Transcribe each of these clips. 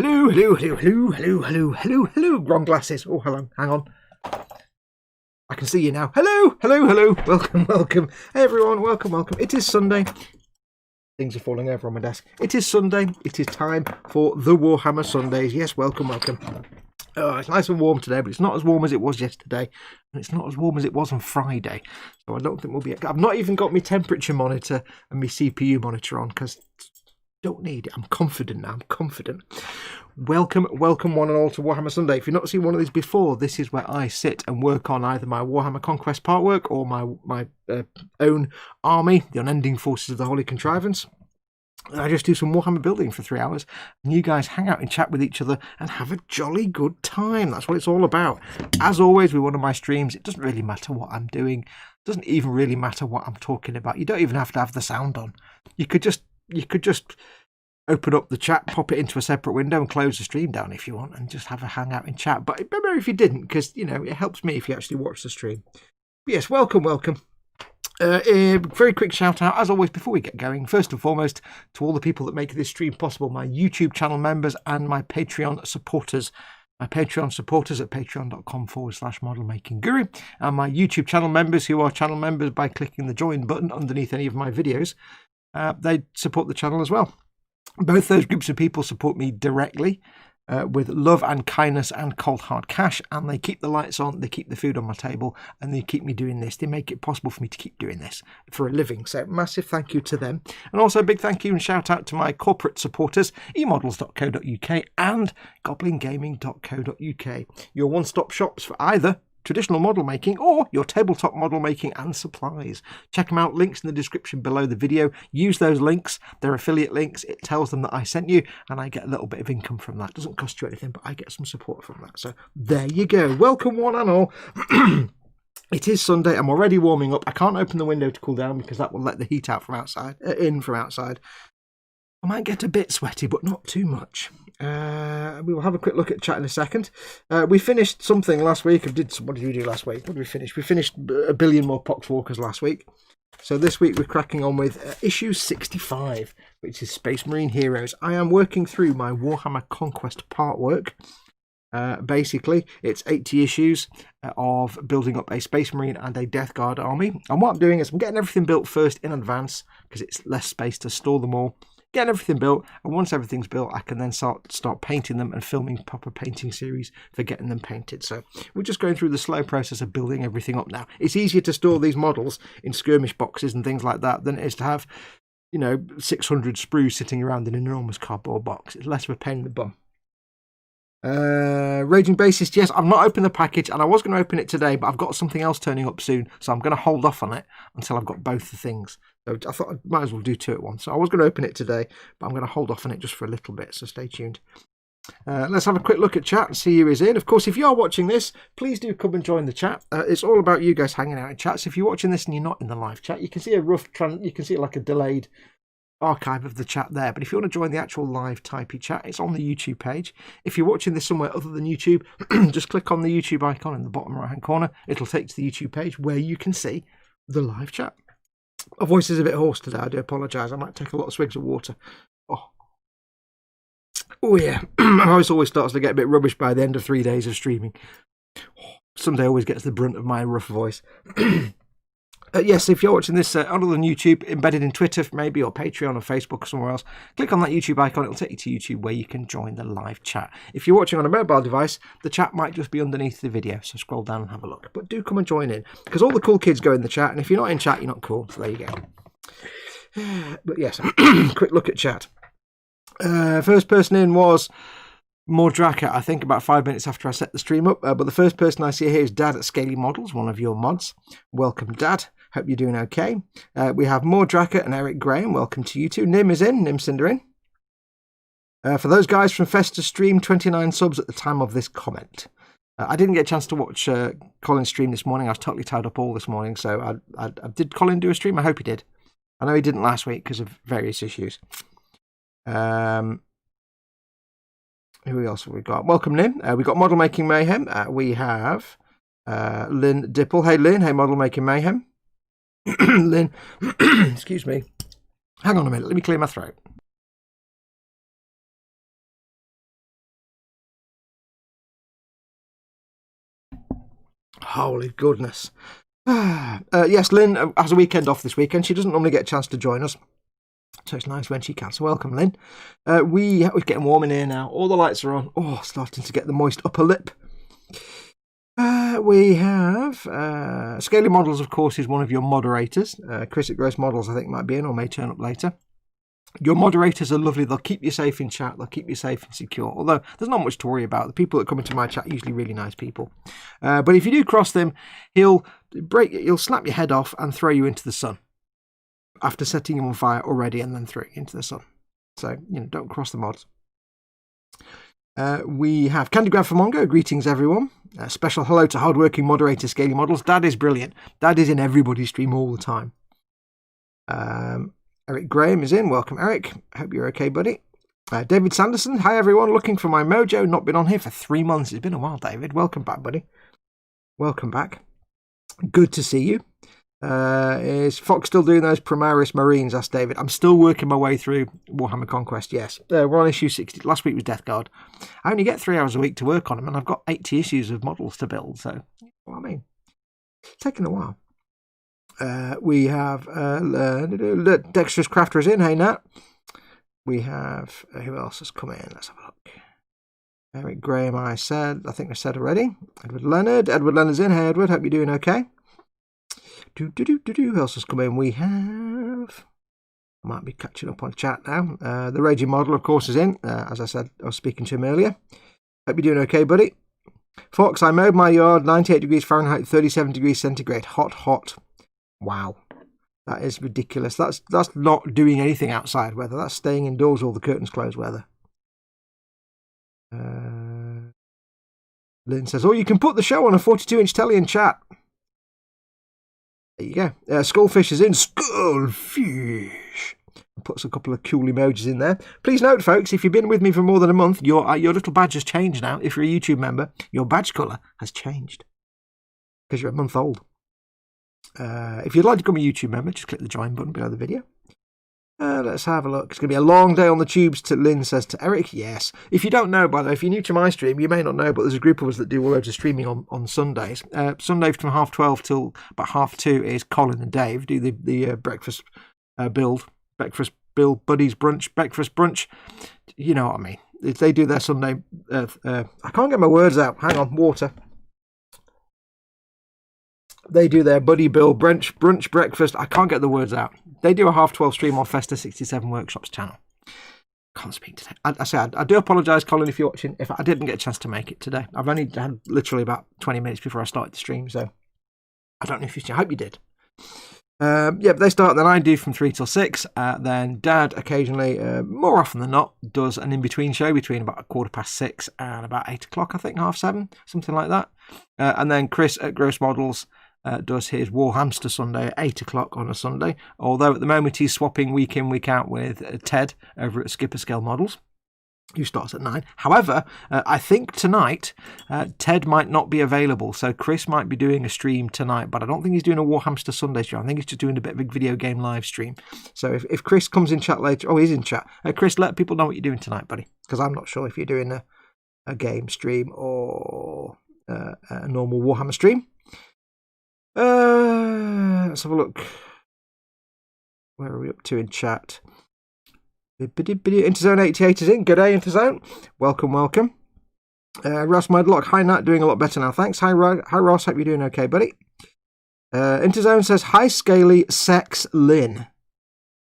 Hello, hello, hello, hello, hello, hello, hello, hello. Wrong glasses. Oh, hello. Hang on. I can see you now. Hello, hello, hello. Welcome, welcome. Hey, everyone. Welcome, welcome. It is Sunday. Things are falling over on my desk. It is Sunday. It is time for the Warhammer Sundays. Yes, welcome, welcome. Oh, it's nice and warm today, but it's not as warm as it was yesterday. And it's not as warm as it was on Friday. So I don't think we'll be... I've not even got my temperature monitor and my CPU monitor on because... don't need it. I'm confident now. I'm confident. Welcome, welcome one and all to Warhammer Sunday. If you've not seen one of these before, this is where I sit and work on either my Warhammer Conquest part work or my own army, the Unending forces of the Holy Contrivance. And I just do some Warhammer building for 3 hours, and you guys hang out and chat with each other and have a jolly good time. That's what it's all about. As always, with one of my streams, it doesn't really matter what I'm doing. It doesn't even really matter what I'm talking about. You don't even have to have the sound on. You could just open up the chat, pop it into a separate window and close the stream down if you want and just have a hangout and chat. But remember if you didn't, because, you know, it helps me if you actually watch the stream. But yes, welcome, welcome. A very quick shout out, as always, before we get going, first and foremost, to all the people that make this stream possible, my YouTube channel members and my Patreon supporters. My Patreon supporters at patreon.com/modelmakingguru, and my YouTube channel members who are channel members by clicking the join button underneath any of my videos. They support the channel as well. Both those groups of people support me directly with love and kindness and cold hard cash, and they keep the lights on, they keep the food on my table, and they keep me doing this. They make it possible for me to keep doing this for a living. So massive thank you to them. And also a big thank you and shout out to my corporate supporters, emodels.co.uk and goblingaming.co.uk. Your one-stop shops for either traditional model making or your tabletop model making and supplies. Check them out, links in the description below the video. Use those links, they're affiliate links. It tells them that I sent you and I get a little bit of income from that. It doesn't cost you anything, but I get some support from that. So there you go. Welcome one and all. It is Sunday. I'm already warming up. I can't open the window to cool down because that will let the heat out from outside, in from outside. I might get a bit sweaty, but not too much. We will have a quick look at chat in a second. We finished something last week. What did we do last week? What did we finish? We finished a billion more Poxwalkers last week. So this week we're cracking on with issue 65, which is Space Marine Heroes. I am working through my Warhammer Conquest part work. Basically, it's 80 issues of building up a Space Marine and a Death Guard army. And what I'm doing is I'm getting everything built first in advance because it's less space to store them all. Get everything built, and once everything's built, I can then start painting them and filming proper painting series for getting them painted. So we're just going through the slow process of building everything up now. It's easier to store these models in skirmish boxes and things like that than it is to have, you know, 600 sprues sitting around in an enormous cardboard box. It's less of a pain in the bum. Raging Bassist, yes, I've not opened the package, and I was going to open it today, but I've got something else turning up soon, so I'm going to hold off on it until I've got both the things. So I thought I might as well do two at once. So I was going to open it today, but I'm going to hold off on it just for a little bit, so stay tuned. Let's have a quick look at chat and see who is in. Of course, if you are watching this, please do come and join the chat. It's all about you guys hanging out in chat. So if you're watching this and you're not in the live chat, you can see a rough, you can see like a delayed archive of the chat there. But if you want to join the actual live typey chat, it's on the YouTube page. If you're watching this somewhere other than YouTube, just click on the YouTube icon in the bottom right hand corner. It'll take to the YouTube page where you can see the live chat. My voice is a bit hoarse today. I do apologise. I might take a lot of swigs of water. Oh yeah. My voice always starts to get a bit rubbish by the end of 3 days of streaming. Sunday always gets the brunt of my rough voice. Yes, if you're watching this other than YouTube, embedded in Twitter maybe, or Patreon or Facebook or somewhere else, click on that YouTube icon. It'll take you to YouTube where you can join the live chat. If you're watching on a mobile device, the chat might just be underneath the video, so scroll down and have a look. But do come and join in, because all the cool kids go in the chat, and if you're not in chat, you're not cool. So there you go. But yes, quick look at chat. First person in was Mordraka, I think about 5 minutes after I set the stream up. But the first person I see here is Dad at Scaly Models, one of your mods. Welcome, Dad. Hope you're doing okay. We have Mordraka and Eric Graham. Welcome to you two. Nim is in. Nim Cinder in. For those guys from Festa's stream, 29 subs at the time of this comment. I didn't get a chance to watch Colin's stream this morning. I was totally tied up all this morning. So did Colin do a stream? I hope he did. I know he didn't last week because of various issues. Who else have we got? Welcome, Nim. We got Model Making Mayhem. We have Lynn Dipple. Hey, Lynn. Hey, Model Making Mayhem. Lynn. Excuse me. Hang on a minute. Let me clear my throat. Holy goodness. Yes, Lynn has a weekend off this weekend. She doesn't normally get a chance to join us, so it's nice when she can. So welcome, Lynn. We're getting warm in here now. All the lights are on. Oh, starting to get the moist upper lip. We have Scaly Models, of course, is one of your moderators. Chris at Gross Models, I think, might be in or may turn up later. Your moderators are lovely. They'll keep you safe in chat. They'll keep you safe and secure. Although there's not much to worry about. The people that come into my chat are usually really nice people. But if you do cross them, he'll snap your head off and throw you into the sun after setting you on fire already and then throw you into the sun. So, don't cross the mods. We have Candy Grab for Mongo. Greetings, everyone. A special hello to hardworking moderator Scaly Models. Dad is brilliant. Dad is in everybody's stream all the time. Eric Graham is in. Welcome, Eric. Hope you're okay, buddy. David Sanderson. Hi, everyone. Looking for my mojo. Not been on here for 3 months. It's been a while, David. Welcome back, buddy. Welcome back. Good to see you. Is Fox still doing those Primaris Marines? Asked David. I'm still working my way through Warhammer Conquest, yes. We're on issue 60. Last week was Death Guard. I only get 3 hours a week to work on them, and I've got 80 issues of models to build, so, what I mean. It's taken a while. We have Dexterous Crafter is in. Hey, Nat. We have, who else has come in? Let's have a look. Eric Graham, I think I said already. Edward Leonard. Edward Leonard's in. Hey, Edward. Hope you're doing okay. Who else has come in? We have... I might be catching up on chat now. The Raging Model, of course, is in. As I said, I was speaking to him earlier. Hope you're doing okay, buddy. Fox, I mowed my yard, 98 degrees Fahrenheit, 37 degrees centigrade. Hot. Wow. That is ridiculous. That's not doing anything outside weather. That's staying indoors, all the curtains closed weather. Lynn says, you can put the show on a 42-inch telly and chat. There you go. Skullfish is in. Skullfish. Puts a couple of cool emojis in there. Please note, folks, if you've been with me for more than a month, your little badge has changed now. If you're a YouTube member, your badge colour has changed because you're a month old. If you'd like to become a YouTube member, just click the join button below the video. Let's have a look. It's going to be a long day on the tubes, Lynn says to Eric. Yes. If you don't know, by the way, if you're new to my stream, you may not know, but there's a group of us that do all loads of streaming on Sundays. Sunday from 12:30 till about 2:30 is Colin and Dave do the breakfast build buddies brunch, breakfast brunch. You know what I mean. They do their Sunday. I can't get my words out. Hang on, water. They do their buddy bill brunch breakfast. I can't get the words out. They do a 12:30 stream on Festa 67 Workshops channel. Can't speak today. I do apologise, Colin, if you're watching. If I didn't get a chance to make it today, I've only had literally about 20 minutes before I started the stream, so I don't know if you. I hope you did. But they start. Then I do from 3 till 6. Then Dad occasionally, more often than not, does an in-between show between about 6:15 and about 8 o'clock. I think 7:30, something like that. And then Chris at Gross Models does his Warhammer Sunday at 8 o'clock on a Sunday. Although at the moment he's swapping week in, week out with Ted over at Skipper Scale Models, who starts at 9. However, I think tonight Ted might not be available, so Chris might be doing a stream tonight, but I don't think he's doing a Warhammer Sunday stream. I think he's just doing a bit of a video game live stream. So if Chris comes in chat later, he's in chat. Chris, let people know what you're doing tonight, buddy, because I'm not sure if you're doing a game stream or a normal Warhammer stream. Let's have a look. Where are we up to in chat? Interzone 88 is in. Good day, Interzone. Welcome. Ross Medlock. Hi, Nat. Doing a lot better now. Thanks. Hi, Ross. Hope you're doing okay, buddy. Interzone says, hi, Scaly Sex Lynn.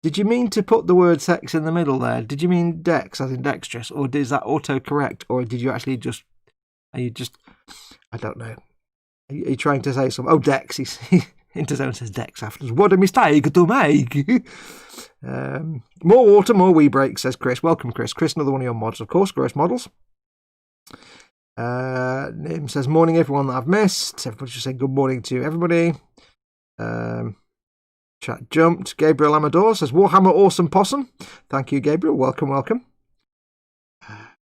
Did you mean to put the word sex in the middle there? Did you mean Dex, as in dexterous? Or is that auto-correct? Or did you actually just... I don't know. Are you trying to say something? Oh, Dex. Interzone says Dex afterwards. What a mistake to make. More water, more wee break, says Chris. Welcome, Chris. Chris, another one of your mods, of course. Gross Models. Nim says, morning, everyone that I've missed. Everybody should say good morning to everybody. Chat jumped. Gabriel Amador says, Warhammer Awesome Possum. Thank you, Gabriel. Welcome.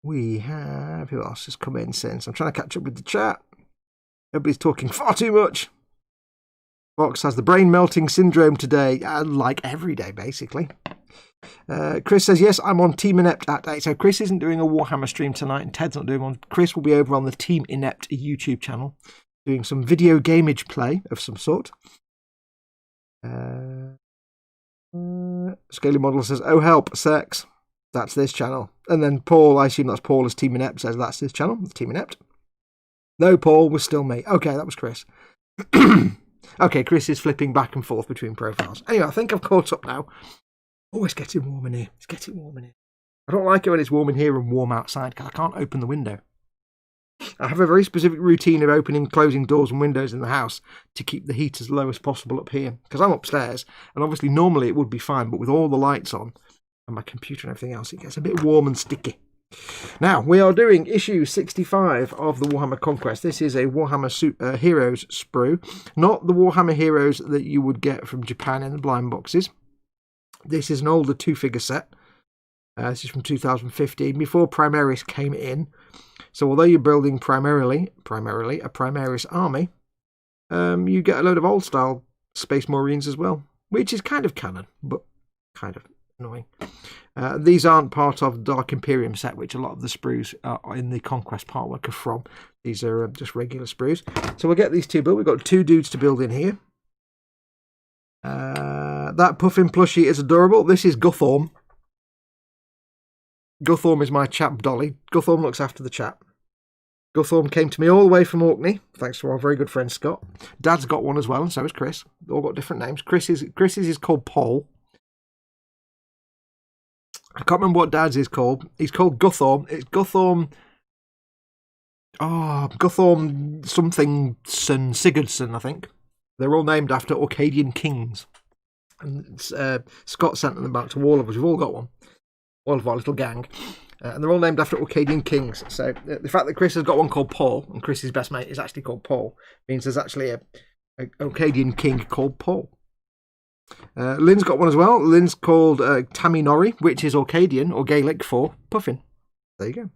We have... Who else has come in since? I'm trying to catch up with the chat. Everybody's talking far too much. Fox has the brain melting syndrome today, like every day, basically. Chris says, yes, I'm on Team Inept at 8. So Chris isn't doing a Warhammer stream tonight, and Ted's not doing one. Chris will be over on the Team Inept YouTube channel. doing some video gameage play of some sort. Scaly Model says, oh help, sex. That's this channel. And then Paul, I assume that's Paul as Team Inept, says that's this channel, Team Inept. No, Paul was still me. Okay, that was Chris. Okay, Chris is flipping back and forth between profiles. Anyway, I think I've caught up now. Oh, it's getting warm in here. It's getting warm in here. I don't like it when it's warm in here and warm outside because I can't open the window. I have a very specific routine of opening and closing doors and windows in the house to keep the heat as low as possible up here. Because I'm upstairs, and obviously normally it would be fine, but with all the lights on and my computer and everything else, it gets a bit warm and sticky. Now, we are doing issue 65 of the Warhammer Conquest. This is a Warhammer Heroes sprue, not the Warhammer Heroes that you would get from Japan in the blind boxes. This is an older two-figure set. This is from 2015, before Primaris came in. So although you're building primarily a Primaris army, you get a load of old-style Space Marines as well, which is kind of canon, but kind of annoying. These aren't part of the Dark Imperium set, which a lot of the sprues in the Conquest partwork are from. These are just regular sprues. So we'll get these two built. We've got two dudes to build in here. That Puffin plushie is adorable. This is Guthorm. Guthorm is my chap dolly. Guthorm looks after the chap. Guthorm came to me all the way from Orkney, thanks to our very good friend Scott. Dad's got one as well, and so has Chris. They all got different names. Chris's is called Paul. I can't remember what Dad's is called. He's called Guthorm. It's Guthorm. Oh, Guthorm something Sigurdsson, I think. They're all named after Orcadian kings. And Scott sent them back to all of us. We've all got one. All of our little gang. And they're all named after Orcadian kings. So the fact that Chris has got one called Paul, and Chris's best mate is actually called Paul, means there's actually an Orcadian king called Paul. Lynn's got one as well. Lynn's called Taminori, which is Orcadian or Gaelic for Puffin. There you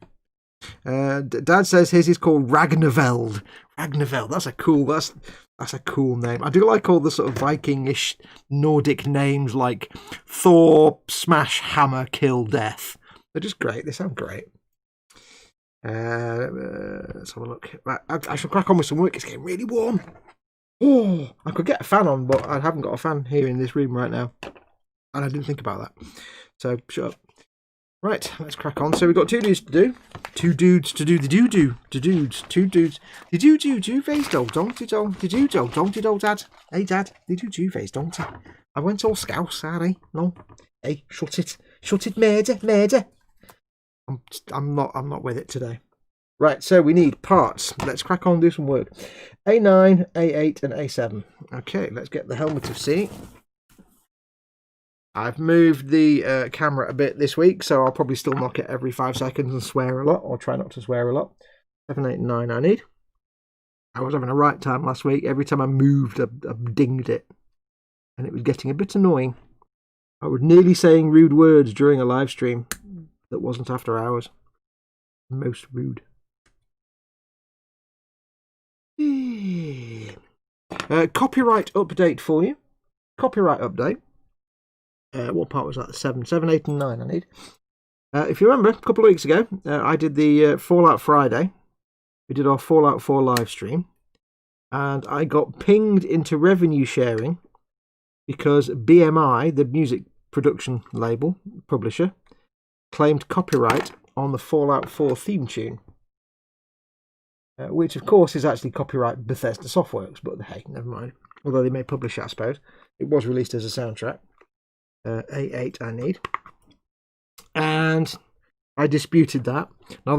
go. Dad says his is called Ragnaveld. Ragnaveld. That's a cool name. I do like all the sort of Viking-ish Nordic names like Thor, Smash, Hammer, Kill, Death. They're just great. They sound great. Let's have a look. Right, I shall crack on with some work. It's getting really warm. Oh, I could get a fan on, but I haven't got a fan here in this room right now. And I didn't think about that. So, shut up. Right, let's crack on. So we've got two dudes to do. Two dudes to do the do-do. Two dudes. The do-do, face dog, donkey dog. The do-do, donkey dog, Dad. Hey, Dad. The do-do, face donkey. I went all scouse, sorry. No. Hey, shut it. Shut it, murder. I'm not with it today. Right, so we need parts. Let's crack on and do some work. A9, A8 and A7. Okay, let's get the helmet of C. I've moved the camera a bit this week, so I'll probably still knock it every 5 seconds and swear a lot, or try not to swear a lot. 7, 8 and 9 I need. I was having a right time last week. Every time I moved, I dinged it. And it was getting a bit annoying. I was nearly saying rude words during a live stream that wasn't after hours. Most rude. Copyright update for you. Copyright update. What part was that? 7, 8 and 9 I need. If you remember, a couple of weeks ago, I did the Fallout Friday. We did our Fallout 4 live stream. And I got pinged into revenue sharing because BMI, the music production label, publisher, claimed copyright on the Fallout 4 theme tune. Which, of course, is actually copyright Bethesda Softworks, but hey, never mind. Although they may publish it, I suppose. It was released as a soundtrack. A8 I need. And I disputed that. Now,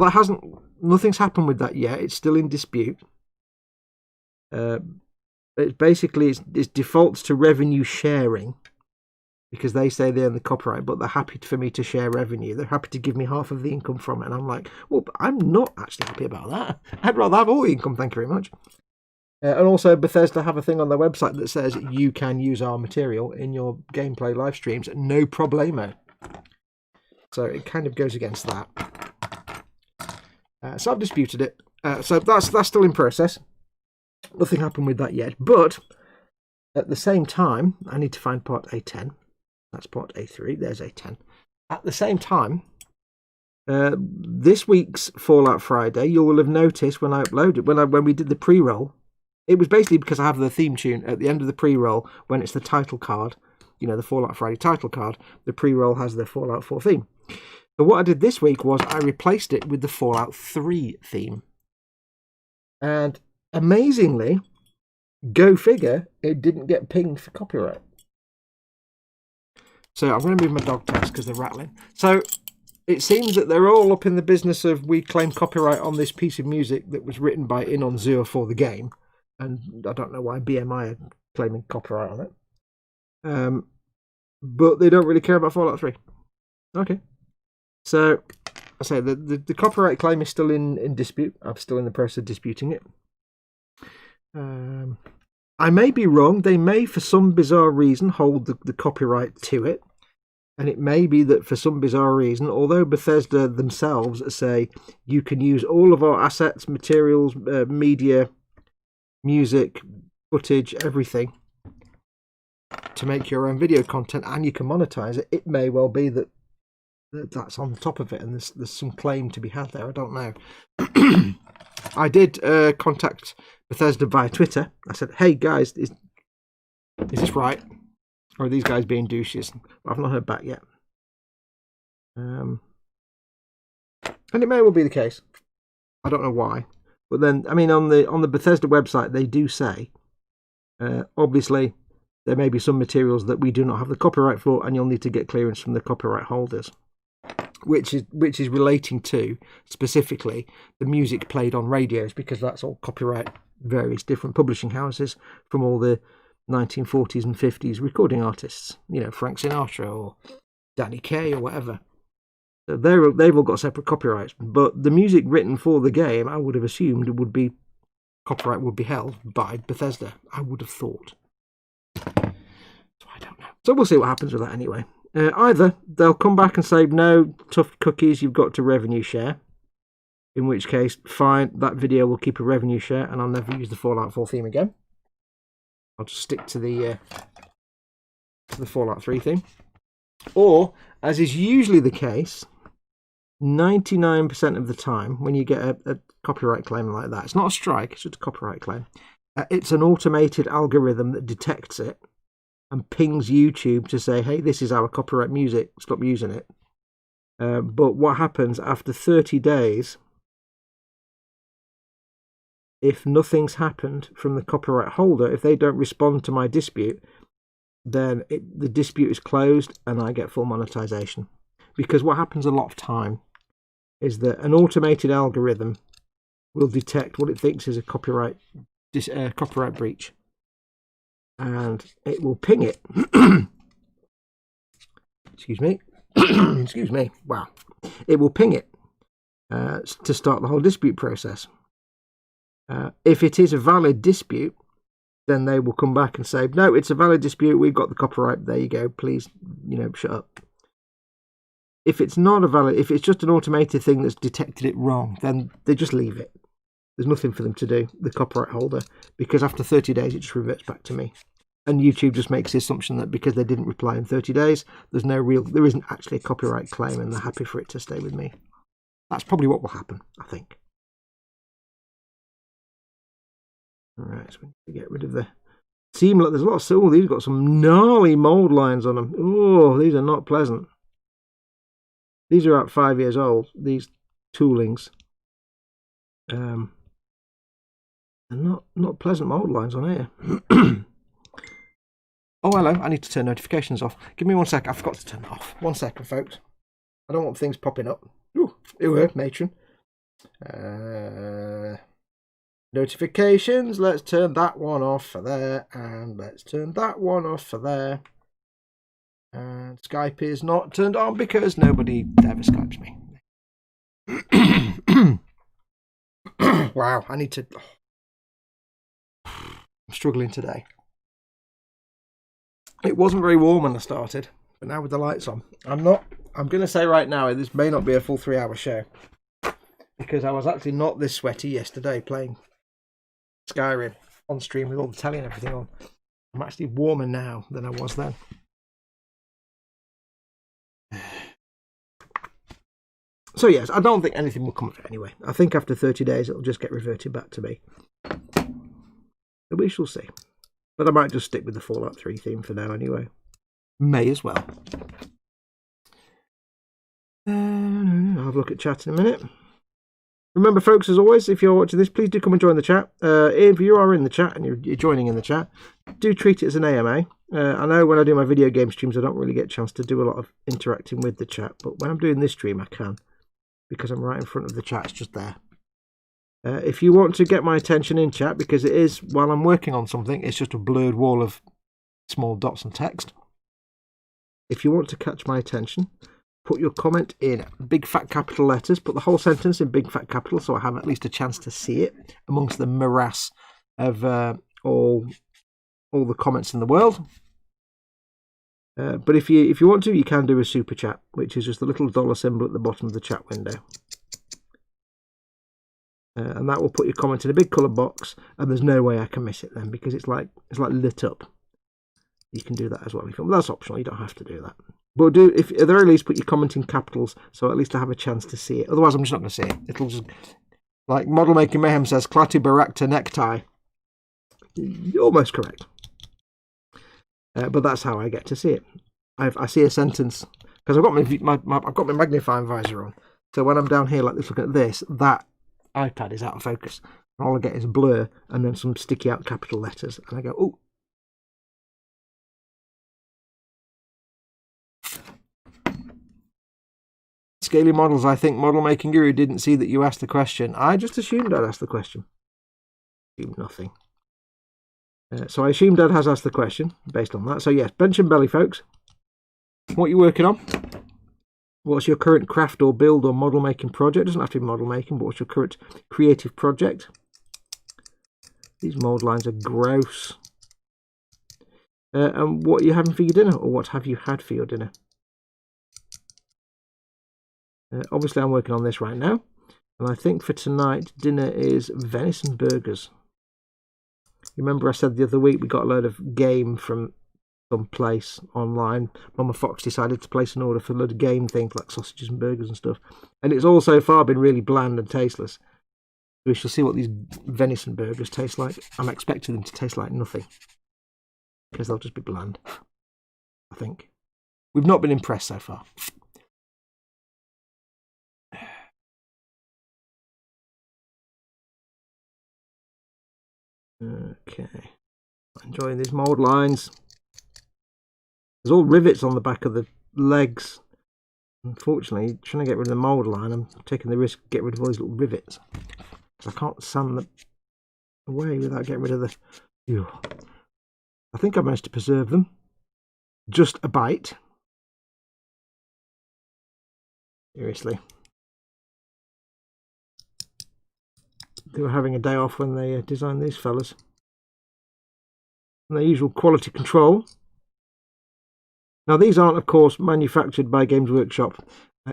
nothing's happened with that yet. It's still in dispute. It defaults to revenue sharing. Because they say they own the copyright, but they're happy for me to share revenue. They're happy to give me half of the income from it. And I'm like, well, but I'm not actually happy about that. I'd rather have all the income, thank you very much. And also, Bethesda have a thing on their website that says you can use our material in your gameplay live streams, no problemo. So it kind of goes against that. So I've disputed it. So that's still in process. Nothing happened with that yet. But at the same time, I need to find part A10. That's part A3. There's A10. At the same time, this week's Fallout Friday, you will have noticed when I uploaded, when we did the pre-roll, It was basically because I have the theme tune at the end of the pre-roll when it's the title card, you know, the Fallout Friday title card. The pre-roll has the Fallout 4 theme. So what I did this week was I replaced it with the Fallout 3 theme. And amazingly, go figure, it didn't get pinged for copyright. So I'm going to move my dog tags because they're rattling. So it seems that they're all up in the business of we claim copyright on this piece of music that was written by Inonzio for the game. And I don't know why BMI are claiming copyright on it. But they don't really care about Fallout 3. Okay. So, I say the copyright claim is still in dispute. I'm still in the process of disputing it. I may be wrong. They may, for some bizarre reason, hold the copyright to it. And it may be that for some bizarre reason, although Bethesda themselves say you can use all of our assets, materials, media, music, footage, everything to make your own video content, and you can monetize it, it may well be that that's on top of it, and there's some claim to be had there. I don't know. I did contact Bethesda via Twitter. I said, "Hey guys, is this right? Or are these guys being douches?" I've not heard back yet. And it may well be the case. I don't know why. But then, I mean, on the Bethesda website, they do say, obviously, there may be some materials that we do not have the copyright for, and you'll need to get clearance from the copyright holders, which is relating to specifically the music played on radios, because that's all copyright various different publishing houses from all the 1940s and 50s recording artists, you know, Frank Sinatra or Danny Kaye or whatever. So they've all got separate copyrights, but the music written for the game, I would have assumed copyright would be held by Bethesda. I would have thought. So I don't know. So we'll see what happens with that anyway. Either they'll come back and say, no, tough cookies, you've got to revenue share. In which case, fine, that video will keep a revenue share and I'll never use the Fallout 4 theme again. I'll just stick to the Fallout 3 theme. Or, as is usually the case, 99% of the time when you get a copyright claim like that, it's not a strike, it's just a copyright claim. It's an automated algorithm that detects it and pings YouTube to say, hey, this is our copyright music, stop using it. But what happens after 30 days, if nothing's happened from the copyright holder, if they don't respond to my dispute, then the dispute is closed and I get full monetization. Because what happens a lot of time is that an automated algorithm will detect what it thinks is a copyright breach, and it will ping it. Excuse me. Excuse me. Wow. It will ping it to start the whole dispute process. If it is a valid dispute, then they will come back and say, no, it's a valid dispute, we've got the copyright, there you go, please, shut up. If it's not a valid, if it's just an automated thing that's detected it wrong, then they just leave it. There's nothing for them to do, the copyright holder, because after 30 days it just reverts back to me. And YouTube just makes the assumption that because they didn't reply in 30 days, there isn't actually a copyright claim, and they're happy for it to stay with me. That's probably what will happen, I think. Alright, so we need to get rid of the seam. There's a lot of these have got some gnarly mould lines on them. Oh, these are not pleasant. These are about 5 years old, these toolings. And not pleasant mould lines on here. Oh, hello, I need to turn notifications off. Give me 1 sec, I forgot to turn them off. 1 second, folks. I don't want things popping up. Ooh, matron. Notifications, let's turn that one off for there, and let's turn that one off for there. And Skype is not turned on because nobody ever Skypes me. Wow, I need to... I'm struggling today. It wasn't very warm when I started, but now with the lights on. I'm going to say right now, this may not be a full 3-hour show, because I was actually not this sweaty yesterday playing Skyrim on stream with all the telly and everything on. I'm actually warmer now than I was then. So yes, I don't think anything will come of it anyway. I think after 30 days it'll just get reverted back to me. So we shall see. But I might just stick with the Fallout 3 theme for now anyway. May as well. I'll have a look at chat in a minute. Remember, folks, as always, if you're watching this, please do come and join the chat. If you are in the chat and you're joining in the chat, do treat it as an AMA. I know when I do my video game streams, I don't really get a chance to do a lot of interacting with the chat, but when I'm doing this stream, I can, because I'm right in front of the chat. It's just there. If you want to get my attention in chat, because it is, while I'm working on something, it's just a blurred wall of small dots and text. If you want to catch my attention, put your comment in big fat capital letters. Put the whole sentence in big fat capital so I have at least a chance to see it amongst the morass of all the comments in the world. But if you want to, you can do a super chat, which is just the little dollar symbol at the bottom of the chat window. And that will put your comment in a big coloured box, and there's no way I can miss it then, because it's like lit up. You can do that as well. But that's optional. You don't have to do that. But do, if at the very least, put your comment in capitals, so at least I have a chance to see it. Otherwise, I'm just not going to see it. It'll just, like Model Making Mayhem says, Clatti Barakta necktie. Almost correct. But that's how I get to see it. I see a sentence because I've got my magnifying visor on. So when I'm down here like this, looking at this, that iPad is out of focus. And all I get is a blur and then some sticky out capital letters, and I go, oh. Scaly Models, I think Model Making Guru didn't see that you asked the question. I just assumed I'd asked the question. Assumed nothing. So I assume Dad has asked the question based on that. So yes, bench and belly, folks. What are you working on? What's your current craft or build or model making project? It doesn't have to be model making, but what's your current creative project? These mould lines are gross. And what are you having for your dinner, or what have you had for your dinner? Obviously, I'm working on this right now, and I think for tonight, dinner is venison burgers. You remember I said the other week we got a load of game from some place online. Mama Fox decided to place an order for a load of game things like sausages and burgers and stuff, and it's all so far been really bland and tasteless. We shall see what these venison burgers taste like. I'm expecting them to taste like nothing, because they'll just be bland, I think. We've not been impressed so far. Okay, enjoying these mould lines. There's all rivets on the back of the legs. Unfortunately, trying to get rid of the mould line, I'm taking the risk of getting rid of all these little rivets. I can't sand them away without getting rid of the... Ew. I think I managed to preserve them. Just a bite. Seriously. They were having a day off when they designed these fellas. And their usual quality control. Now these aren't, of course, manufactured by Games Workshop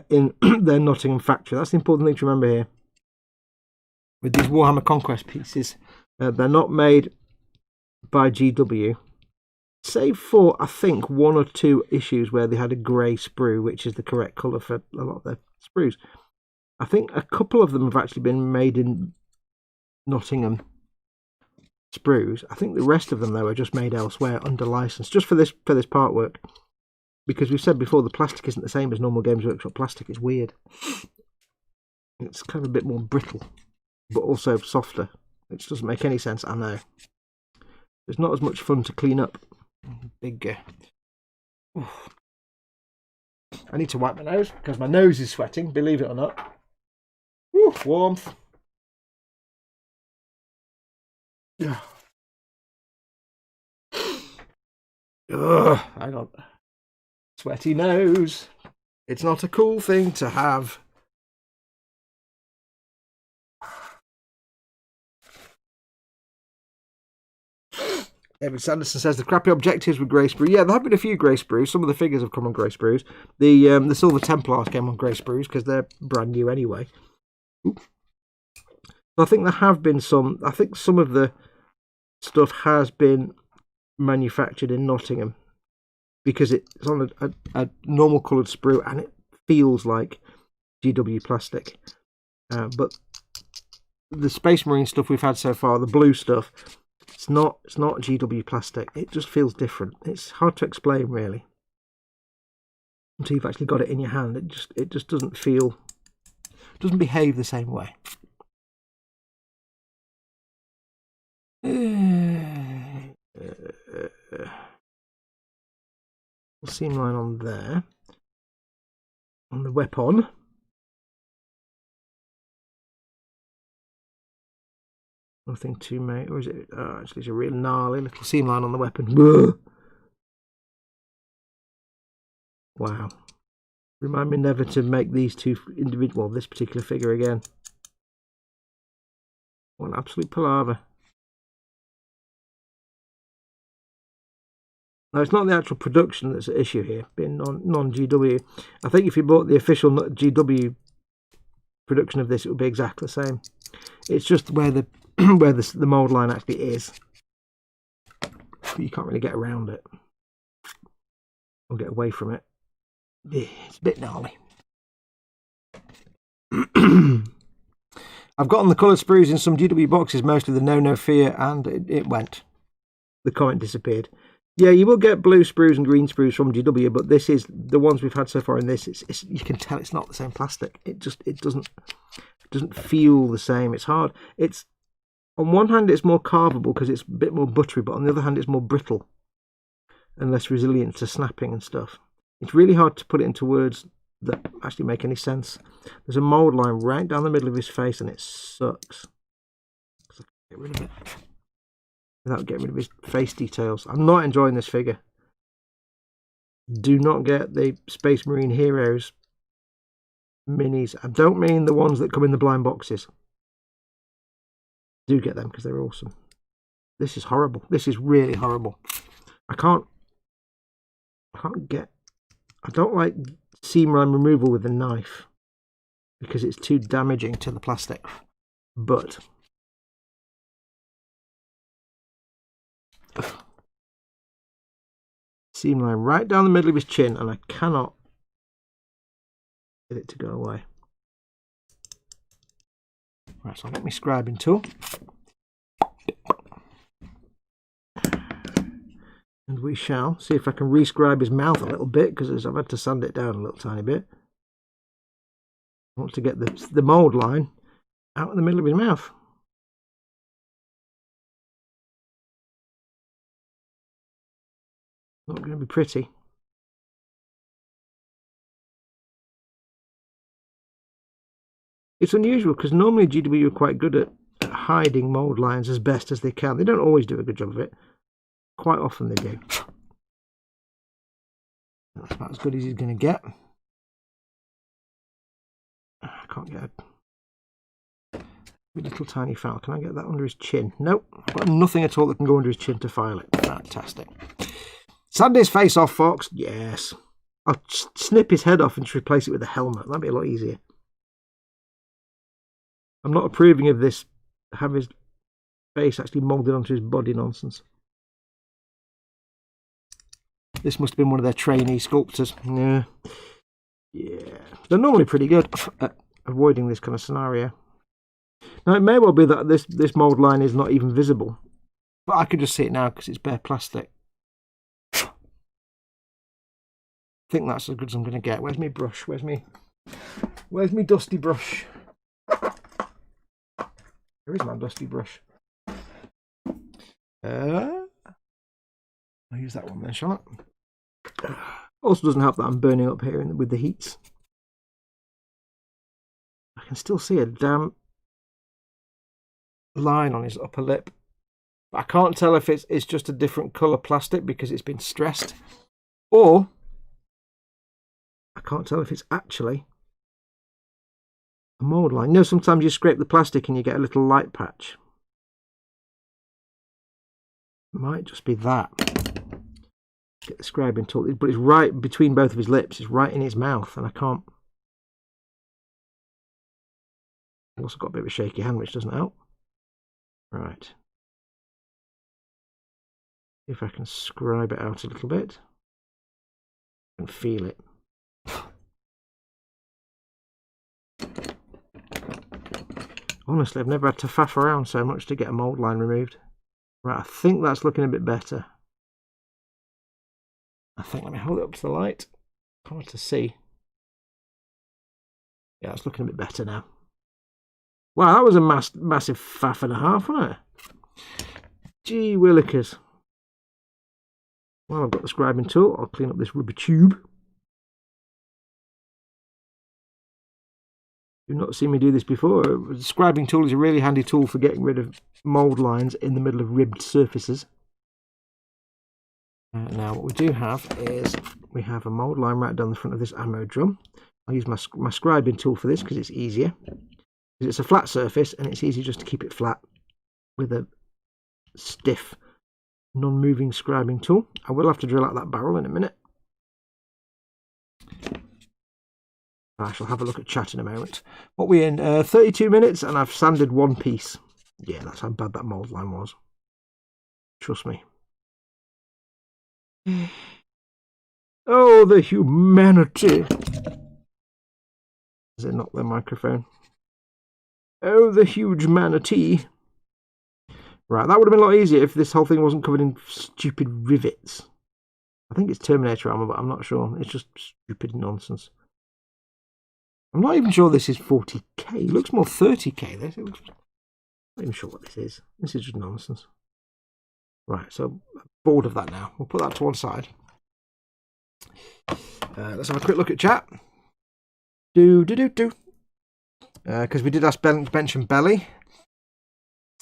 in their Nottingham factory. That's the important thing to remember here. With these Warhammer Conquest pieces, they're not made by GW. Save for, I think, 1 or 2 issues where they had a grey sprue, which is the correct colour for a lot of their sprues. I think a couple of them have actually been made in Nottingham sprues. I think the rest of them, though, are just made elsewhere under license, just for this part work. Because we've said before, the plastic isn't the same as normal Games Workshop plastic. It's weird. It's kind of a bit more brittle, but also softer, which doesn't make any sense, I know. It's not as much fun to clean up. Big. I need to wipe my nose, because my nose is sweating, believe it or not. Woo, warmth. Ugh, hang on. Sweaty nose. It's not a cool thing to have. David Sanderson says the crappy objectives with grey sprue. Yeah, there have been a few grey sprues. Some of the figures have come on grey sprues. The Silver Templars came on grey sprues because they're brand new anyway. Ooh. I think there have been some. I think some of the stuff has been manufactured in Nottingham because it's on a normal coloured sprue and it feels like GW plastic. But the Space Marine stuff we've had so far, the blue stuff, It's not GW plastic. It just feels different. It's hard to explain really until you've actually got it in your hand. It just doesn't behave the same way. Seam line on there, on the weapon. Nothing too mate, or is it? Oh, actually, it's a real gnarly little seam line on the weapon. Whoa. Wow. Remind me never to make these two individual, this particular figure again. What an absolute palaver. Now, it's not the actual production that's at issue here, being non-GW. I think if you bought the official GW production of this, it would be exactly the same. It's just where the where the mold line actually is. You can't really get around it or get away from it. It's a bit gnarly. I've gotten the coloured sprues in some GW boxes, mostly the No Fear, and it went. The comment disappeared. Yeah, you will get blue sprues and green sprues from GW, but this is the ones we've had so far in this. You can tell it's not the same plastic. It doesn't feel the same. It's hard. It's on one hand it's more carvable because it's a bit more buttery, but on the other hand it's more brittle and less resilient to snapping and stuff. It's really hard to put it into words that actually make any sense. There's a mould line right down the middle of his face and it sucks. Get rid of it without getting rid of his face details. I'm not enjoying this figure. Do not get the Space Marine Heroes minis. I don't mean the ones that come in the blind boxes. Do get them because they're awesome. This is horrible. This is really horrible. I don't like seam line removal with a knife because it's too damaging to the plastic. But seam line right down the middle of his chin, and I cannot get it to go away. Right, so I'll get my scribing tool. And we shall see if I can rescribe his mouth a little bit, because I've had to sand it down a little tiny bit. I want to get the mould line out in the middle of his mouth. Not going to be pretty. It's unusual because normally GW are quite good at hiding mould lines as best as they can. They don't always do a good job of it. Quite often they do. That's about as good as he's going to get. I can't get a little tiny file. Can I get that under his chin? Nope. I've got nothing at all that can go under his chin to file it. Fantastic. Sand his face off, Fox. Yes. I'll snip his head off and just replace it with a helmet. That'd be a lot easier. I'm not approving of this, have his face actually moulded onto his body nonsense. This must have been one of their trainee sculptors. Yeah. They're normally pretty good at avoiding this kind of scenario. Now, it may well be that this mould line is not even visible, but I can just see it now because it's bare plastic. I think that's as good as I'm going to get. Where's my brush? Where's my dusty brush? There is my dusty brush. I'll use that one then, shall I? Also doesn't help that I'm burning up here with the heats. I can still see a damn line on his upper lip. But I can't tell if it's just a different colour plastic because it's been stressed, or I can't tell if it's actually a mould line. You know, sometimes you scrape the plastic and you get a little light patch. It might just be that. Get the scribing tool, but it's right between both of his lips. It's right in his mouth, and I can't. I've also got a bit of a shaky hand, which doesn't help. Right. See if I can scribe it out a little bit. I can feel it. Honestly, I've never had to faff around so much to get a mould line removed. Right, I think that's looking a bit better. I think, let me hold it up to the light. Hard to see. Yeah, it's looking a bit better now. Wow, that was a massive faff and a half, wasn't it? Gee willikers. Well, I've got the scribing tool. I'll clean up this rubber tube. You've not seen me do this before. The scribing tool is a really handy tool for getting rid of mould lines in the middle of ribbed surfaces. Now what we do have is we have a mould line right down the front of this ammo drum. I'll use my scribing tool for this because it's easier. Because it's a flat surface and it's easy just to keep it flat with a stiff, non-moving scribing tool. I will have to drill out that barrel in a minute. I shall have a look at chat in a moment. What we in? 32 minutes and I've sanded one piece. Yeah, that's how bad that mould line was. Trust me. Oh, the humanity. Is it not the microphone? Oh, the huge manatee. Right, that would have been a lot easier if this whole thing wasn't covered in stupid rivets. I think it's Terminator armor, but I'm not sure. It's just stupid nonsense. I'm not even sure this is 40k. It looks more 30k. This. I'm not even sure what this is. This is just nonsense. Right, so I'm bored of that now. We'll put that to one side. Let's have a quick look at chat. Because we did ask Bench and Belly.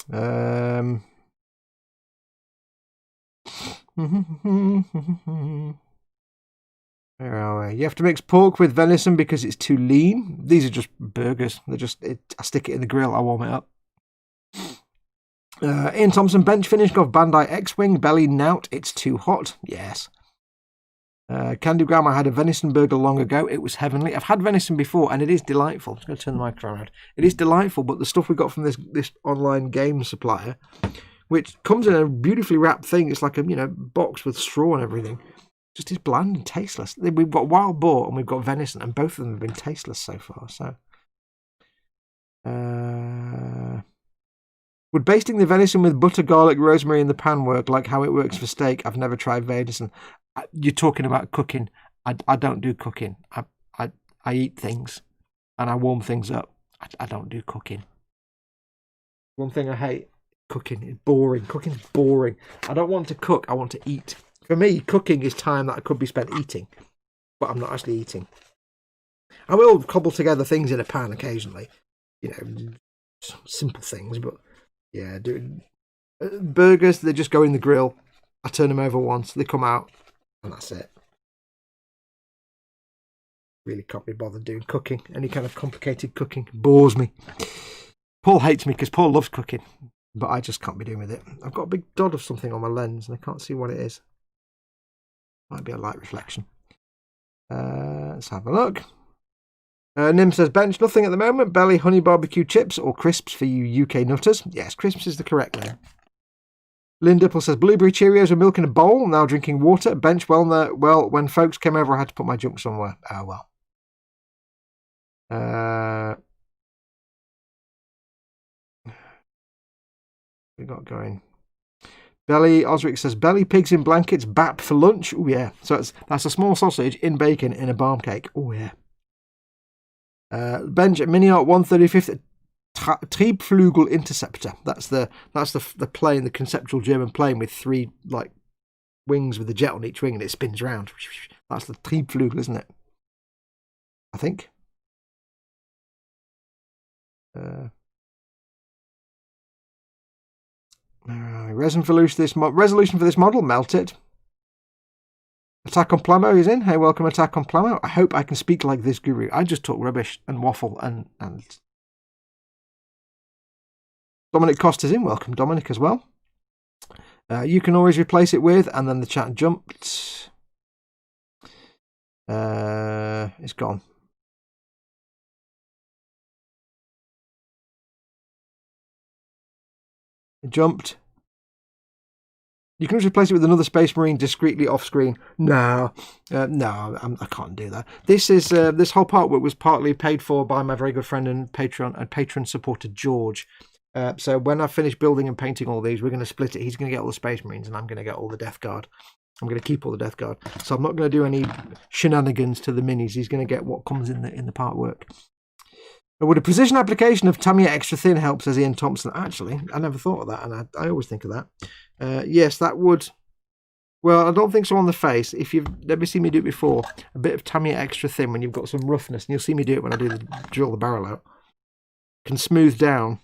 Where are we? You have to mix pork with venison because it's too lean. These are just burgers. They're just. I stick it in the grill. I warm it up. Ian Thompson, bench finish of Bandai X-Wing, belly nout. It's too hot. Yes. Candygram, I had a venison burger long ago. It was heavenly. I've had venison before and it is delightful. I'm just going to turn the microphone around. It is delightful, but the stuff we got from this online game supplier, which comes in a beautifully wrapped thing, it's like a box with straw and everything, just is bland and tasteless. We've got wild boar and we've got venison, and both of them have been tasteless so far. So, would basting the venison with butter, garlic, rosemary in the pan work like how it works for steak? I've never tried venison. You're talking about cooking. I don't do cooking. I eat things and I warm things up. I don't do cooking. One thing I hate, cooking is boring. Cooking's boring. I don't want to cook. I want to eat. For me, cooking is time that I could be spent eating, but I'm not actually eating. I will cobble together things in a pan occasionally, simple things, but yeah, burgers, they just go in the grill. I turn them over once, they come out, and that's it. Really can't be bothered doing cooking. Any kind of complicated cooking bores me. Paul hates me because Paul loves cooking, but I just can't be doing with it. I've got a big dot of something on my lens and I can't see what it is. Might be a light reflection. Let's have a look. Nim says, bench, nothing at the moment. Belly, honey barbecue chips or crisps for you UK nutters. Yes, crisps is the correct name. Lynn Dipple says, blueberry Cheerios with milk in a bowl, now drinking water. Bench, well, when folks came over, I had to put my junk somewhere. Oh, well. We got going. Belly, Osric says, belly pigs in blankets, bap for lunch. Oh, yeah. So that's a small sausage in bacon in a barm cake. Oh, yeah. Bench, Mini Art 135th Triebflügel Interceptor. That's the plane, the conceptual German plane with three wings with a jet on each wing and it spins around. That's the Triebflügel, isn't it? I think. Resolution for this model, melted. Attack on Plamo is in. Hey, welcome, Attack on Plamo. I hope I can speak like this guru. I just talk rubbish and waffle and Dominic Costa's in. Welcome, Dominic, as well. You can always replace it with, and then the chat jumped. It's gone. It jumped. You can just replace it with another Space Marine discreetly off screen. No, I can't do that. This is this whole part was partly paid for by my very good friend and patron supporter George. So when I finish building and painting all these, we're going to split it. He's going to get all the Space Marines, and I'm going to get all the Death Guard. I'm going to keep all the Death Guard. So I'm not going to do any shenanigans to the minis. He's going to get what comes in the part work. Would a precision application of Tamiya extra thin help, says Ian Thompson? Actually, I never thought of that, and I always think of that. Yes, that would. Well, I don't think so on the face. If you've never seen me do it before, a bit of Tamiya extra thin when you've got some roughness, and you'll see me do it when I drill the barrel out, can smooth down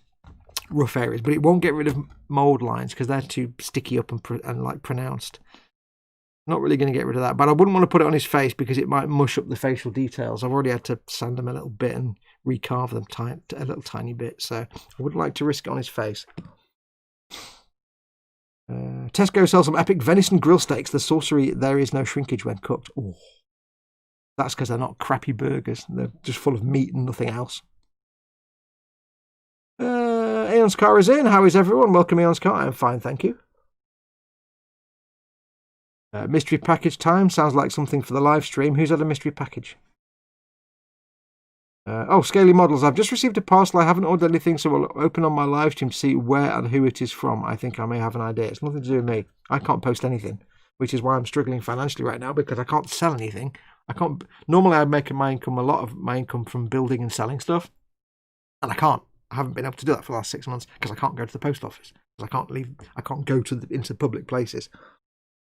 rough areas, but it won't get rid of mould lines because they're too sticky up and like pronounced. Not really going to get rid of that, but I wouldn't want to put it on his face because it might mush up the facial details. I've already had to sand them a little bit and recarve them a little tiny bit, so I wouldn't like to risk it on his face. Tesco sells some epic venison grill steaks. The sorcery, there is no shrinkage when cooked. Oh, that's because they're not crappy burgers. They're just full of meat and nothing else. Aeon's car is in. How is everyone? Welcome, Aeon's car. I'm fine, thank you. Mystery package time. Sounds like something for the live stream. Who's had a mystery package? Scaly Models. I've just received a parcel. I haven't ordered anything, so I'll open on my live stream to see where and who it is from. I think I may have an idea. It's nothing to do with me. I can't post anything, which is why I'm struggling financially right now, because I can't sell anything. I can't. Normally, I'd make a lot of my income from building and selling stuff, and I can't. I haven't been able to do that for the last 6 months because I can't go to the post office. Because I can't go into public places.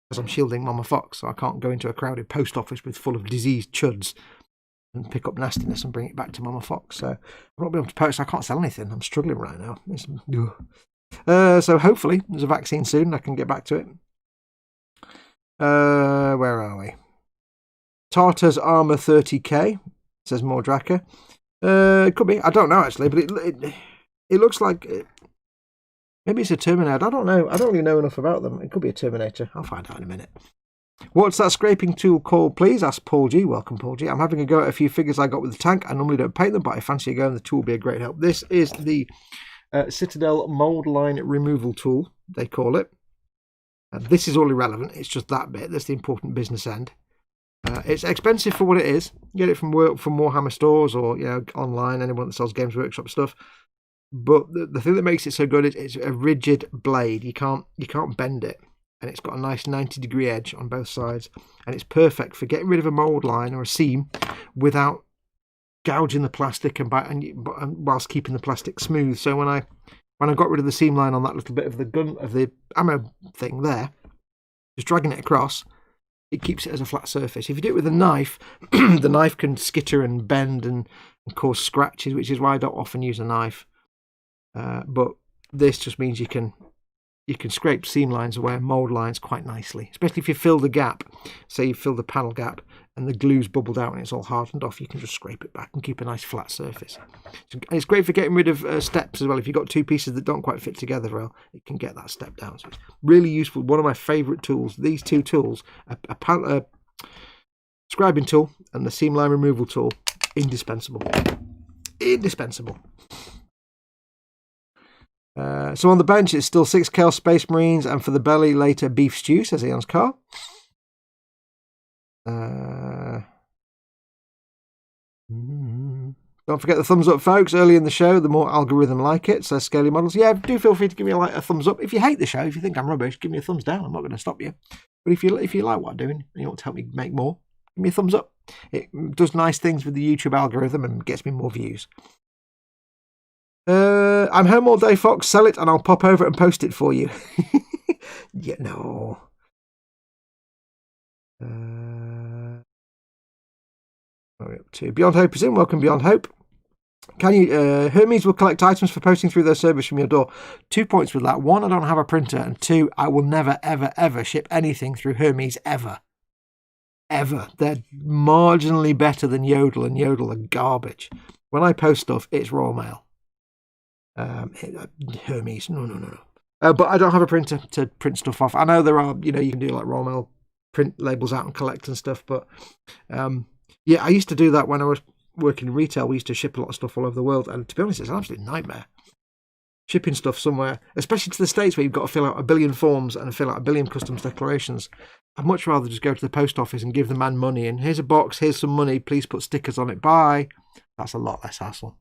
Because I'm shielding Mama Fox, so I can't go into a crowded post office full of diseased chuds and pick up nastiness and bring it back to Mama Fox. So I'm not being able to post. I can't sell anything. I'm struggling right now. So hopefully there's a vaccine soon and I can get back to it. Where are we? Tartar's Armour 30k, says Mordraka. It could be. I don't know actually, but it looks like maybe it's a Terminator. I don't know. I don't really know enough about them. It could be a Terminator. I'll find out in a minute. What's that scraping tool called, please? Asked Paul G. Welcome, Paul G. I'm having a go at a few figures I got with the tank. I normally don't paint them, but I fancy a go, and the tool will be a great help. This is the Citadel mould line removal tool, they call it. This is all irrelevant. It's just that bit. That's the important business end. It's expensive for what it is. You get it from Warhammer stores or online, anyone that sells Games Workshop stuff. But the thing that makes it so good is it's a rigid blade. You can't bend it, and it's got a nice 90-degree edge on both sides, and it's perfect for getting rid of a mould line or a seam without gouging the plastic and whilst keeping the plastic smooth. So when I got rid of the seam line on that little bit of the ammo thing there, just dragging it across, it keeps it as a flat surface. If you do it with a knife, the knife can skitter and bend and cause scratches, which is why I don't often use a knife. But this just means you can scrape seam lines away and mould lines quite nicely, especially if you fill the gap. Say you fill the panel gap and the glue's bubbled out and it's all hardened off, you can just scrape it back and keep a nice flat surface. It's great for getting rid of steps as well. If you've got two pieces that don't quite fit together well, it can get that step down. So it's really useful. One of my favourite tools, these two tools, a scribing tool and the seam line removal tool, indispensable. So on the bench, it's still 6 Kale Space Marines, and for the belly, later beef stew, says Eon's car. Don't forget the thumbs up, folks. Early in the show, the more algorithm like it, says Scaly Models. Yeah, do feel free to give me a thumbs up. If you hate the show, if you think I'm rubbish, give me a thumbs down. I'm not going to stop you. But if you like what I'm doing and you want to help me make more, give me a thumbs up. It does nice things with the YouTube algorithm and gets me more views. I'm home all day, Fox. Sell it and I'll pop over and post it for you. Yeah, no. What are we up to? Beyond Hope is in. Welcome, Beyond Hope. Can you? Hermes will collect items for posting through their service from your door. 2 points with that. 1, I don't have a printer. And 2, I will never, ever, ever ship anything through Hermes ever. Ever. They're marginally better than Yodel, and Yodel are garbage. When I post stuff, it's raw mail. Hermes, no. But I don't have a printer to print stuff off. I know there are, you can do like raw mail, print labels out and collect and stuff. But yeah, I used to do that when I was working in retail. We used to ship a lot of stuff all over the world, and to be honest, it's an absolute nightmare shipping stuff somewhere, especially to the States where you've got to fill out a billion forms and fill out a billion customs declarations. I'd much rather just go to the post office and give the man money and here's a box, here's some money, please put stickers on it, bye. That's a lot less hassle.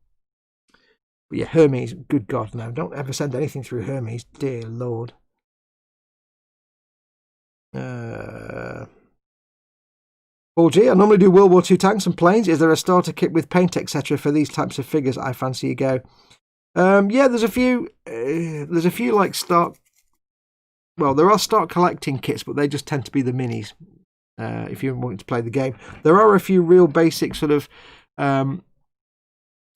But yeah, Hermes, good God, no. Don't ever send anything through Hermes. Dear Lord. Paul G, I normally do World War II tanks and planes. Is there a starter kit with paint, etc. for these types of figures? I fancy a go. Yeah, there's a few. There's a few like start. Well, there are start collecting kits, but they just tend to be the minis. If you're wanting to play the game, there are a few real basic sort of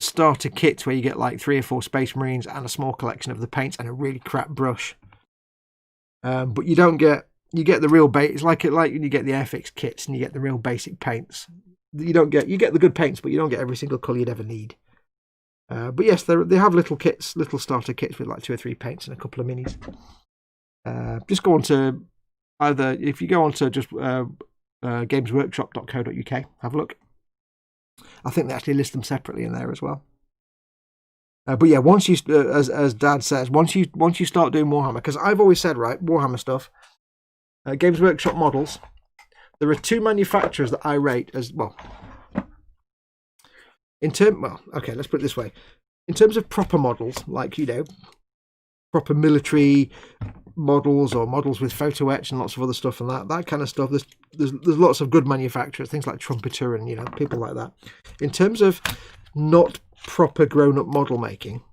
starter kits where you get like 3 or 4 Space Marines and a small collection of the paints and a really crap brush. But you don't get. You get the real base. It's like when you get the Airfix kits and you get the real basic paints. You get the good paints, but you don't get every single colour you'd ever need. But yes, they have little kits, little starter kits with like 2 or 3 paints and a couple of minis. Just go on to either if you go on to just gamesworkshop.co.uk, have a look. I think they actually list them separately in there as well. But yeah, once you, as Dad says, once you start doing Warhammer, because I've always said, right, Warhammer stuff. Games Workshop models. There are 2 manufacturers that I rate as well. Okay, let's put it this way. In terms of proper models, like proper military models or models with photo etch and lots of other stuff and that kind of stuff. There's lots of good manufacturers, things like Trumpeter and people like that. In terms of not proper grown-up model making,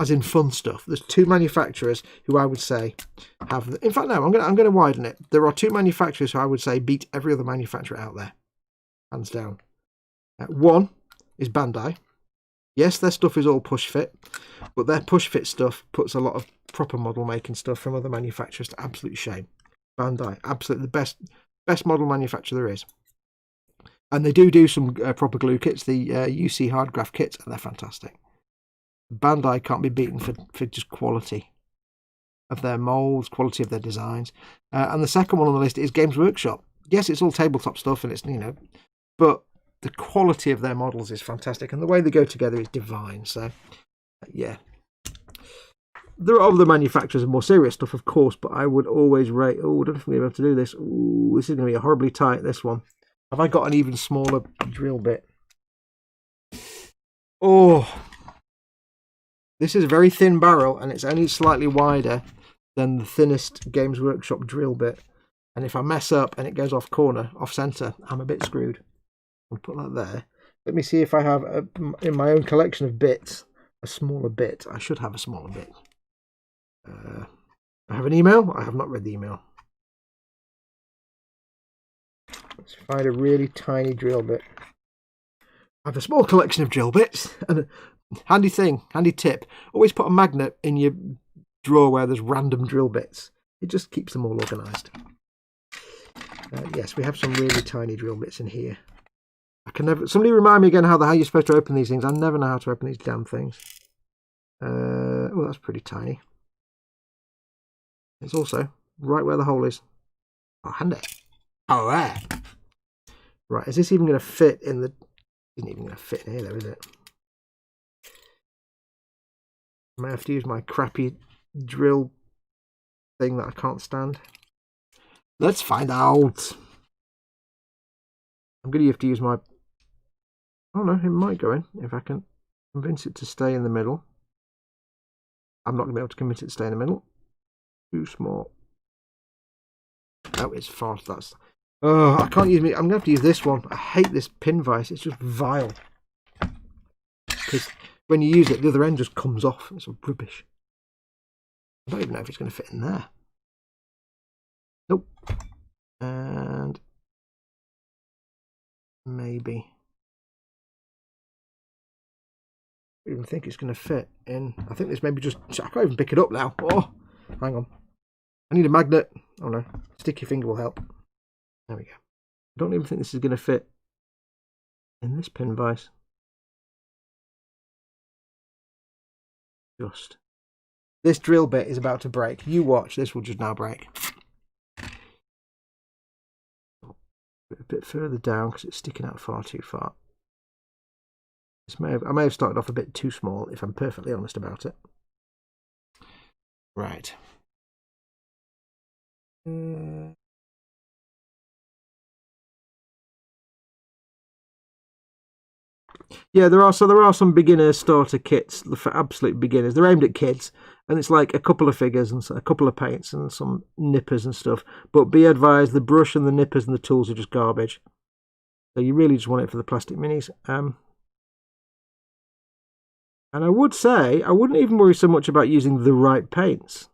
as in fun stuff, there's 2 manufacturers who I would say have. In fact, no, I'm going to widen it. There are 2 manufacturers who I would say beat every other manufacturer out there, hands down. One is Bandai. Yes, their stuff is all push fit, but their push fit stuff puts a lot of proper model making stuff from other manufacturers to absolute shame. Bandai, absolutely the best model manufacturer there is. And they do some proper glue kits, the UC hard graph kits, and they're fantastic. Bandai can't be beaten for just quality of their molds, quality of their designs. And the second one on the list is Games Workshop. Yes, it's all tabletop stuff, and it's but the quality of their models is fantastic, and the way they go together is divine. So, yeah. There are other manufacturers and more serious stuff, of course, but I would always rate. Oh, I don't know if we're able to do this. Oh, this is going to be horribly tight, this one. Have I got an even smaller drill bit? Oh, this is a very thin barrel, and it's only slightly wider than the thinnest Games Workshop drill bit. And if I mess up and it goes off corner, off centre, I'm a bit screwed. I'll put that there. Let me see if I have, in my own collection of bits, a smaller bit. I should have a smaller bit. I have an email. I have not read the email. Let's find a really tiny drill bit. I have a small collection of drill bits, and handy tip, always put a magnet in your drawer where there's random drill bits. It just keeps them all organised. Yes, we have some really tiny drill bits in here. I can never. Somebody remind me again how you're supposed to open these things. I never know how to open these damn things. Oh, that's pretty tiny. It's also right where the hole is. Oh, handy. All right. Right, is this even going to fit in the... Isn't even going to fit in here, though, is it? I may have to use my crappy drill thing that I can't stand. Let's find out. I'm going to have to use my... Oh, no, it might go in, if I can convince it to stay in the middle. I'm not going to be able to convince it to stay in the middle. Too small. Oh, it's far. That's... Oh, I can't use me. I'm going to have to use this one. I hate this pin vise. It's just vile. Because when you use it, the other end just comes off. It's rubbish. I don't even know if it's going to fit in there. Nope. And maybe. I don't even think it's going to fit in. I think this maybe just... I can't even pick it up now. Oh, hang on. I need a magnet. Oh no. Sticky finger will help. There we go. I don't even think this is going to fit in this pin vise. Just. This drill bit is about to break. You watch. This will just now break. A bit further down because it's sticking out far too far. I may have started off a bit too small, if I'm perfectly honest about it. Right. Yeah, there are some beginner starter kits for absolute beginners. They're aimed at kids, and it's like a couple of figures and a couple of paints and some nippers and stuff. But be advised, the brush and the nippers and the tools are just garbage. So you really just want it for the plastic minis. And I would say I wouldn't even worry so much about using the right paints.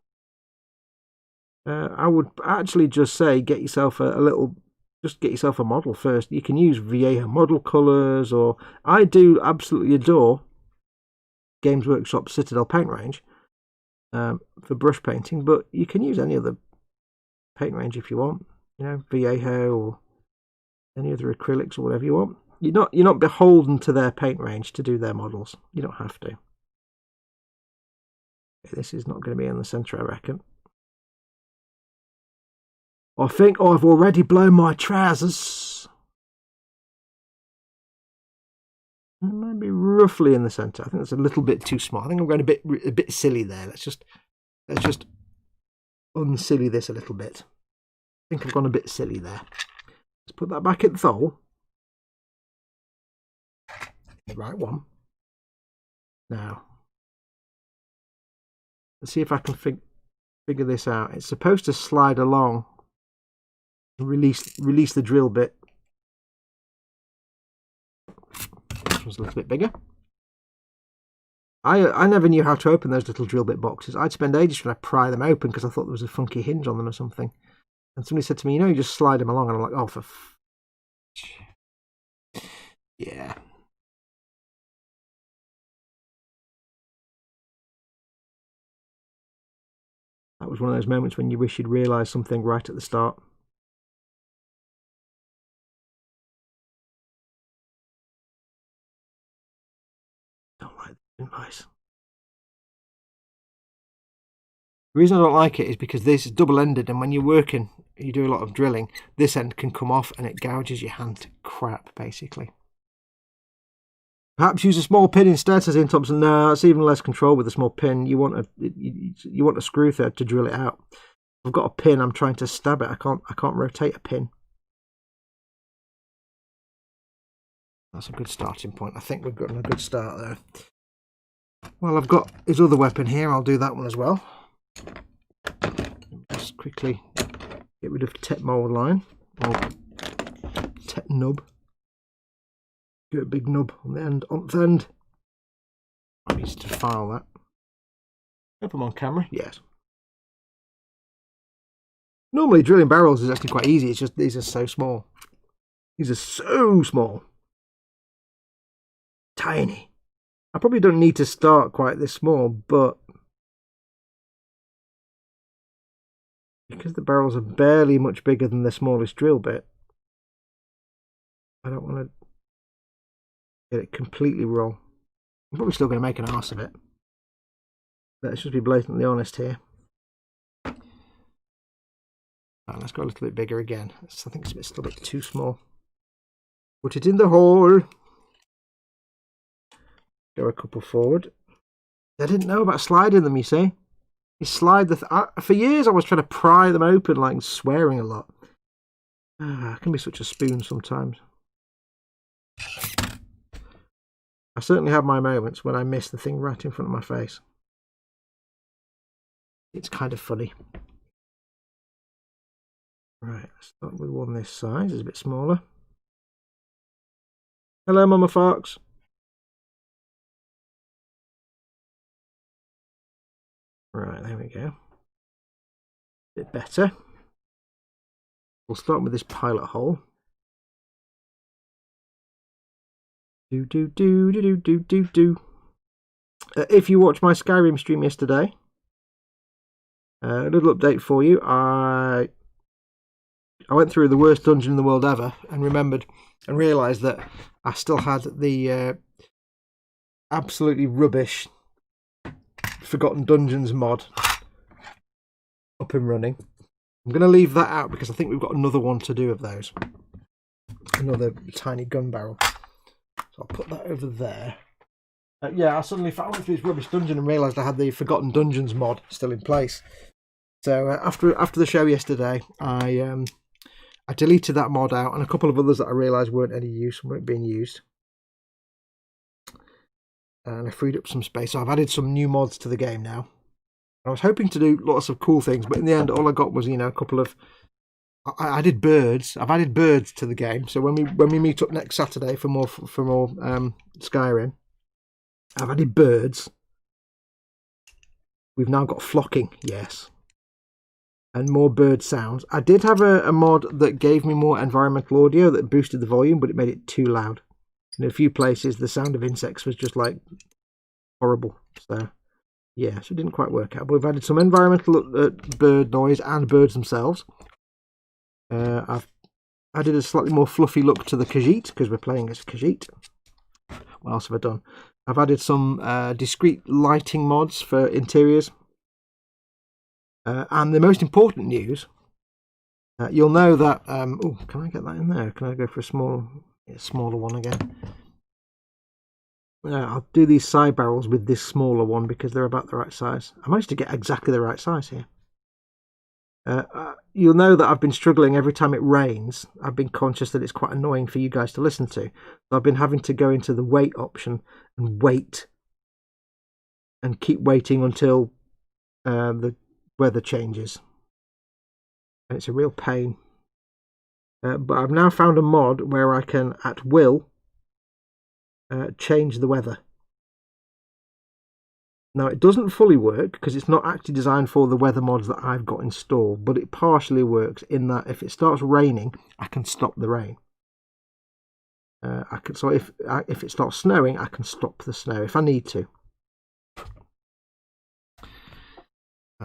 I would actually just say get yourself just get yourself a model first. You can use Viejo model colours, or I do absolutely adore Games Workshop Citadel paint range for brush painting, but you can use any other paint range if you want. You know, Viejo or any other acrylics or whatever you want. You're not beholden to their paint range to do their models. You don't have to. Okay, this is not going to be in the centre, I reckon. I think I've already blown my trousers. It might be roughly in the centre. I think that's a little bit too small. I think I'm going a bit silly there. Let's just unsilly this a little bit. I think I've gone a bit silly there. Let's put that back at the hole. The right one. Now, let's see if I can figure this out. It's supposed to slide along. Release the drill bit. This one's a little bit bigger. I never knew how to open those little drill bit boxes. I'd spend ages trying to pry them open because I thought there was a funky hinge on them or something. And somebody said to me, you know, you just slide them along, and I'm like, oh, yeah. That was one of those moments when you wish you'd realised something right at the start. Don't like the advice. The reason I don't like it is because this is double-ended, and when you're working, you do a lot of drilling, this end can come off and it gouges your hand to crap, basically. Perhaps use a small pin instead, says Ian Thompson. No, it's even less control with a small pin. You want a screw thread to drill it out. I've got a pin. I'm trying to stab it. I can't rotate a pin. That's a good starting point. I think we've gotten a good start there. Well, I've got his other weapon here. I'll do that one as well. Just quickly get rid of tech mold line or tech nub. Get a big nub on the end. I need to file that. Hope I'm on camera. Yes. Normally drilling barrels is actually quite easy. It's just these are so small. These are so small. Tiny. I probably don't need to start quite this small, but because the barrels are barely much bigger than the smallest drill bit, I don't want to get it completely wrong. I'm probably still going to make an arse of it. Let's just be blatantly honest here. Right, let's go a little bit bigger again. I think it's still a bit too small. Put it in the hole. Go a couple forward. I didn't know about sliding them, you see. You slide the... for years I was trying to pry them open, like swearing a lot. I can be such a spoon sometimes. I certainly have my moments when I miss the thing right in front of my face. It's kind of funny. Right, let's start with one this size. It's a bit smaller. Hello, Mama Fox. Right, there we go. Bit better. We'll start with this pilot hole. If you watched my Skyrim stream yesterday, a little update for you. I went through the worst dungeon in the world ever and remembered and realised that I still had the absolutely rubbish Forgotten Dungeons mod up and running. I'm going to leave that out because I think we've got another one to do of those. Another tiny gun barrel. So I'll put that over there. Yeah, I went through this rubbish dungeon and realised I had the Forgotten Dungeons mod still in place. So after the show yesterday, I deleted that mod out and a couple of others that I realised weren't any use and weren't being used. and I freed up some space. So I've added some new mods to the game now. I was hoping to do lots of cool things, but in the end, all I got was, you know, a couple of. I added birds. I've added birds to the game. So when we meet up next Saturday for more Skyrim, I've added birds. We've now got flocking, yes, and more bird sounds. I did have a mod that gave me more environmental audio that boosted the volume, but it made it too loud. In a few places, the sound of insects was just like horrible. So yeah, so it didn't quite work out. But we've added some environmental bird noise and birds themselves. I've added a slightly more fluffy look to the Khajiit because we're playing as Khajiit. What else have I done? I've added some discrete lighting mods for interiors. And the most important news, you'll know that... oh, can I get that in there? Can I go for a smaller one again? I'll do these side barrels with this smaller one because they're about the right size. I managed to get exactly the right size here. You'll know that I've been struggling every time it rains. I've been conscious that it's quite annoying for you guys to listen to. So I've been having to go into the wait option and wait. And keep waiting until the weather changes. And it's a real pain. But I've now found a mod where I can, at will, change the weather. Now, it doesn't fully work because it's not actually designed for the weather mods that I've got installed, but it partially works in that if it starts raining, I can stop the rain. So if it starts snowing, I can stop the snow if I need to.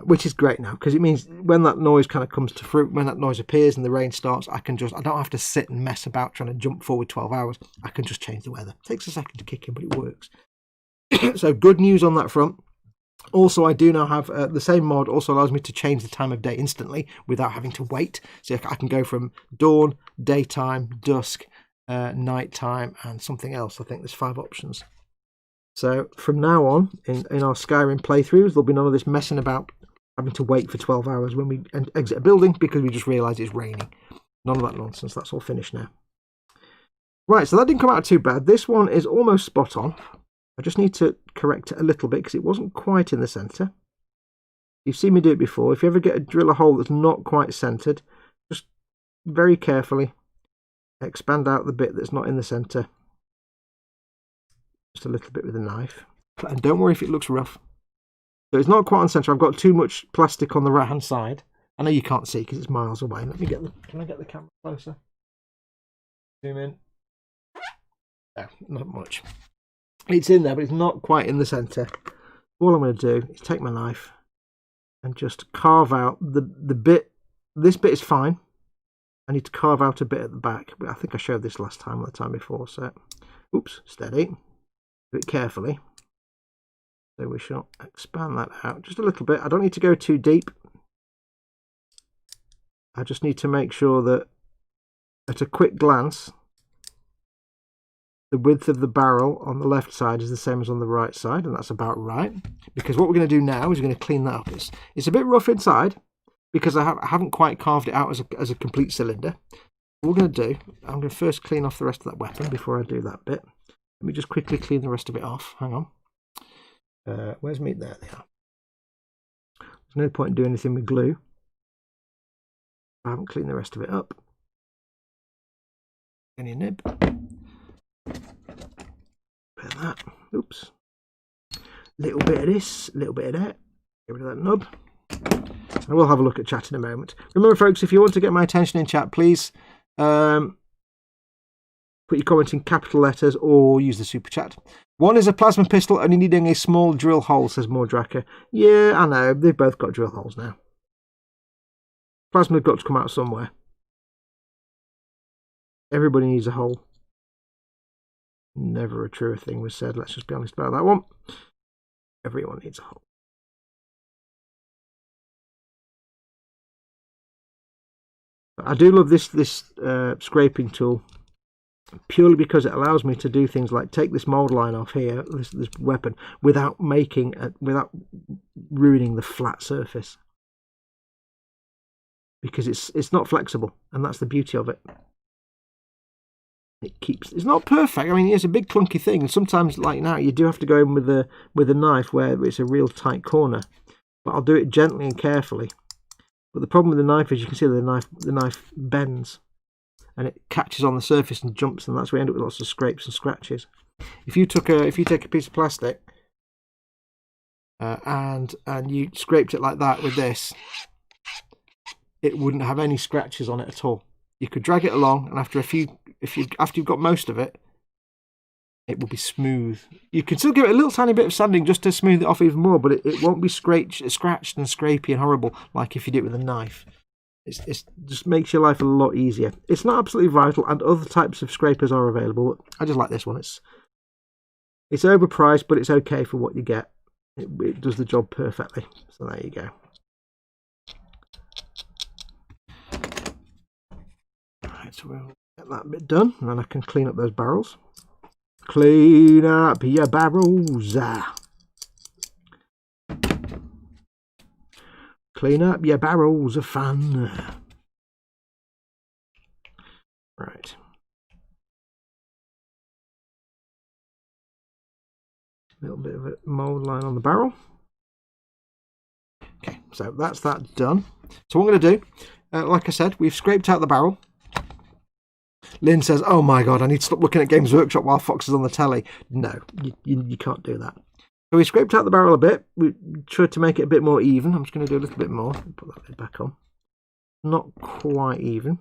Which is great now because it means when that noise kind of comes to fruit, when that noise appears and the rain starts, I don't have to sit and mess about trying to jump forward 12 hours. I can just change the weather. It takes a second to kick in, but it works. So good news on that front. Also, I do now have the same mod also allows me to change the time of day instantly without having to wait. So I can go from dawn, daytime, dusk, nighttime, and something else. I think there's 5 options. So from now on, in our Skyrim playthroughs, there'll be none of this messing about having to wait for 12 hours when we exit a building because we just realise it's raining. None of that nonsense. That's all finished now. Right, so that didn't come out too bad. This one is almost spot on. I just need to correct it a little bit because it wasn't quite in the centre. You've seen me do it before. If you ever drill a hole that's not quite centred, just very carefully expand out the bit that's not in the centre. Just a little bit with a knife. And don't worry if it looks rough. So it's not quite on centre. I've got too much plastic on the right hand side. I know you can't see because it's miles away. Can I get the camera closer? Zoom in. No, not much. It's in there, but it's not quite in the centre. All I'm going to do is take my knife and just carve out the bit. This bit is fine. I need to carve out a bit at the back. But I think I showed this last time or the time before. So, oops, steady. Do it carefully. So we shall expand that out just a little bit. I don't need to go too deep. I just need to make sure that at a quick glance, the width of the barrel on the left side is the same as on the right side, and that's about right. Because what we're going to do now is we're going to clean that up. It's a bit rough inside because I haven't quite carved it out as a complete cylinder. What we're going to do, I'm going to first clean off the rest of that weapon before I do that bit. Let me just quickly clean the rest of it off. Hang on. Where's meat? There they are. There's no point in doing anything with glue. I haven't cleaned the rest of it up. Any nib. Bit of that. Oops. Little bit of this, little bit of that. Get rid of that nub. And we'll have a look at chat in a moment. Remember, folks, if you want to get my attention in chat, please put your comment in capital letters or use the super chat. One is a plasma pistol, only needing a small drill hole, says Mordraka. Yeah, I know. They've both got drill holes now. Plasma's got to come out somewhere. Everybody needs a hole. Never a truer thing was said. Let's just be honest about that one. Everyone needs a hole. I do love this scraping tool purely because it allows me to do things like take this mold line off here, this weapon, without ruining the flat surface. Because it's not flexible, and that's the beauty of it. It's not perfect. I mean, it's a big clunky thing, and sometimes, like now, you do have to go in with a knife where it's a real tight corner. But I'll do it gently and carefully. But the problem with the knife is you can see the knife bends, and it catches on the surface and jumps, and that's where you end up with lots of scrapes and scratches. If you take a piece of plastic and you scraped it like that with this, it wouldn't have any scratches on it at all. You could drag it along, and after you've got most of it, it will be smooth. You can still give it a little tiny bit of sanding just to smooth it off even more, but it won't be scratched and scrapey and horrible like if you do it with a knife. It just makes your life a lot easier. It's not absolutely vital, and other types of scrapers are available. I just like this one. It's overpriced, but it's okay for what you get. It does the job perfectly. So there you go. Right, so we'll get that bit done, and then I can clean up those barrels. Clean up your barrels. Clean up your barrels of fun. Right. A little bit of a mould line on the barrel. Okay, so that's that done. So what I'm going to do, like I said, we've scraped out the barrel. Lynn says, oh my god, I need to stop looking at Games Workshop while Fox is on the telly. No, you can't do that. So we scraped out the barrel a bit. We tried to make it a bit more even. I'm just going to do a little bit more. Put that lid back on. Not quite even.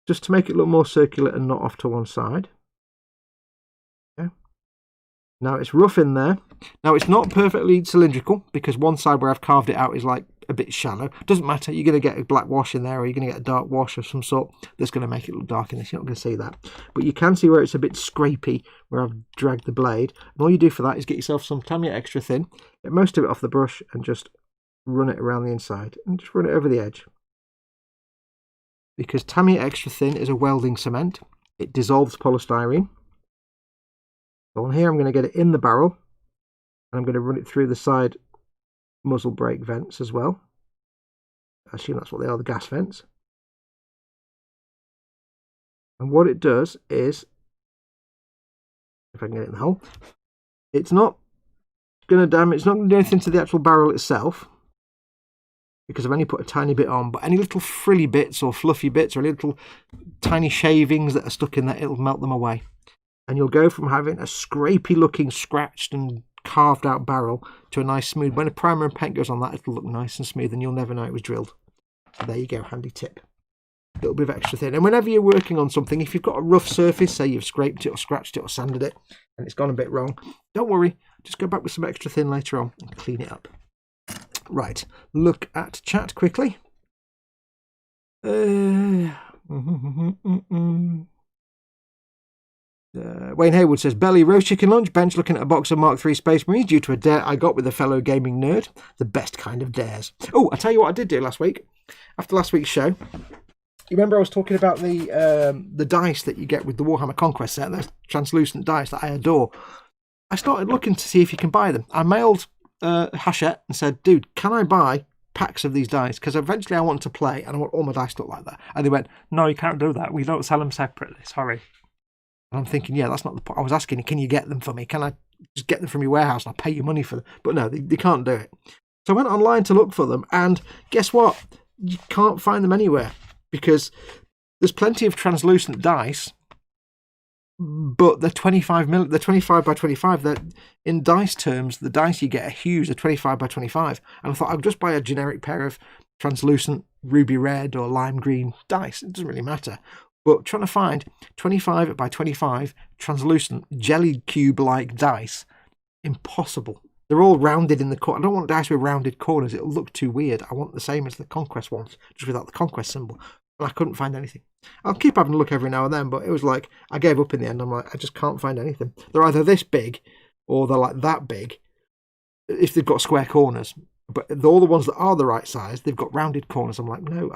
Just to make it look more circular and not off to one side. Okay. Now it's rough in there. Now it's not perfectly cylindrical because one side where I've carved it out is like a bit shallow. Doesn't matter. You're going to get a black wash in there, or you're going to get a dark wash of some sort that's going to make it look dark in this. You're not going to see that, but you can see where it's a bit scrapey where I've dragged the blade. And all you do for that is get yourself some Tamiya Extra Thin, get most of it off the brush, and just run it around the inside and just run it over the edge. Because Tamiya Extra Thin is a welding cement, it dissolves polystyrene. So on here, I'm going to get it in the barrel, and I'm going to run it through the side muzzle brake vents as well. I assume that's what they are, the gas vents. And what it does is, if I can get it in the hole, it's not going to damage, it's not going to do anything to the actual barrel itself, because I've only put a tiny bit on, but any little frilly bits or fluffy bits or little tiny shavings that are stuck in there, it'll melt them away. And you'll go from having a scrapey looking, scratched and carved out barrel to a nice smooth. When a primer and paint goes on that, it'll look nice and smooth, and you'll never know it was drilled. So there you go, handy tip. A little bit of extra thin. And whenever you're working on something, if you've got a rough surface, say you've scraped it or scratched it or sanded it and it's gone a bit wrong, don't worry, just go back with some extra thin later on and clean it up. Right, look at chat quickly. Wayne Haywood says, Belly roast chicken lunch, bench looking at a box of Mark III Space Marines due to a dare I got with a fellow gaming nerd. The best kind of dares. Oh, I'll tell you what I did do last week. After last week's show, you remember I was talking about the dice that you get with the Warhammer Conquest set, those translucent dice that I adore. I started looking to see if you can buy them. I mailed Hachette and said, dude, can I buy packs of these dice? Because eventually I want to play and I want all my dice to look like that. And they went, no, you can't do that. We don't sell them separately. Sorry. And I'm thinking, yeah, that's not the point. I was asking, can you get them for me? Can I just get them from your warehouse and I'll pay you money for them? But no, they can't do it. So I went online to look for them, and guess what? You can't find them anywhere because there's plenty of translucent dice, but they're 25 by 25. They're, in dice terms, the dice you get are huge. They're 25 by 25. And I thought I'd just buy a generic pair of translucent ruby red or lime green dice. It doesn't really matter. But trying to find 25 by 25 translucent jelly cube-like dice, impossible. They're all rounded in the corner. I don't want dice with rounded corners. It'll look too weird. I want the same as the Conquest ones, just without the Conquest symbol. And I couldn't find anything. I'll keep having a look every now and then, but it was like, I gave up in the end. I'm like, I just can't find anything. They're either this big, or they're like that big, if they've got square corners. But all the ones that are the right size, they've got rounded corners. I'm like, no,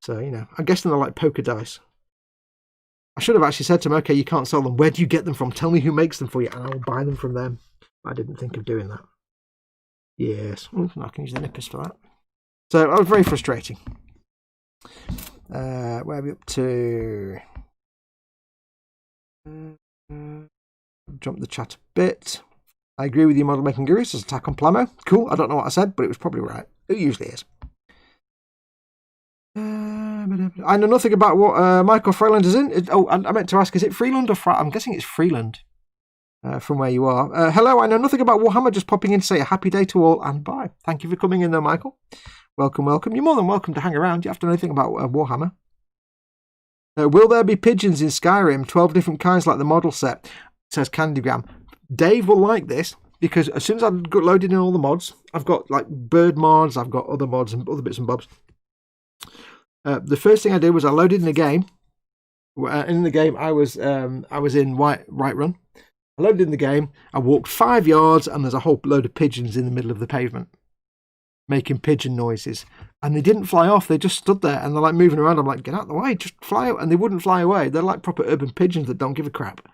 So, you know, I'm guessing they're like poker dice. I should have actually said to them, okay, you can't sell them. Where do you get them from? Tell me who makes them for you, and I will buy them from them. I didn't think of doing that. Yes, I can use the nippers for that. So, that was very frustrating. Where are we up to? jump the chat a bit. I agree with you, model making gurus. There's attack on Plamo. Cool. I don't know what I said, but it was probably right. It usually is. I know nothing about what Michael Freeland is in. I meant to ask, is it Freeland or I'm guessing it's Freeland from where you are. Hello, I know nothing about Warhammer, just popping in to say a happy day to all and bye. Thank you for coming in though, Michael. Welcome, welcome. You're more than welcome to hang around. You have to know anything about Warhammer. Will there be pigeons in Skyrim? 12 different kinds like the model set, says Candygram. Dave will like this because as soon as I've got loaded in all the mods, I've got like bird mods, I've got other mods and other bits and bobs. The first thing I did was I loaded in a game. In the game, I was in Whiterun. I loaded in the game. I walked 5 yards, and there's a whole load of pigeons in the middle of the pavement, making pigeon noises. And they didn't fly off. They just stood there, and they're like moving around. I'm like, get out of the way, just fly out. And they wouldn't fly away. They're like proper urban pigeons that don't give a crap.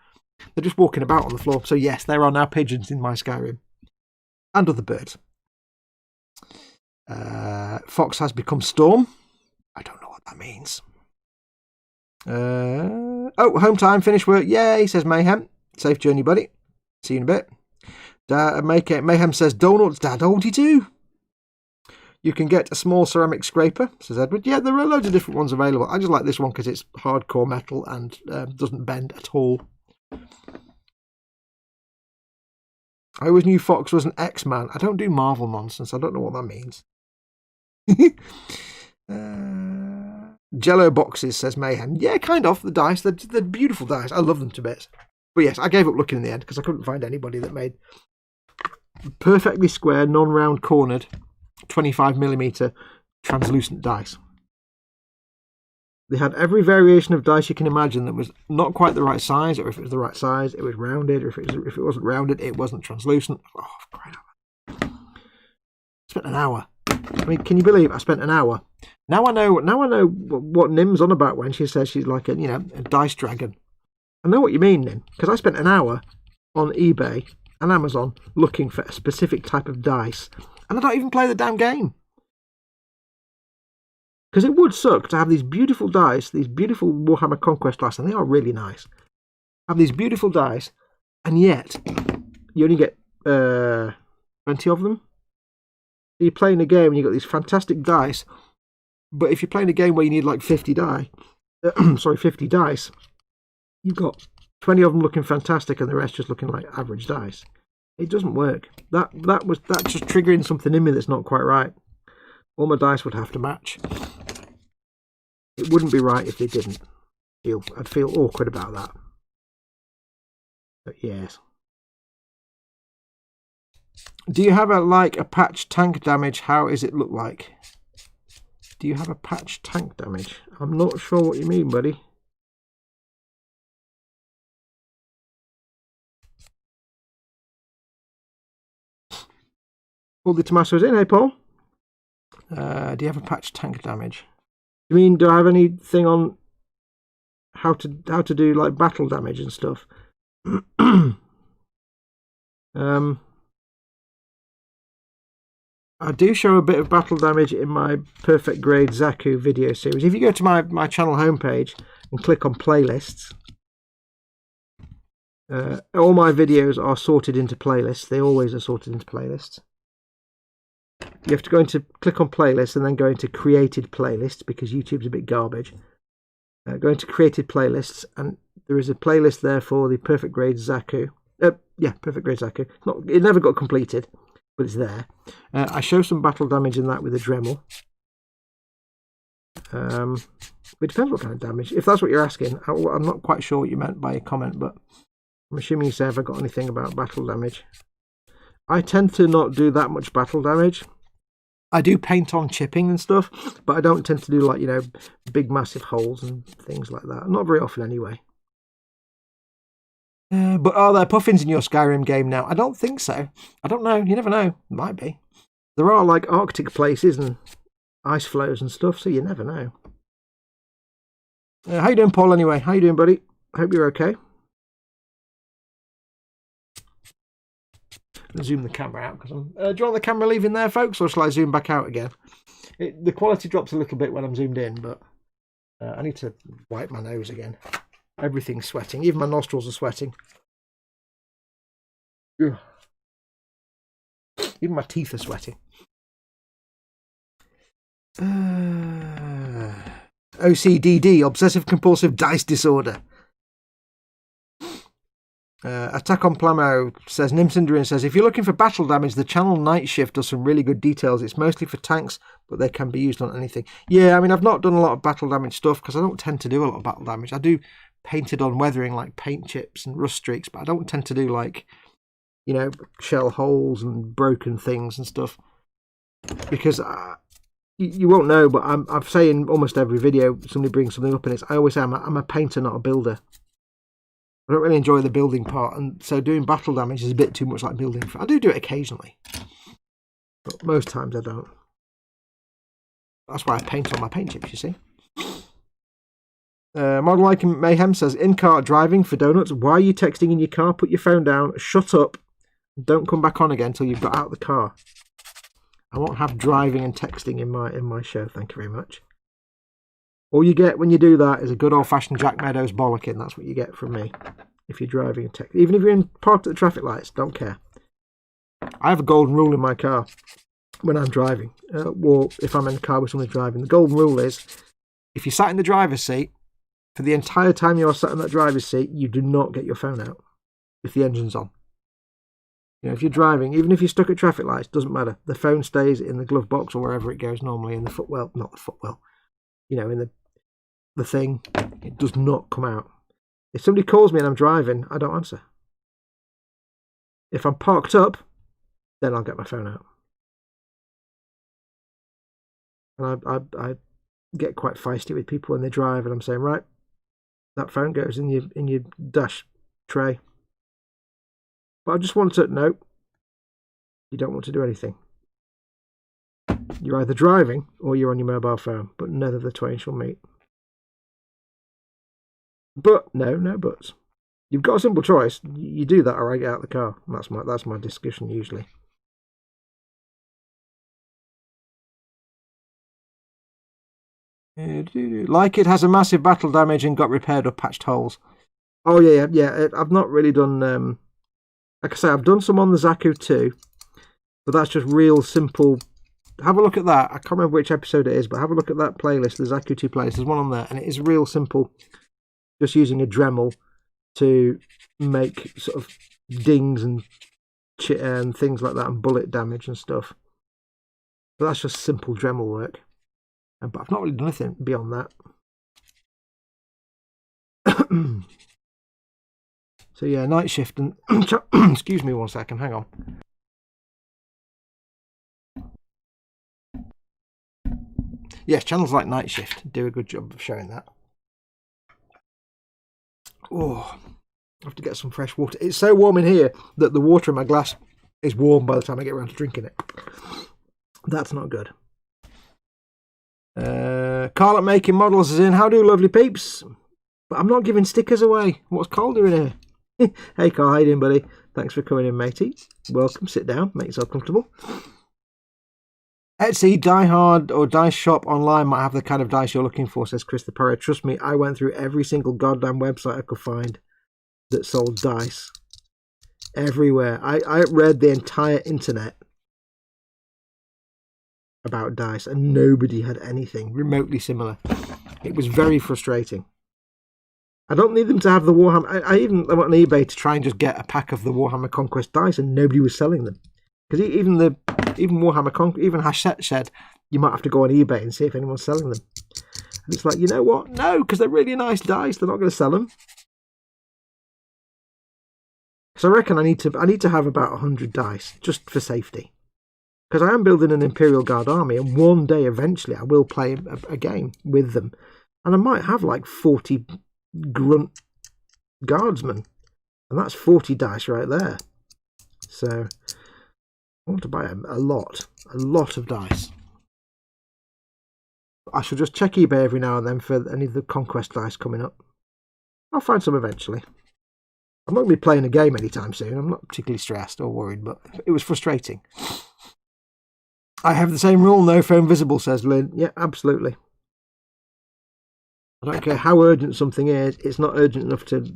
They're just walking about on the floor. So yes, there are now pigeons in my Skyrim, and other birds. Fox has become Storm. I don't know what that means. Home time, finish work. Yay, says Mayhem. Safe journey, buddy. See you in a bit. Mayhem says, donuts, Dad, hold you too. You can get a small ceramic scraper, says Edward. Yeah, there are loads of different ones available. I just like this one because it's hardcore metal and doesn't bend at all. I always knew Fox was an X-Man. I don't do Marvel nonsense. I don't know what that means. Jello boxes, says Mayhem. Yeah, kind of. The dice, they're beautiful dice. I love them to bits. But yes, I gave up looking in the end because I couldn't find anybody that made perfectly square, non-round cornered, 25mm translucent dice. They had every variation of dice you can imagine that was not quite the right size, or if it was the right size, it was rounded, or if it wasn't rounded, it wasn't translucent. Oh, crap. Spent an hour. I mean, can you believe I spent an hour? Now I know what Nim's on about when she says she's like a dice dragon. I know what you mean, Nim, because I spent an hour on eBay and Amazon looking for a specific type of dice, and I don't even play the damn game. Because it would suck to have these beautiful dice, these beautiful Warhammer Conquest dice, and they are really nice. Have these beautiful dice, and yet you only get 20 of them. You're playing a game and you've got these fantastic dice, but if you're playing a game where you need like 50 dice, you've got 20 of them looking fantastic and the rest just looking like average dice. It doesn't work. That's just triggering something in me that's not quite right. All my dice would have to match. It wouldn't be right if they didn't. I'd feel awkward about that. But yes. Do you have a patch tank damage? How is it look like? Do you have a patch tank damage? I'm not sure what you mean, buddy. All the Tommaso's in, hey Paul? Do you have a patch tank damage? You mean, do I have anything on how to do like battle damage and stuff? I do show a bit of battle damage in my Perfect Grade Zaku video series. If you go to my channel homepage and click on playlists, all my videos are sorted into playlists. They always are sorted into playlists. You have to go into click on playlists and then go into created playlists because YouTube's a bit garbage. Go into created playlists and there is a playlist there for the Perfect Grade Zaku. Perfect Grade Zaku. It never got completed, but it's there. I show some battle damage in that with a Dremel. It depends what kind of damage. If that's what you're asking, I'm not quite sure what you meant by a comment, but I'm assuming you say have I got anything about battle damage. I tend to not do that much battle damage. I do paint on chipping and stuff, but I don't tend to do like, big massive holes and things like that. Not very often anyway. But are there puffins in your Skyrim game now? I don't think so. I don't know. You never know. Might be. There are like Arctic places and ice flows and stuff, so you never know. How you doing, Paul, anyway? How you doing, buddy? Hope you're okay. Zoom the camera out because I'm. Do you want the camera leaving there, folks, or shall I zoom back out again? The quality drops a little bit when I'm zoomed in, but I need to wipe my nose again. Everything's sweating. Even my nostrils are sweating. Ugh. Even my teeth are sweating. OCDD, obsessive compulsive dice disorder. Attack on Plamo says, Nimsindrian says, if you're looking for battle damage, the channel Night Shift does some really good details. It's mostly for tanks, but they can be used on anything. Yeah, I mean, I've not done a lot of battle damage stuff because I don't tend to do a lot of battle damage. I do painted on weathering like paint chips and rust streaks, but I don't tend to do like, you know, shell holes and broken things and stuff. Because you won't know, but I'm saying almost every video somebody brings something up, and I always say I'm a painter, not a builder. I don't really enjoy the building part, and so doing battle damage is a bit too much like building. I do it occasionally, but most times I don't. That's why I paint on my paint chips, you see. Model Like Mayhem says, in-car driving for donuts. Why are you texting in your car? Put your phone down, shut up, don't come back on again until you've got out of the car. I won't have driving and texting in my show, thank you very much. All you get when you do that is a good old-fashioned Jack Meadows bollocking. That's what you get from me if you're driving and texting. Even if you're parked at the traffic lights, don't care. I have a golden rule in my car when I'm driving, or if I'm in the car with somebody driving. The golden rule is, if you sat in the driver's seat, for the entire time you're sat in that driver's seat, you do not get your phone out if the engine's on. You know, if you're driving, even if you're stuck at traffic lights, doesn't matter. The phone stays in the glove box or wherever it goes normally, in the footwell, not the footwell, you know, in the thing. It does not come out. If somebody calls me and I'm driving, I don't answer. If I'm parked up, then I'll get my phone out. And I get quite feisty with people when they drive, and I'm saying, right, that phone goes in your dash tray. But I just want to know, you don't want to do anything. You're either driving or you're on your mobile phone, but neither of the twain shall meet. But no buts. You've got a simple choice. You do that, or I get out of the car. That's my discussion usually. Like It has a massive battle damage and got repaired or patched holes. Oh yeah. I've not really done. Like I say, I've done some on the Zaku too, but that's just real simple. Have a look at that. I can't remember which episode it is, but have a look at that playlist, the Zaku 2 playlist. There's one on there, and it is real simple. Just using a Dremel to make sort of dings and things like that, and bullet damage and stuff. But that's just simple Dremel work. But I've not really done anything beyond that. So yeah, Night Shift and excuse me one second, hang on. Yes, channels like Night Shift do a good job of showing that. Oh, I have to get some fresh water. It's so warm in here that the water in my glass is warm by the time I get around to drinking it. That's not good. Carl at Making Models is in. How do, lovely peeps? But I'm not giving stickers away. What's Carl doing here? Hey Carl, how you doing, buddy? Thanks for coming in, matey. Welcome, sit down, make yourself comfortable. Etsy, Die Hard or Dice Shop online might have the kind of dice you're looking for, says Chris the Parrot. Trust me, I went through every single goddamn website I could find that sold dice. Everywhere. I read the entire internet about dice, and nobody had anything remotely similar. It was very frustrating. I don't need them to have the Warhammer. I even went on eBay to try and just get a pack of the Warhammer Conquest dice, and nobody was selling them. Because even Warhammer Conquest, even Hachette said you might have to go on eBay and see if anyone's selling them. And it's like, you know what? No, because they're really nice dice. They're not going to sell them. So I reckon I need to have about 100 dice just for safety. Because I am building an Imperial Guard army, and one day eventually I will play a game with them, and I might have like 40 grunt guardsmen, and that's 40 dice right there. So I want to buy a lot of dice. I shall just check eBay every now and then for any of the Conquest dice coming up. I'll find some eventually. I'm not going to be playing a game anytime soon. I'm not particularly stressed or worried, but it was frustrating. I have the same rule, no phone visible, says Lynn. Yeah, absolutely. I don't care how urgent something is, it's not urgent enough to...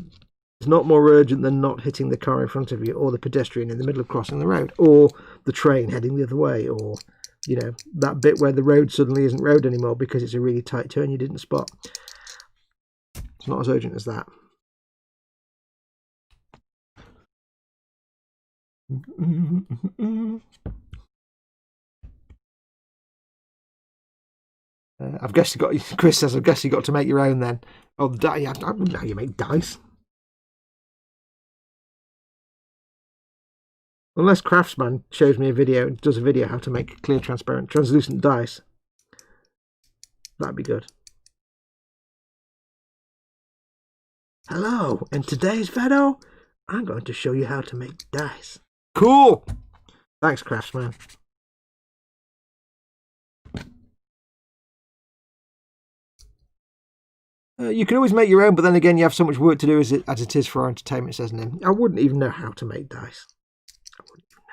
It's not more urgent than not hitting the car in front of you, or the pedestrian in the middle of crossing the road, or the train heading the other way, or, you know, that bit where the road suddenly isn't road anymore because it's a really tight turn you didn't spot. It's not as urgent as that. I've guessed you got. Chris says, "I guess you got to make your own then." Oh, the die. I wouldn't know how you make dice, unless Craftsman shows me a video, does a video how to make clear, transparent, translucent dice. That'd be good. Hello, in today's video, I'm going to show you how to make dice. Cool. Thanks, Craftsman. You can always make your own, but then again, you have so much work to do as it is for our entertainment, says Nim. I wouldn't even know how to make dice. I wouldn't even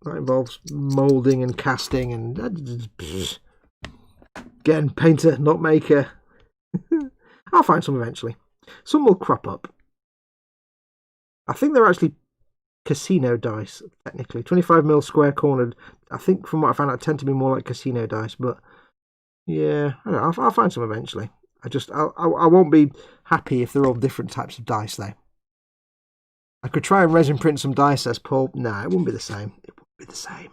know. That involves moulding and casting and... Again, painter, not maker. I'll find some eventually. Some will crop up. I think they're actually casino dice, technically. 25mm square cornered. I think from what I found out, tend to be more like casino dice, but... Yeah, I don't know, I'll find some eventually. I won't be happy if they're all different types of dice, though. I could try and resin print some dice, says Paul. No, it wouldn't be the same. It wouldn't be the same. It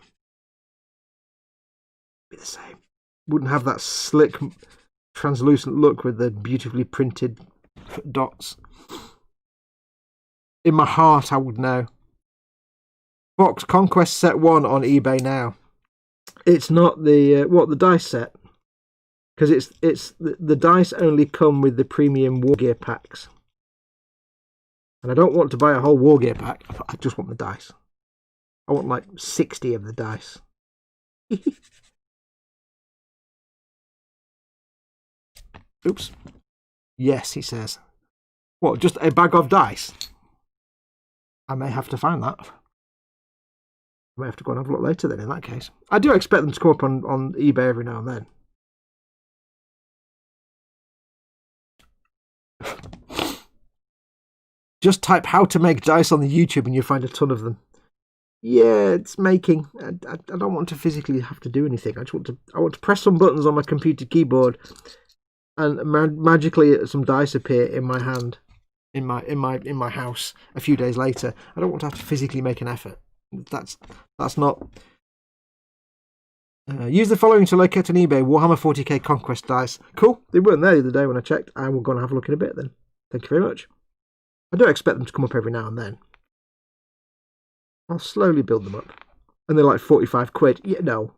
wouldn't be the same. Wouldn't have that slick, translucent look with the beautifully printed dots. In my heart, I would know. Fox, Conquest Set 1 on eBay now. It's not the the dice set. Because the dice only come with the premium War Gear packs. And I don't want to buy a whole War Gear pack. I just want the dice. I want like 60 of the dice. Oops. Yes, he says. What, just a bag of dice? I may have to find that. I may have to go and have a look later then in that case. I do expect them to come up on eBay every now and then. Just type how to make dice on the YouTube and you'll find a ton of them. Yeah, it's making. I don't want to physically have to do anything. I want to press some buttons on my computer keyboard and magically some dice appear in my hand, in my house a few days later. I don't want to have to physically make an effort. That's not. Use the following to locate on eBay: Warhammer 40k Conquest dice. Cool. They weren't there the other day when I checked. I will go and have a look in a bit then. Thank you very much. I do expect them to come up every now and then. I'll slowly build them up. And they're like 45 quid. Yeah, no.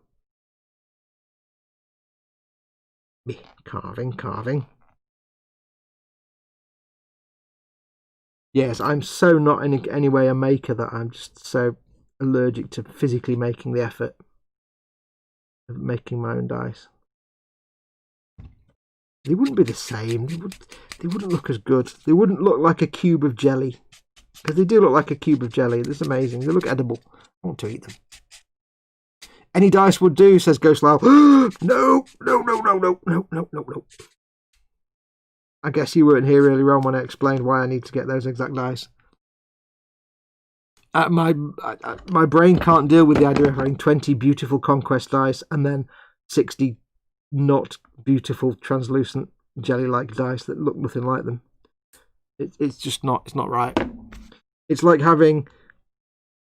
Carving. Yes, I'm so not in any way a maker that I'm just so allergic to physically making the effort of making my own dice. They wouldn't be the same. They wouldn't look as good. They wouldn't look like a cube of jelly. Because they do look like a cube of jelly. That's amazing. They look edible. I want to eat them. Any dice would do, says Ghost Lyle. No. I guess you weren't here earlier on when I explained why I need to get those exact dice. My brain can't deal with the idea of having 20 beautiful Conquest dice and then 60 not beautiful translucent jelly-like dice that look nothing like them. It's just not. It's not right. It's like having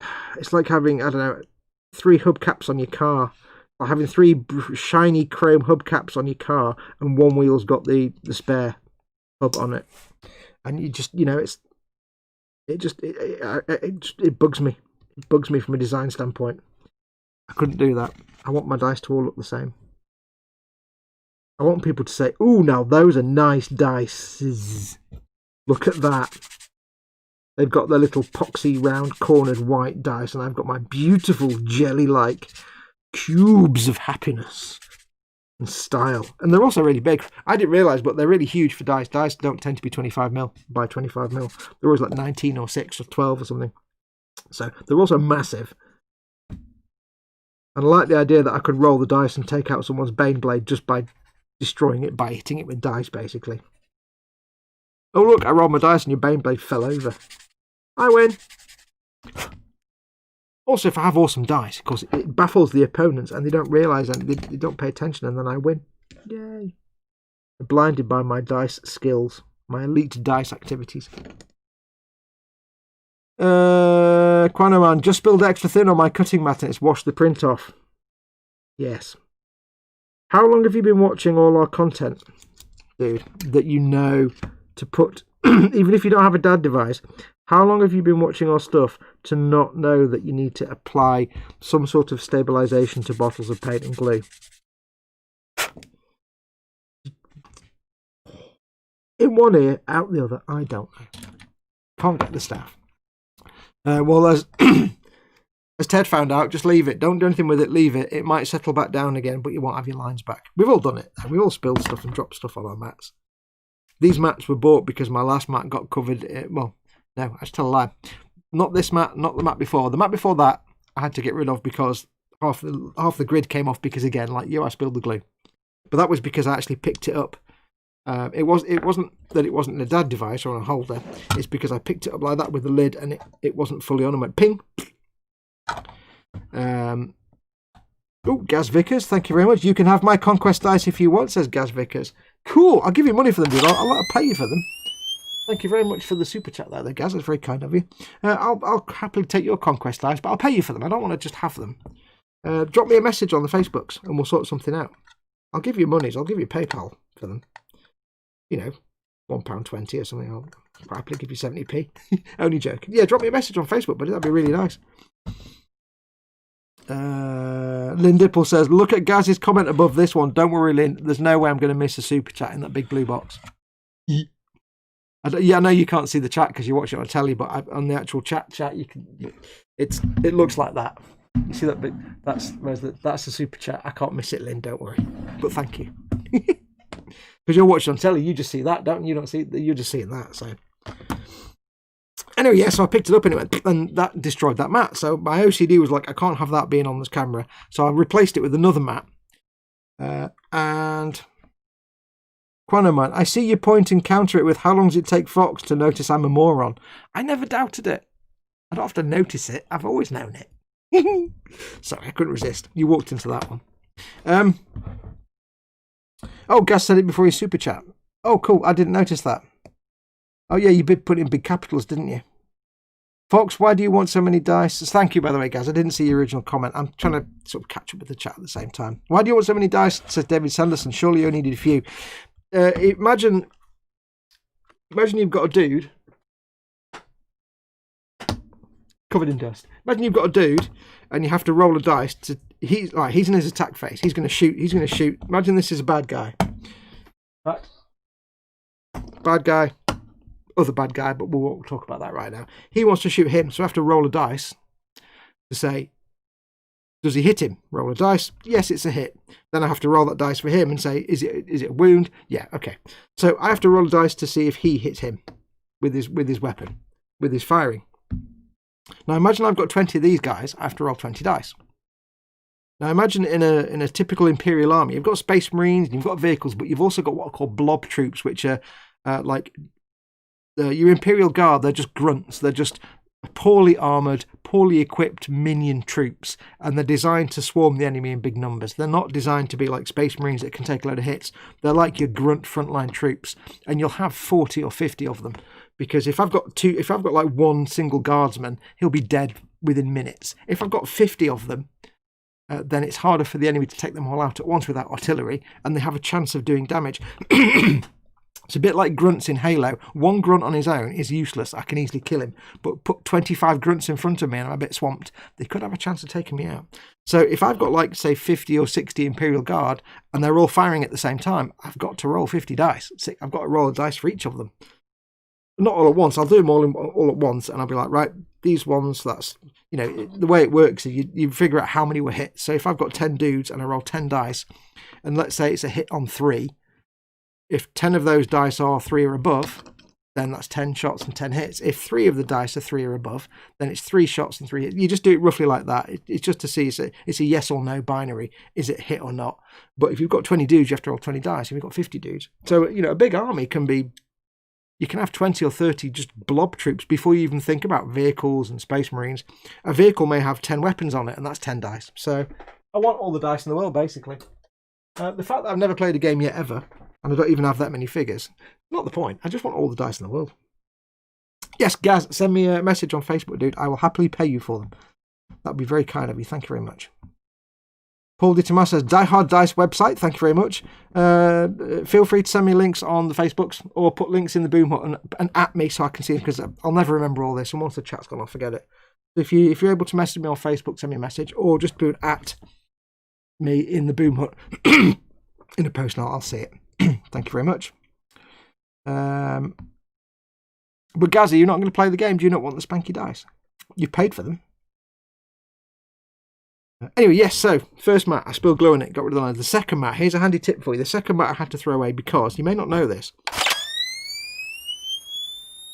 I don't know, 3 hubcaps on your car, or having 3 shiny chrome hubcaps on your car, and one wheel's got the spare hub on it, and you just, you know, it bugs me. It bugs me from a design standpoint. I couldn't do that. I want my dice to all look the same. I want people to say, "Ooh, now those are nice dice. Look at that." They've got their little poxy round cornered white dice, and I've got my beautiful jelly-like cubes of happiness and style. And they're also really big. I didn't realise, but they're really huge for dice. Dice don't tend to be 25mm by 25mm. They're always like 19 or 6 or 12 or something. So they're also massive. And I like the idea that I could roll the dice and take out someone's Bane blade just by destroying it, by hitting it with dice, basically. Oh look, I rolled my dice and your Baneblade fell over. I win. Also, if I have awesome dice, of course, it baffles the opponents and they don't realise and they don't pay attention, and then I win. Yay. I'm blinded by my dice skills, my elite dice activities. Quanoman, just spilled extra thin on my cutting mat and it's washed the print off. Yes. How long have you been watching all our content, dude, that you know to put, even if you don't have a dad device, how long have you been watching our stuff to not know that you need to apply some sort of stabilisation to bottles of paint and glue? In one ear, out the other, I don't know. Can't get the staff. Well, as Ted found out, just leave it. Don't do anything with it. Leave it. It might settle back down again, but you won't have your lines back. We've all done it. We've all spilled stuff and dropped stuff on our mats. These mats were bought because my last mat got covered. Well, no, I should tell a lie. Not this mat, not the mat before. The mat before that, I had to get rid of because half the grid came off because, again, like you, I spilled the glue. But that was because I actually picked it up. It wasn't that it wasn't in a dad device or on a holder. It's because I picked it up like that with the lid and it wasn't fully on and went ping. Oh, Gaz Vickers, thank you very much. You can have my Conquest dice if you want, says Gaz Vickers. Cool, I'll give you money for them, dude. I'll pay you for them. Thank you very much for the super chat there, Gaz. That's very kind of you. I'll happily take your Conquest dice, but I'll pay you for them. I don't want to just have them. Drop me a message on the Facebooks and we'll sort something out. I'll give you monies. I'll give you PayPal for them. You know, £1.20 or something. I'll happily give you 70p. Only joking. Yeah, drop me a message on Facebook, buddy. That'd be really nice. Lynn Dipple says, look at Gaz's comment above this one. Don't worry, Lynn. There's no way I'm going to miss a super chat in that big blue box. I know you can't see the chat because you watch it on telly, but on the actual chat, you can. It looks like that. You see that bit? That's the super chat. I can't miss it, Lynn. Don't worry. But thank you. Because you're watching on telly, you just see that, don't you? You don't see, you're just seeing that. So anyway, yeah, so I picked it up anyway, and that destroyed that mat. So my OCD was like, I can't have that being on this camera. So I replaced it with another mat. And Quanoman, I see your point and counter it with how long does it take Fox to notice I'm a moron? I never doubted it. I don't have to notice it. I've always known it. Sorry, I couldn't resist. You walked into that one. Oh, Gas said it before his super chat. Oh, cool. I didn't notice that. Oh, yeah, you put in big capitals, didn't you? Fox, why do you want so many dice? Thank you, by the way, guys. I didn't see your original comment. I'm trying to sort of catch up with the chat at the same time. Why do you want so many dice? Says David Sanderson. Surely you only need a few. Imagine you've got a dude covered in dust. Imagine you've got a dude and you have to roll a dice to. He's in his attack phase. He's going to shoot. Imagine this is a bad guy. Right. Bad guy. Other bad guy, but we'll talk about that right now. He wants to shoot him, so I have to roll a dice to say, does he hit him? Roll a dice. Yes, it's a hit. Then I have to roll that dice for him and say, is it a wound? Yeah, okay. So I have to roll a dice to see if he hits him with his weapon, with his firing. Now imagine I've got 20 of these guys. I have to roll 20 dice. Now imagine in a typical Imperial army, you've got Space Marines, you've got vehicles, but you've also got what are called blob troops, which are like your Imperial Guard. They're just grunts. They're just poorly armoured, poorly equipped minion troops, and they're designed to swarm the enemy in big numbers. They're not designed to be like Space Marines that can take a load of hits. They're like your grunt frontline troops, and you'll have 40 or 50 of them. Because if I've got like one single guardsman, he'll be dead within minutes. If I've got 50 of them, then it's harder for the enemy to take them all out at once without artillery, and they have a chance of doing damage. It's a bit like grunts in Halo. One grunt on his own is useless. I can easily kill him. But put 25 grunts in front of me and I'm a bit swamped, they could have a chance of taking me out. So if I've got like, say, 50 or 60 Imperial Guard and they're all firing at the same time, I've got to roll 50 dice. I've got to roll a dice for each of them. Not all at once. I'll do them all at once and I'll be like, right, these ones, that's, you know, the way it works is you figure out how many were hit. So if I've got 10 dudes and I roll 10 dice, and let's say it's a hit on 3, if 10 of those dice are 3 or above, then that's 10 shots and 10 hits. If 3 of the dice are 3 or above, then it's 3 shots and 3 hits. You just do it roughly like that. It's just to see, it's a yes or no binary. Is it hit or not? But if you've got 20 dudes, you have to roll 20 dice. If you've got 50 dudes. So, you know, a big army can be, You can have 20 or 30 just blob troops before you even think about vehicles and space marines. A vehicle may have 10 weapons on it, and that's 10 dice. So I want all the dice in the world, basically. The fact that I've never played a game yet ever, and I don't even have that many figures, not the point. I just want all the dice in the world. Yes, Gaz, send me a message on Facebook, dude. I will happily pay you for them. That would be very kind of you. Thank you very much. Paul Di Tomas says, Die Hard Dice website. Thank you very much. Feel free to send me links on the Facebooks or put links in the Boom Hut and at me so I can see them, because I'll never remember all this. And once the chat's gone, I'll forget it. If you're able to message me on Facebook, send me a message, or just do it at me in the Boom Hut in a post, and I'll see it. Thank you very much. But Gazzy, you're not going to play the game. Do you not want the spanky dice? You've paid for them. Anyway, yes, so first mat, I spilled glue on it, got rid of the lines. The second mat, here's a handy tip for you. The second mat I had to throw away because, you may not know this,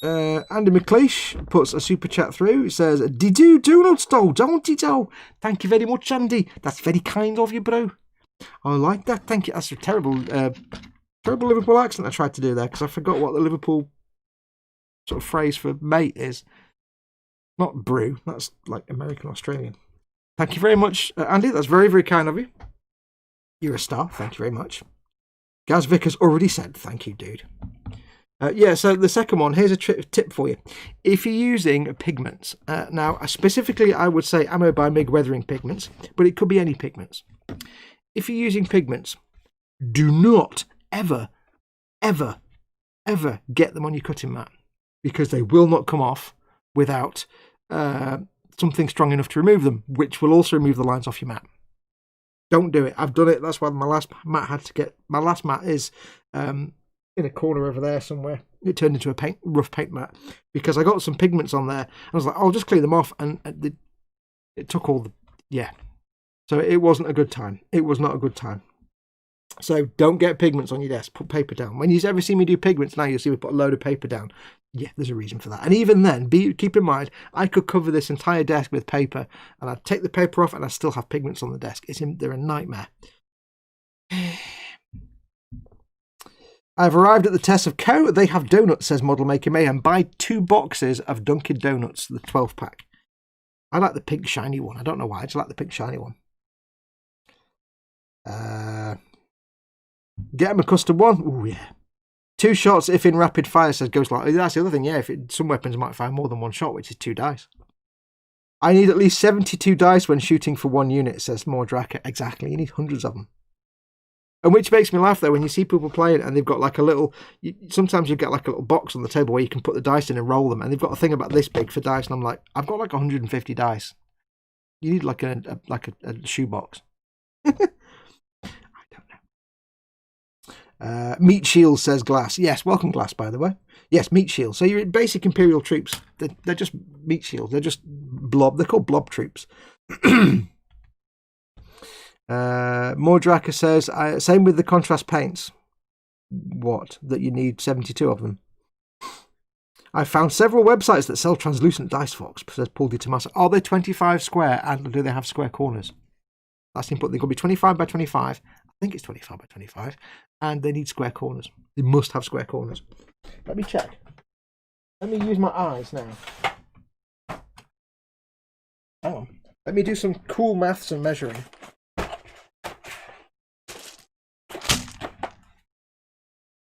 Andy McLeish puts a super chat through. It says, "Did you do not stole, don't you do?" Thank you very much, Andy. That's very kind of you, bro. I like that. Thank you. That's a terrible Liverpool accent I tried to do there, because I forgot what the Liverpool sort of phrase for mate is. Not brew. That's like American Australian. Thank you very much, Andy. That's very, very kind of you. You're a star. Thank you very much. Gaz Vickers already said thank you, dude. Yeah, so the second one, here's a tip for you. If you're using pigments, now specifically I would say Ammo by MIG weathering pigments, but it could be any pigments. If you're using pigments, do not ever, ever, ever get them on your cutting mat, because they will not come off without something strong enough to remove them, which will also remove the lines off your mat. Don't do it. I've done it. That's why my last mat had to get. My last mat is in a corner over there somewhere. It turned into a rough paint mat because I got some pigments on there. I was like, I'll just clean them off, and it took all the So it wasn't a good time. It was not a good time. So don't get pigments on your desk. Put paper down. When you ever see me do pigments now, you'll see me put a load of paper down. Yeah, there's a reason for that. And even then, keep in mind, I could cover this entire desk with paper, and I'd take the paper off, and I'd still have pigments on the desk. They're a nightmare. I've arrived at the test of Co. They have donuts, says Model Maker Mayhem. Buy 2 boxes of Dunkin' Donuts, the 12-pack. I like the pink shiny one. I don't know why. I just like the pink shiny one. Get him a custom one. Oh yeah. 2 shots if in rapid fire, says Ghostlight. That's the other thing, yeah. Some weapons might fire more than 1 shot, which is 2 dice. I need at least 72 dice when shooting for 1 unit, says Mordraka. Exactly. You need hundreds of them. And which makes me laugh, though, when you see people playing and they've got like a little... Sometimes you get like a little box on the table where you can put the dice in and roll them, and they've got a thing about this big for dice, and I'm like, I've got like 150 dice. You need like a shoebox. I don't know. Meat Shield, says Glass. Yes, welcome Glass, by the way. Yes, Meat Shield. So your basic Imperial troops, they're just Meat Shields. They're just blob. They're called blob troops. Mordraka says, same with the contrast paints. What? That you need 72 of them. I found several websites that sell translucent dice, Fox, says Paul Di Tomaso. Are they 25 square, and do they have square corners? That's important. They could be 25 by 25. I think it's 25 by 25. And they need square corners. They must have square corners. Let me check. Let me use my eyes now. Hang on. Let me do some cool maths and measuring.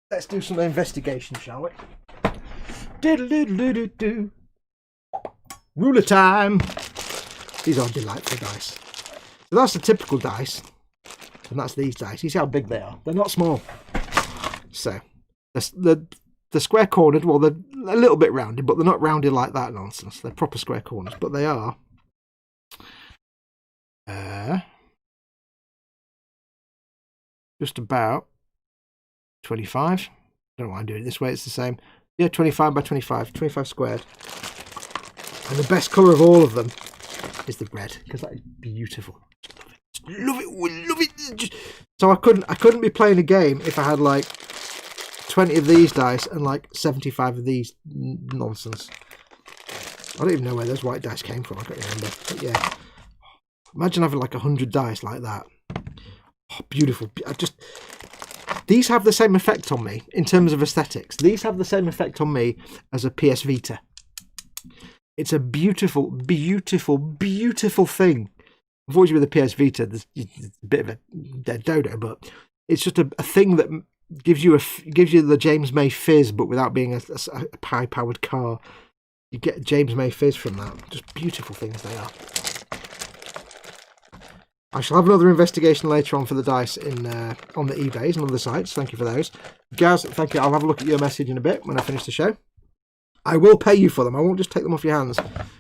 Let's do some investigation, shall we? Diddle-diddle-diddle-doo. Ruler time. These are delightful dice. So that's the typical dice. And that's these dice. You see how big they are? They're not small. So, the square cornered, well, they're a little bit rounded, but they're not rounded like that nonsense. They're proper square corners, but they are. Just about 25. I don't know why I'm doing it this way. It's the same. Yeah, 25 by 25. 25 squared. And the best colour of all of them is the red, because that is beautiful. Love it. Love it. So I couldn't be playing a game if I had like 20 of these dice and like 75 of these nonsense. I don't even know where those white dice came from. I can't remember. But yeah. Imagine having like 100 dice like that. Oh, beautiful. These have the same effect on me in terms of aesthetics. These have the same effect on me as a PS Vita. It's a beautiful, beautiful, beautiful thing. Unfortunately, with the PS Vita, there's a bit of a dead dodo, but it's just a thing that gives you the James May fizz, but without being a high-powered car. You get James May fizz from that. Just beautiful things they are. I shall have another investigation later on for the dice on the eBays and other sites. Thank you for those. Gaz, thank you. I'll have a look at your message in a bit when I finish the show. I will pay you for them. I won't just take them off your hands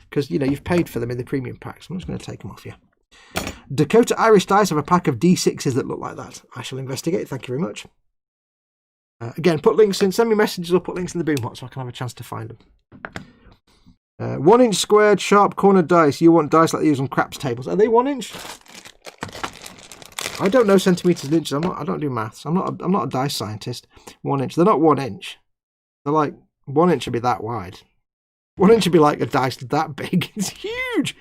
because, you know, you've paid for them in the premium packs. I'm just going to take them off you. Dakota Irish Dice have a pack of D6s that look like that. I shall investigate. Thank you very much. Again, put links in. Send me messages or put links in the boom box so I can have a chance to find them. 1 inch squared, sharp cornered dice. You want dice like they use on craps tables. Are they 1 inch? I don't know centimetres and inches. I don't do maths. I'm not a dice scientist. 1 inch. They're not 1 inch. They're like 1 inch should be that wide. 1 inch should be like a dice that big. It's huge.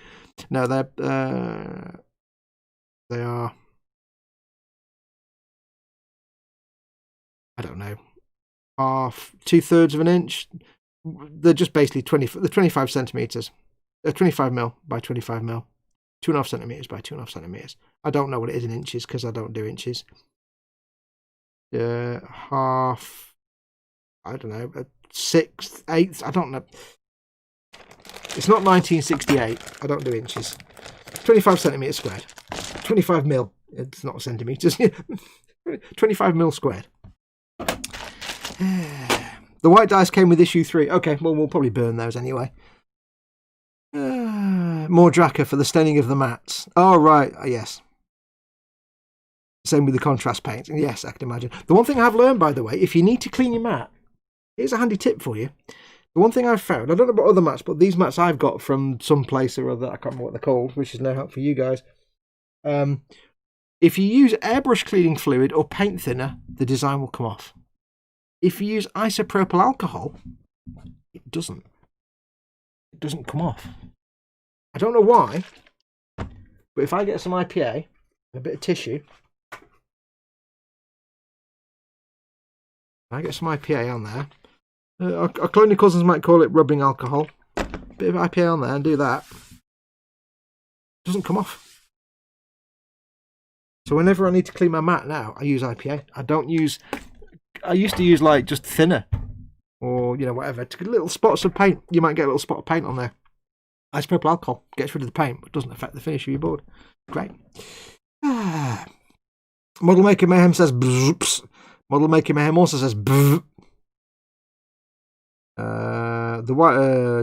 No, they are. I don't know. Half, 2/3 of an inch. They're just basically 25 centimetres. 25 mil by 25 mil. 2.5 centimetres by 2.5 centimetres. I don't know what it is in inches because I don't do inches. Half, I don't know, a sixth, eighth, I don't know. It's not 1968. I don't do inches. 25 centimetres squared. 25 mil. It's not centimetres. 25 mil squared. The white dice came with issue 3. Okay, well, we'll probably burn those anyway. More Draka for the staining of the mats. Oh, right. Yes. Same with the contrast paint. Yes, I can imagine. The one thing I've learned, by the way, if you need to clean your mat, here's a handy tip for you. The one thing I've found, I don't know about other mats, but these mats I've got from some place or other, I can't remember what they're called, which is no help for you guys. If you use airbrush cleaning fluid or paint thinner, the design will come off. If you use isopropyl alcohol, it doesn't. It doesn't come off. I don't know why, but if I get some IPA and a bit of tissue, I get some IPA on there. Our cloney cousins might call it rubbing alcohol. Bit of IPA on there and do that. It doesn't come off. So whenever I need to clean my mat now, I use IPA. I used to use like just thinner or, you know, whatever. To get little spots of paint. You might get a little spot of paint on there. Isopropyl alcohol gets rid of the paint, but doesn't affect the finish of your board. Great. Model Maker Mayhem says bzzz. Model Maker Mayhem also says bzzz.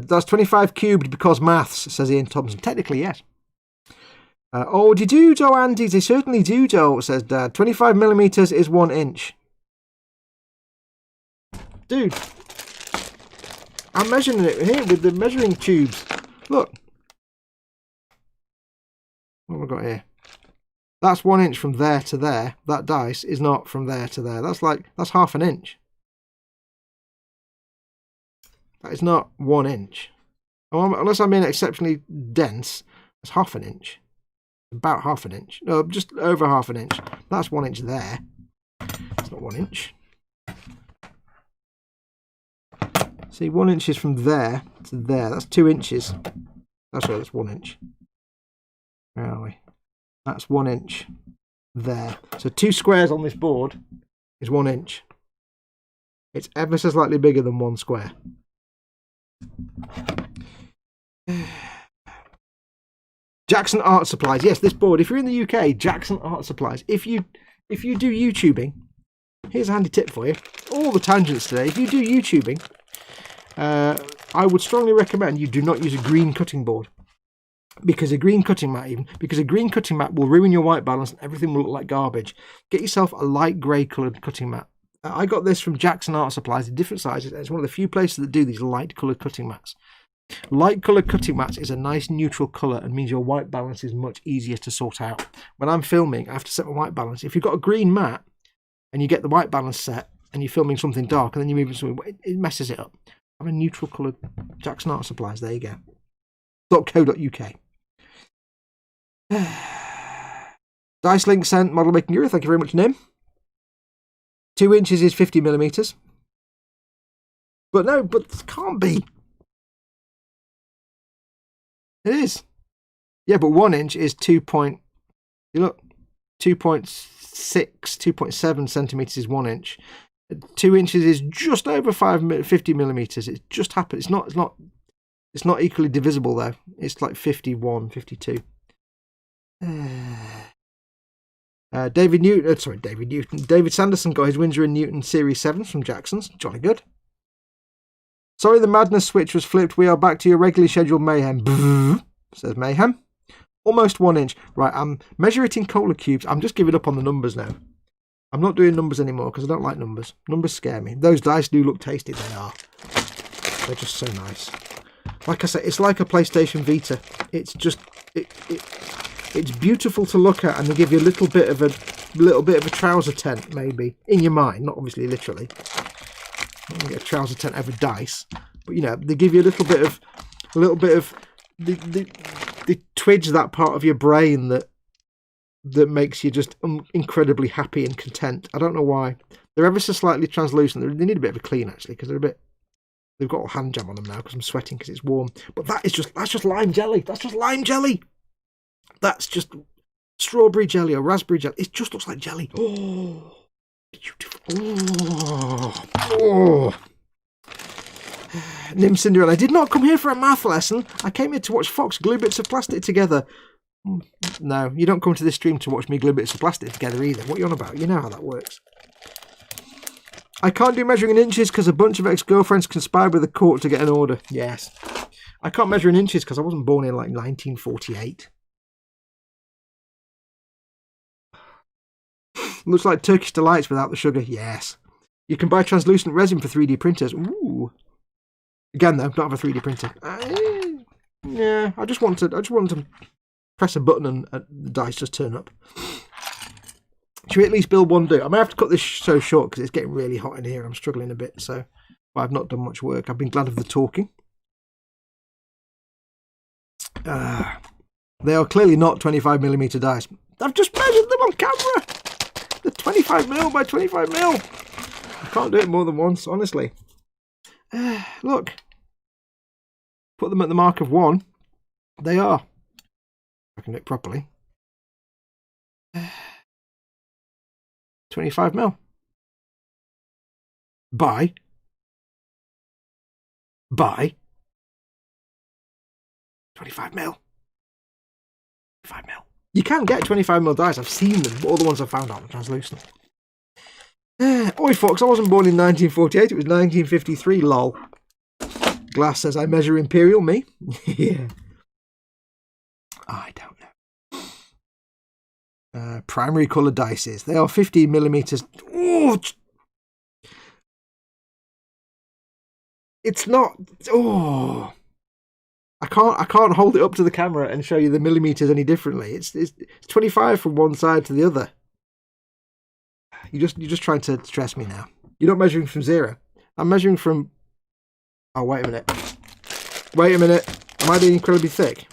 That's 25 cubed because maths, says Ian Thompson. Technically, yes. Oh, they do, Joe, Andy. They certainly do, Joe, says Dad. 25 millimetres is 1 inch. Dude, I'm measuring it here with the measuring tubes. Look. What have we got here? That's 1 inch from there to there. That dice is not from there to there. That's half an inch. That is not 1 inch. Unless I'm being exceptionally dense, that's half an inch. About half an inch. No, just over half an inch. That's 1 inch there. It's not 1 inch. See, 1 inch is from there to there. That's 2 inches. That's right, that's 1 inch. Where are we? That's 1 inch there. So 2 squares on this board is 1 inch. It's ever so slightly bigger than 1 square. Jackson Art Supplies. Yes, this board. If you're in the UK, Jackson Art Supplies. If you do YouTubing, here's a handy tip for you. All the tangents today. If you do YouTubing, I would strongly recommend you do not use a green cutting board. Because a green cutting mat will ruin your white balance and everything will look like garbage. Get yourself a light grey coloured cutting mat. I got this from Jackson Art Supplies in different sizes. It's one of the few places that do these light coloured cutting mats. Light coloured cutting mats is a nice neutral colour and means your white balance is much easier to sort out. When I'm filming, I have to set my white balance. If you've got a green mat and you get the white balance set and you're filming something dark and then you're moving something, it messes it up. Have a neutral coloured Jackson Art Supplies. There you go. .co.uk. Dice link sent. Model Making Euro. Thank you very much, Nim. 2 inches is 50 millimeters. But no, but it can't be. It is. Yeah, but 1 inch is 2.6, 2.7 centimeters is 1 inch. 2 inches is just over 50 millimeters. It just happened. It's not equally divisible though. It's like 51, 52. David Sanderson got his Winsor & Newton Series 7s from Jackson's. Jolly good. Sorry, the madness switch was flipped. We are back to your regularly scheduled mayhem. Says mayhem. Almost 1 inch. Right, I'm measuring it in cola cubes. I'm just giving up on the numbers now. I'm not doing numbers anymore because I don't like numbers. Numbers scare me. Those dice do look tasty. They are. They're just so nice. Like I said, it's like a PlayStation Vita. It's just it's beautiful to look at, and they give you a little bit of a trouser tent, maybe in your mind, not obviously literally. You don't get a trouser tent over dice, but you know they give you a little bit of they twidge that part of your brain that makes you just incredibly happy and content. I don't know why. They're ever so slightly translucent. They need a bit of a clean actually, because they've got all hand jam on them now because I'm sweating because it's warm. But that's just lime jelly. That's just lime jelly. That's just strawberry jelly or raspberry jelly. It just looks like jelly. Oh, beautiful. Oh. Nim Cinderella. I did not come here for a math lesson. I came here to watch Fox glue bits of plastic together. No, you don't come to this stream to watch me glue bits of plastic together either. What are you on about? You know how that works. I can't do measuring in inches because a bunch of ex-girlfriends conspired with the court to get an order. Yes. I can't measure in inches because I wasn't born in like 1948. Looks like Turkish delights without the sugar. Yes. You can buy translucent resin for 3D printers. Ooh. Again though, don't have a 3D printer. Yeah, I just want to press a button and the dice just turn up. Should we at least build one do? I may have to cut this so short because it's getting really hot in here. I'm struggling a bit, so I've not done much work. I've been glad of the talking. They are clearly not 25mm dice. I've just measured them on camera. They're 25mm by 25mm. I can't do it more than once, honestly. Look. Put them at the mark of 1. They are. I can do it properly. 25mm. By 25mm. 25mm. You can get 25mm dice. I've seen them, but all the ones I've found aren't translucent. Oi, Fox, I wasn't born in 1948. It was 1953, lol. Glass says I measure imperial. Me? Yeah. I don't know. Primary colour dices. They are 15mm. Oh, it's not. Oh, I can't hold it up to the camera and show you the millimeters any differently. It's 25 from one side to the other. You're just trying to stress me now. You're not measuring from 0. I'm measuring from. Oh, wait a minute. Wait a minute. Am I being incredibly thick?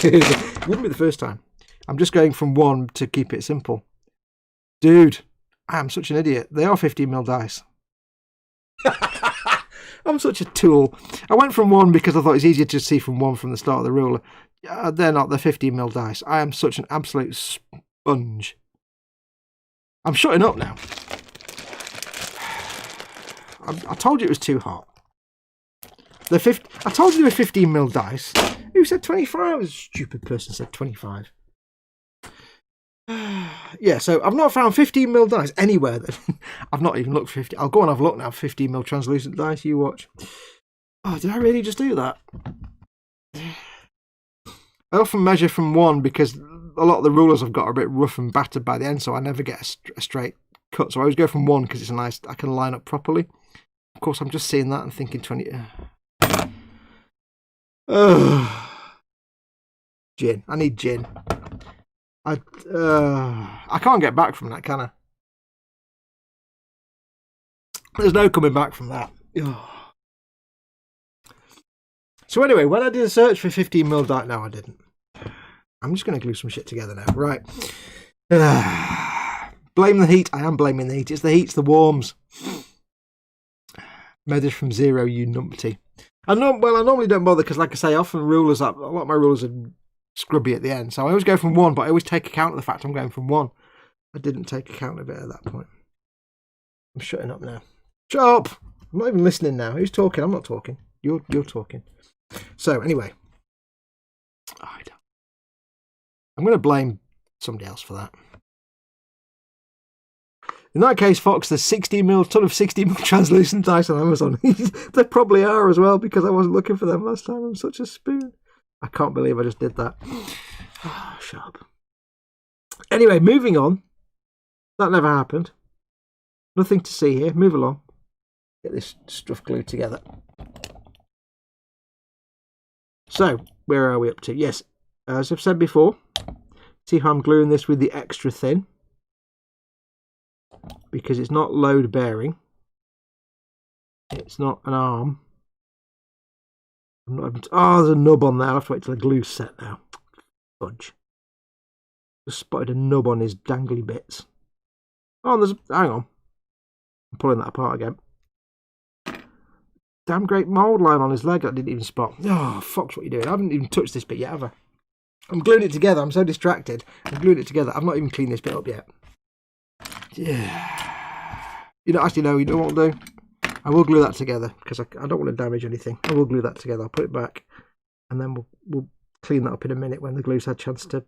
It wouldn't be the first time. I'm just going from 1 to keep it simple. Dude, I am such an idiot. They are 15mm dice. I'm such a tool. I went from 1 because I thought it's easier to see from 1 from the start of the ruler. They're not. They're 15mm dice. I am such an absolute sponge. I'm shutting up now. I told you it was too hot. I told you they were 15mm dice. Who said 25? A stupid person said 25. Yeah, so I've not found 15mm dice anywhere. I've not even looked for 50. I'll go and have a look now. 15mm translucent dice. You watch. Oh, did I really just do that? I often measure from 1 because a lot of the rulers I've got are a bit rough and battered by the end, so I never get a straight cut. So I always go from 1 because it's nice. I can line up properly. Of course, I'm just seeing that and thinking 20. Gin. I need gin. I can't get back from that, can I? There's no coming back from that. So anyway, when I did a search for 15mm dice, no, I didn't. I'm just going to glue some shit together now. Right. Blame the heat. I am blaming the heat. It's the heat, it's the warms. Measures from 0, you numpty. I normally don't bother because, like I say, often rulers up. A lot of my rulers are scrubby at the end, so I always go from 1, but I always take account of the fact I'm going from 1. I didn't take account of it at that point. I'm shutting up now. Shut up! I'm not even listening now. Who's talking? I'm not talking. You're talking. So anyway, I'm going to blame somebody else for that. In that case, Fox, there's 16mm, ton of 16mm translucent dice on Amazon. They probably are as well because I wasn't looking for them last time. I'm such a spoon. I can't believe I just did that. Oh, shut up. Anyway, moving on. That never happened. Nothing to see here. Move along. Get this stuff glued together. So, where are we up to? Yes, as I've said before, see how I'm gluing this with the extra thin? Because it's not load bearing. It's not an arm. I'm not having to, oh, there's a nub on there. I'll have to wait till the glue's set now. Fudge. Just spotted a nub on his dangly bits. Oh, there's, hang on. I'm pulling that apart again. Damn great mould line on his leg I didn't even spot. Oh, Fox, what are you doing? I haven't even touched this bit yet, have I? I'm gluing it together. I'm so distracted. I'm gluing it together. I've not even cleaned this bit up yet. Yeah. You don't actually know. You know what I'll do? I will glue that together because I don't want to damage anything. I will glue that together. I'll put it back, and then we'll clean that up in a minute when the glue's had a chance to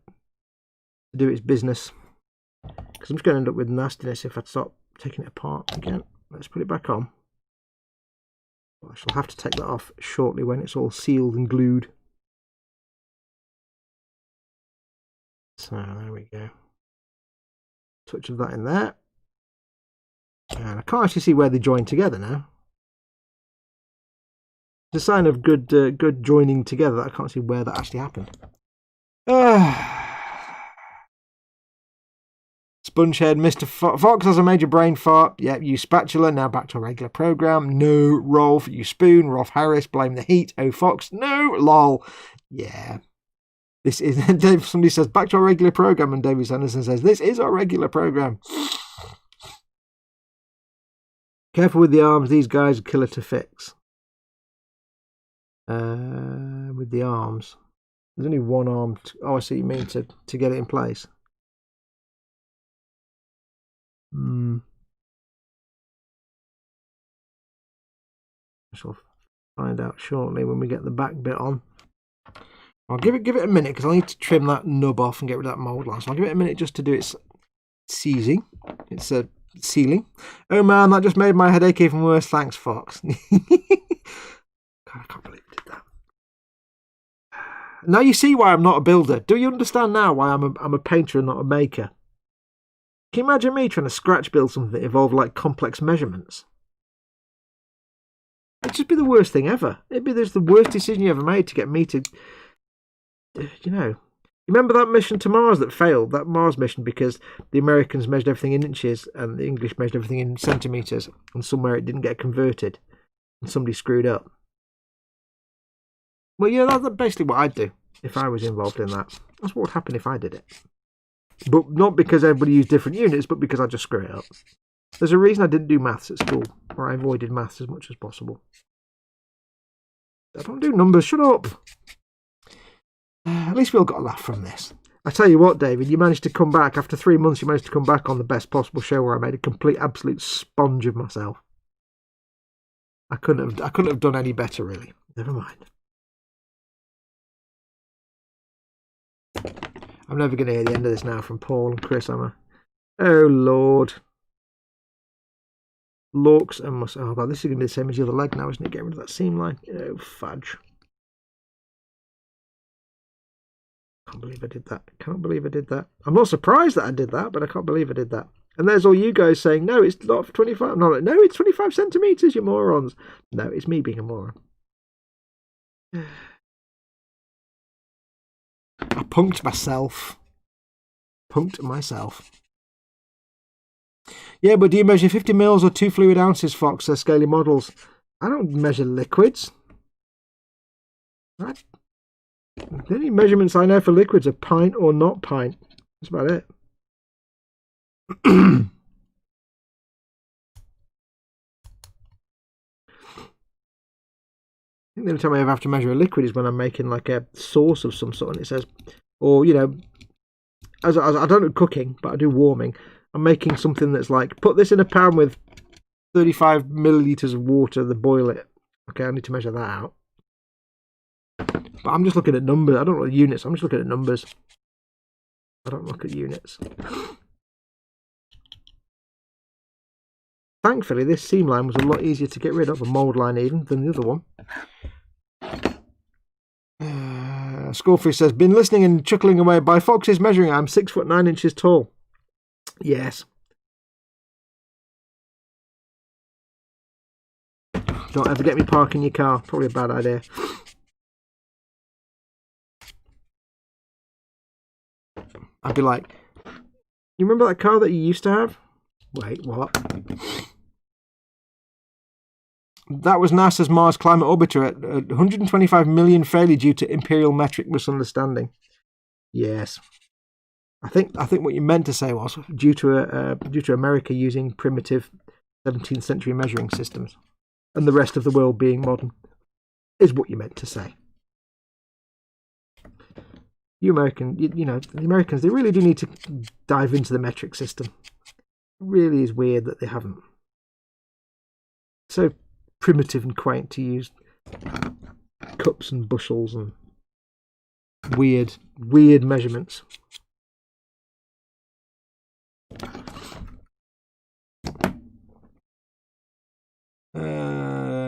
do its business. Because I'm just going to end up with nastiness if I stop taking it apart again. Let's put it back on. I shall have to take that off shortly when it's all sealed and glued. So there we go. Touch of that in there. And I can't actually see where they join together now. It's a sign of good joining together. I can't see where that actually happened. Spongehead, Mr. Fox has a major brain fart. Yep, use spatula. Now back to a regular program. No, Rolf. You spoon. Rolf Harris, blame the heat. Oh, Fox. No, lol. Yeah. This is, Dave, somebody says, back to our regular program. And David Sanderson says, this is our regular program. Careful with the arms. These guys are killer to fix. With the arms. There's only one arm. Oh, I see what you mean to get it in place. I shall find out shortly when we get the back bit on. I'll give it a minute because I need to trim that nub off and get rid of that mould line. So I'll give it a minute just to do its seizing. It's a sealing. Oh man, that just made my headache even worse. Thanks, Fox. God, I can't believe I did that. Now you see why I'm not a builder. Do you understand now why I'm a painter and not a maker? Can you imagine me trying to scratch build something that involved like complex measurements? It'd just be the worst thing ever. It'd be the worst decision you ever made to get me to, you know. Remember that mission to Mars that failed? That Mars mission because the Americans measured everything in inches and the English measured everything in centimetres, and somewhere it didn't get converted and somebody screwed up. Well, yeah, that's basically what I'd do if I was involved in that. That's what would happen if I did it. But not because everybody used different units, but because I just screw it up. There's a reason I didn't do maths at school, or I avoided maths as much as possible. I don't do numbers, shut up! At least we all got a laugh from this. I tell you what, David, you managed to come back, after 3 months, you managed to come back on the best possible show where I made a complete, absolute sponge of myself. I couldn't have done any better, really. Never mind. I'm never going to hear the end of this now from Paul and Chris, am I? Oh, Lord. Looks and must. Oh, God, this is going to be the same as the other leg now, isn't it? Get rid of that seam line. Oh, fudge. Can't believe I did that. Can't believe I did that. I'm not surprised that I did that, but I can't believe I did that. And there's all you guys saying, no, it's not 25. No, it's 25 centimetres, you morons. No, it's me being a moron. I punked myself. Yeah, but do you measure 50 mils or 2 fluid ounces, Fox? They're scaly models. I don't measure liquids. The only measurements I know for liquids are pint or not pint. That's about it. I think the only time I ever have to measure a liquid is when I'm making like a sauce of some sort, and it says, or you know, as I don't do cooking, but I do warming. I'm making something that's like, put this in a pan with 35 milliliters of water, then boil it. Okay, I need to measure that out. But I'm just looking at numbers. I don't look at units. I'm just looking at numbers. I don't look at units. Thankfully, this seam line was a lot easier to get rid of, a mould line even, than the other one. Skullfish says, been listening and chuckling away. By Fox's measuring, I'm 6 foot 9 inches tall. Yes. Don't ever get me parking your car. Probably a bad idea. I'd be like, you remember that car that you used to have? Wait, what? That was NASA's Mars Climate Orbiter at 125 million failure due to imperial metric misunderstanding. Yes. I think what you meant to say was due to America using primitive 17th century measuring systems and the rest of the world being modern, is what you meant to say. You American, you know, the Americans, they really do need to dive into the metric system. It really is weird that they haven't. So primitive and quaint to use cups and bushels and weird measurements.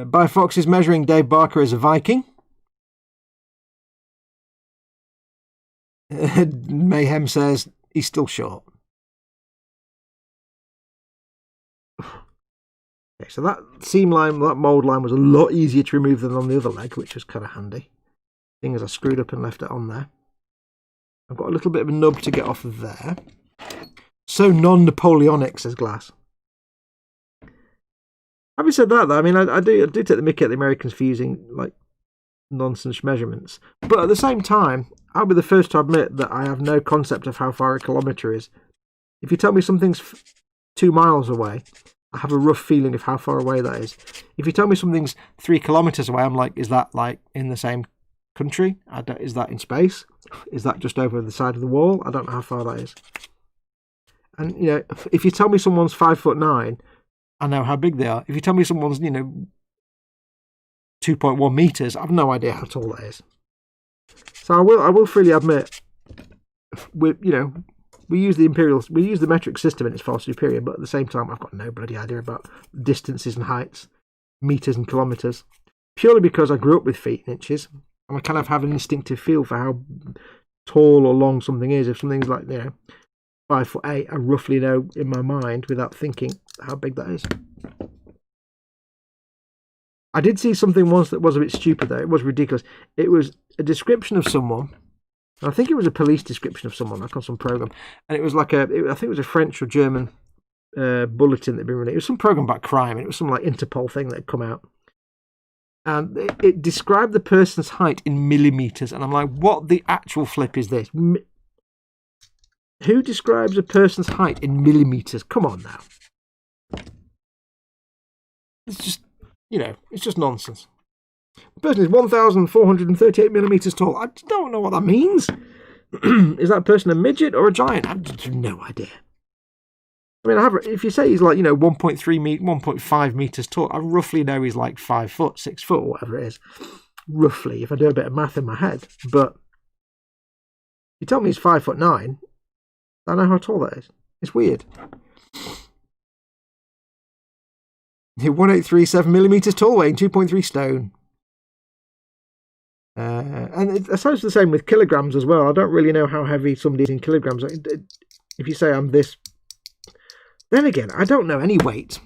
By Fox's measuring, Dave Barker is a Viking. Mayhem says he's still short. Okay, so that seam line, that mould line was a lot easier to remove than on the other leg, which was kind of handy. Thing is, I screwed up and left it on there. I've got a little bit of a nub to get off of there. So non-Napoleonic, says Glass. Having said that, though, I mean, I do take the mickey at the Americans for using like nonsense measurements, but at the same time, I'll be the first to admit that I have no concept of how far a kilometre is. If you tell me something's 2 miles away, I have a rough feeling of how far away that is. If you tell me something's 3 kilometres away, I'm like, is that like in the same country? Is that in space? Is that just over the side of the wall? I don't know how far that is. And you know, if you tell me someone's 5 foot 9, I know how big they are. If you tell me someone's, you know, 2.1 meters, I've no idea how tall that is. So I will freely admit, we use the metric system and it's far superior, but at the same time, I've got no bloody idea about distances and heights, meters and kilometers, purely because I grew up with feet and inches, and I kind of have an instinctive feel for how tall or long something is. If something's like, you know, 5 foot 8, I roughly know in my mind without thinking how big that is. I did see something once that was a bit stupid though. It was ridiculous. It was a description of someone. I think it was a police description of someone, like on some program. And it was like I think it was a French or German bulletin that had been running. It was some program about crime, and it was some like Interpol thing that had come out. And it described the person's height in millimeters. And I'm like, what the actual flip is this? Who describes a person's height in millimeters? Come on now. It's just, you know, it's just nonsense. The person is 1,438 millimeters tall. I don't know what that means. Is that person a midget or a giant? I have no idea. I mean, if you say he's like, you know, 1.5 meters tall, I roughly know he's like 5 foot, 6 foot, or whatever it is. Roughly, if I do a bit of math in my head. But you tell me he's 5 foot 9, I know how tall that is. It's weird. 1837 millimeters tall, weighing 2.3 stone. And I suppose it's the same with kilograms as well. I don't really know how heavy somebody is in kilograms. If you say I'm this, then again, I don't know any weight.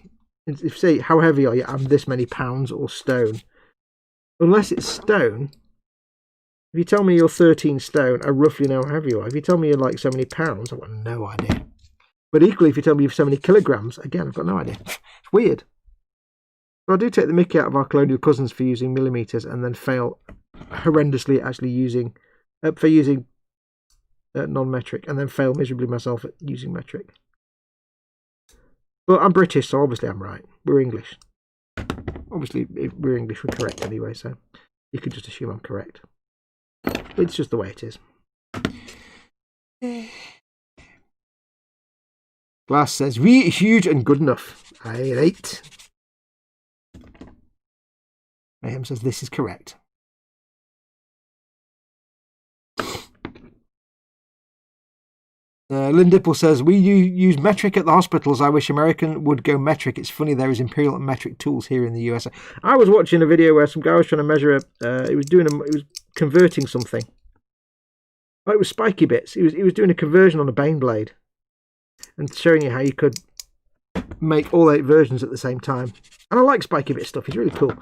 If you say how heavy are you, I'm this many pounds or stone. Unless it's stone. If you tell me you're 13 stone, I roughly know how heavy you are. If you tell me you're like so many pounds, I've got no idea. But equally, if you tell me you've so many kilograms, again, I've got no idea. It's weird. So I do take the mickey out of our colonial cousins for using millimeters, and then fail horrendously actually using non-metric, and then fail miserably myself at using metric. But I'm British, so obviously I'm right. We're English. Obviously, if we're English, we're correct anyway, so you can just assume I'm correct. It's just the way it is. Glass says, we huge and good enough. Aye, right. Mayhem says, this is correct. Lynn Dipple says, we use metric at the hospitals. I wish American would go metric. It's funny there is imperial and metric tools here in the USA. I was watching a video where some guy was trying to measure he was converting something. Oh, it was spiky bits. He was doing a conversion on a Bane blade and showing you how you could make all 8 versions at the same time. And I like spiky bit stuff. It's really cool.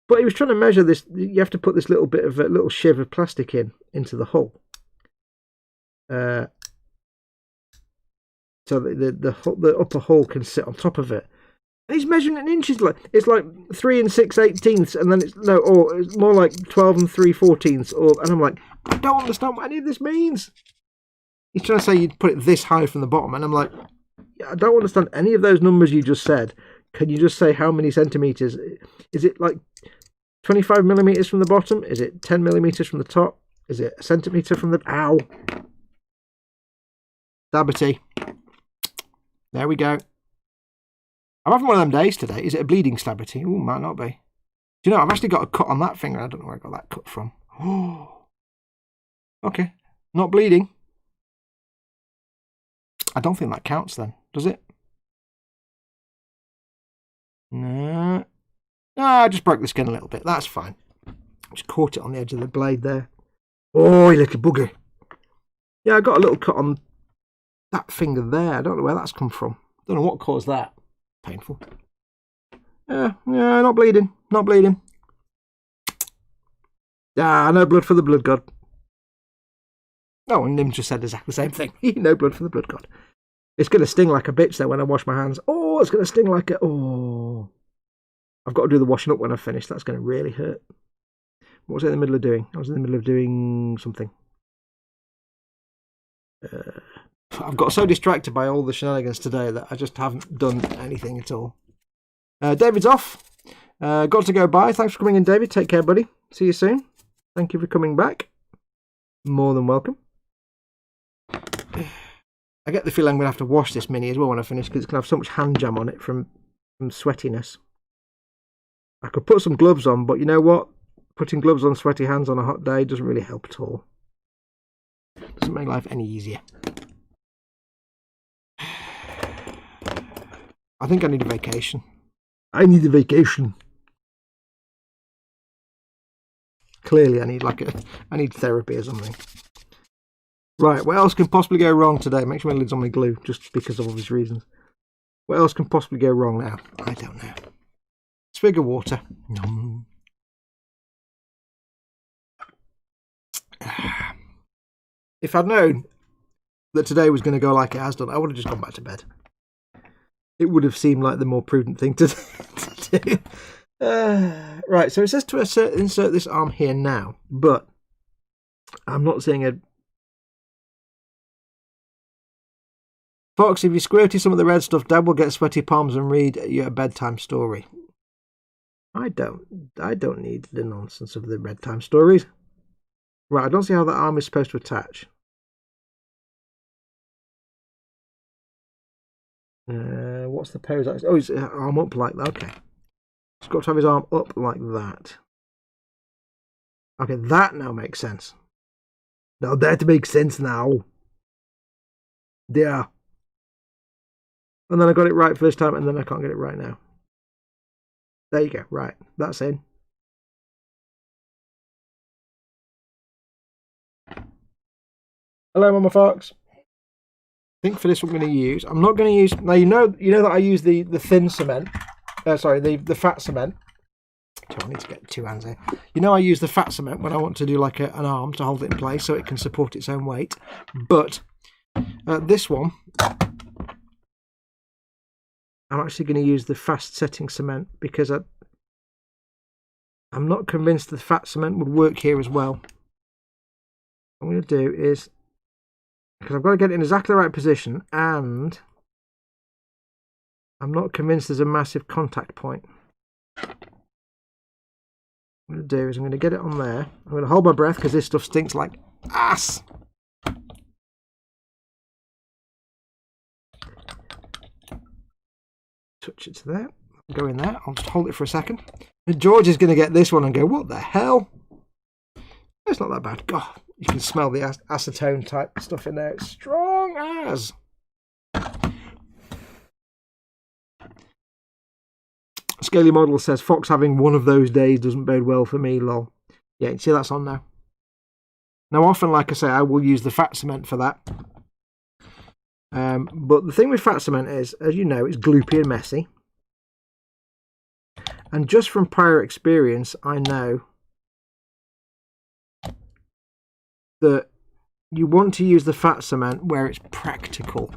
But he was trying to measure this. You have to put this little bit of a little shiv of plastic into the hull. So the upper hull can sit on top of it. And he's measuring it in inches. It's like 3 6/18, and then it's more like 12 3/14. And I'm like, I don't understand what any of this means. He's trying to say you'd put it this high from the bottom, and I'm like, I don't understand any of those numbers you just said. Can you just say how many centimeters? Is it like 25 millimeters from the bottom? Is it 10 millimeters from the top? Is it a centimeter from the... Ow! Stabberty. There we go. I'm having one of them days today. Is it a bleeding stabberty? Ooh, might not be. Do you know, I've actually got a cut on that finger. I don't know where I got that cut from. Oh. Okay. Not bleeding. I don't think that counts then, does it? No. No, I just broke the skin a little bit. That's fine. Just caught it on the edge of the blade there. Oh, you little bugger. Yeah, I got a little cut on that finger there. I don't know where that's come from. Don't know what caused that. Painful. Yeah, not bleeding. Not bleeding. Ah, no blood for the blood god. Oh, and Nim just said exactly the same thing. No blood for the blood god. It's going to sting like a bitch though when I wash my hands. Oh, it's going to sting like a... Oh. I've got to do the washing up when I finish. That's going to really hurt. What was I in the middle of doing? I was in the middle of doing something. I've got so distracted by all the shenanigans today that I just haven't done anything at all. David's off. Got to go bye. Thanks for coming in, David. Take care, buddy. See you soon. Thank you for coming back. More than welcome. I get the feeling I'm going to have to wash this mini as well when I finish because it's going to have so much hand jam on it from sweatiness. I could put some gloves on, but you know what? Putting gloves on sweaty hands on a hot day doesn't really help at all. Doesn't make life any easier. I think I need a vacation. I need a vacation. Clearly, I need therapy or something. Right, what else can possibly go wrong today? Make sure my lid's on my glue, just because of obvious reasons. What else can possibly go wrong now? I don't know. Swig of water. Nom. If I'd known that today was going to go like it has done, I would have just gone back to bed. It would have seemed like the more prudent thing to do. Right, so it says to insert this arm here now, but I'm not seeing a... Fox, if you squirty some of the red stuff, Dad will get sweaty palms and read you a bedtime story. I don't need the nonsense of the bedtime stories. Right, I don't see how that arm is supposed to attach. What's the pose? Oh, his arm up like that. Okay. He's got to have his arm up like that. Okay, that now makes sense. Now that makes sense now. There. And then I got it right first time, and then I can't get it right now. There you go. Right, that's in. Hello, Mama Fox. I think for this what I'm going to use. I'm not going to use... Now, you know that I use the thin cement. The fat cement. So I need to get 2 hands here. You know I use the fat cement when I want to do like an arm to hold it in place so it can support its own weight. But this one... I'm actually going to use the fast setting cement because I'm not convinced the fat cement would work here as well. What I'm going to do is, because I've got to get it in exactly the right position, and I'm not convinced there's a massive contact point. What I'm going to do is I'm going to get it on there. I'm going to hold my breath because this stuff stinks like ass. Touch it to there. Go in there. I'll just hold it for a second. And George is going to get this one and go, what the hell? It's not that bad. God, you can smell the acetone type stuff in there. It's strong as. Scaly Model says, Fox having one of those days doesn't bode well for me, lol. Yeah, you see that's on now. Now, often, like I say, I will use the fat cement for that. But the thing with fat cement is, as you know, it's gloopy and messy. And just from prior experience, I know that you want to use the fat cement where it's practical.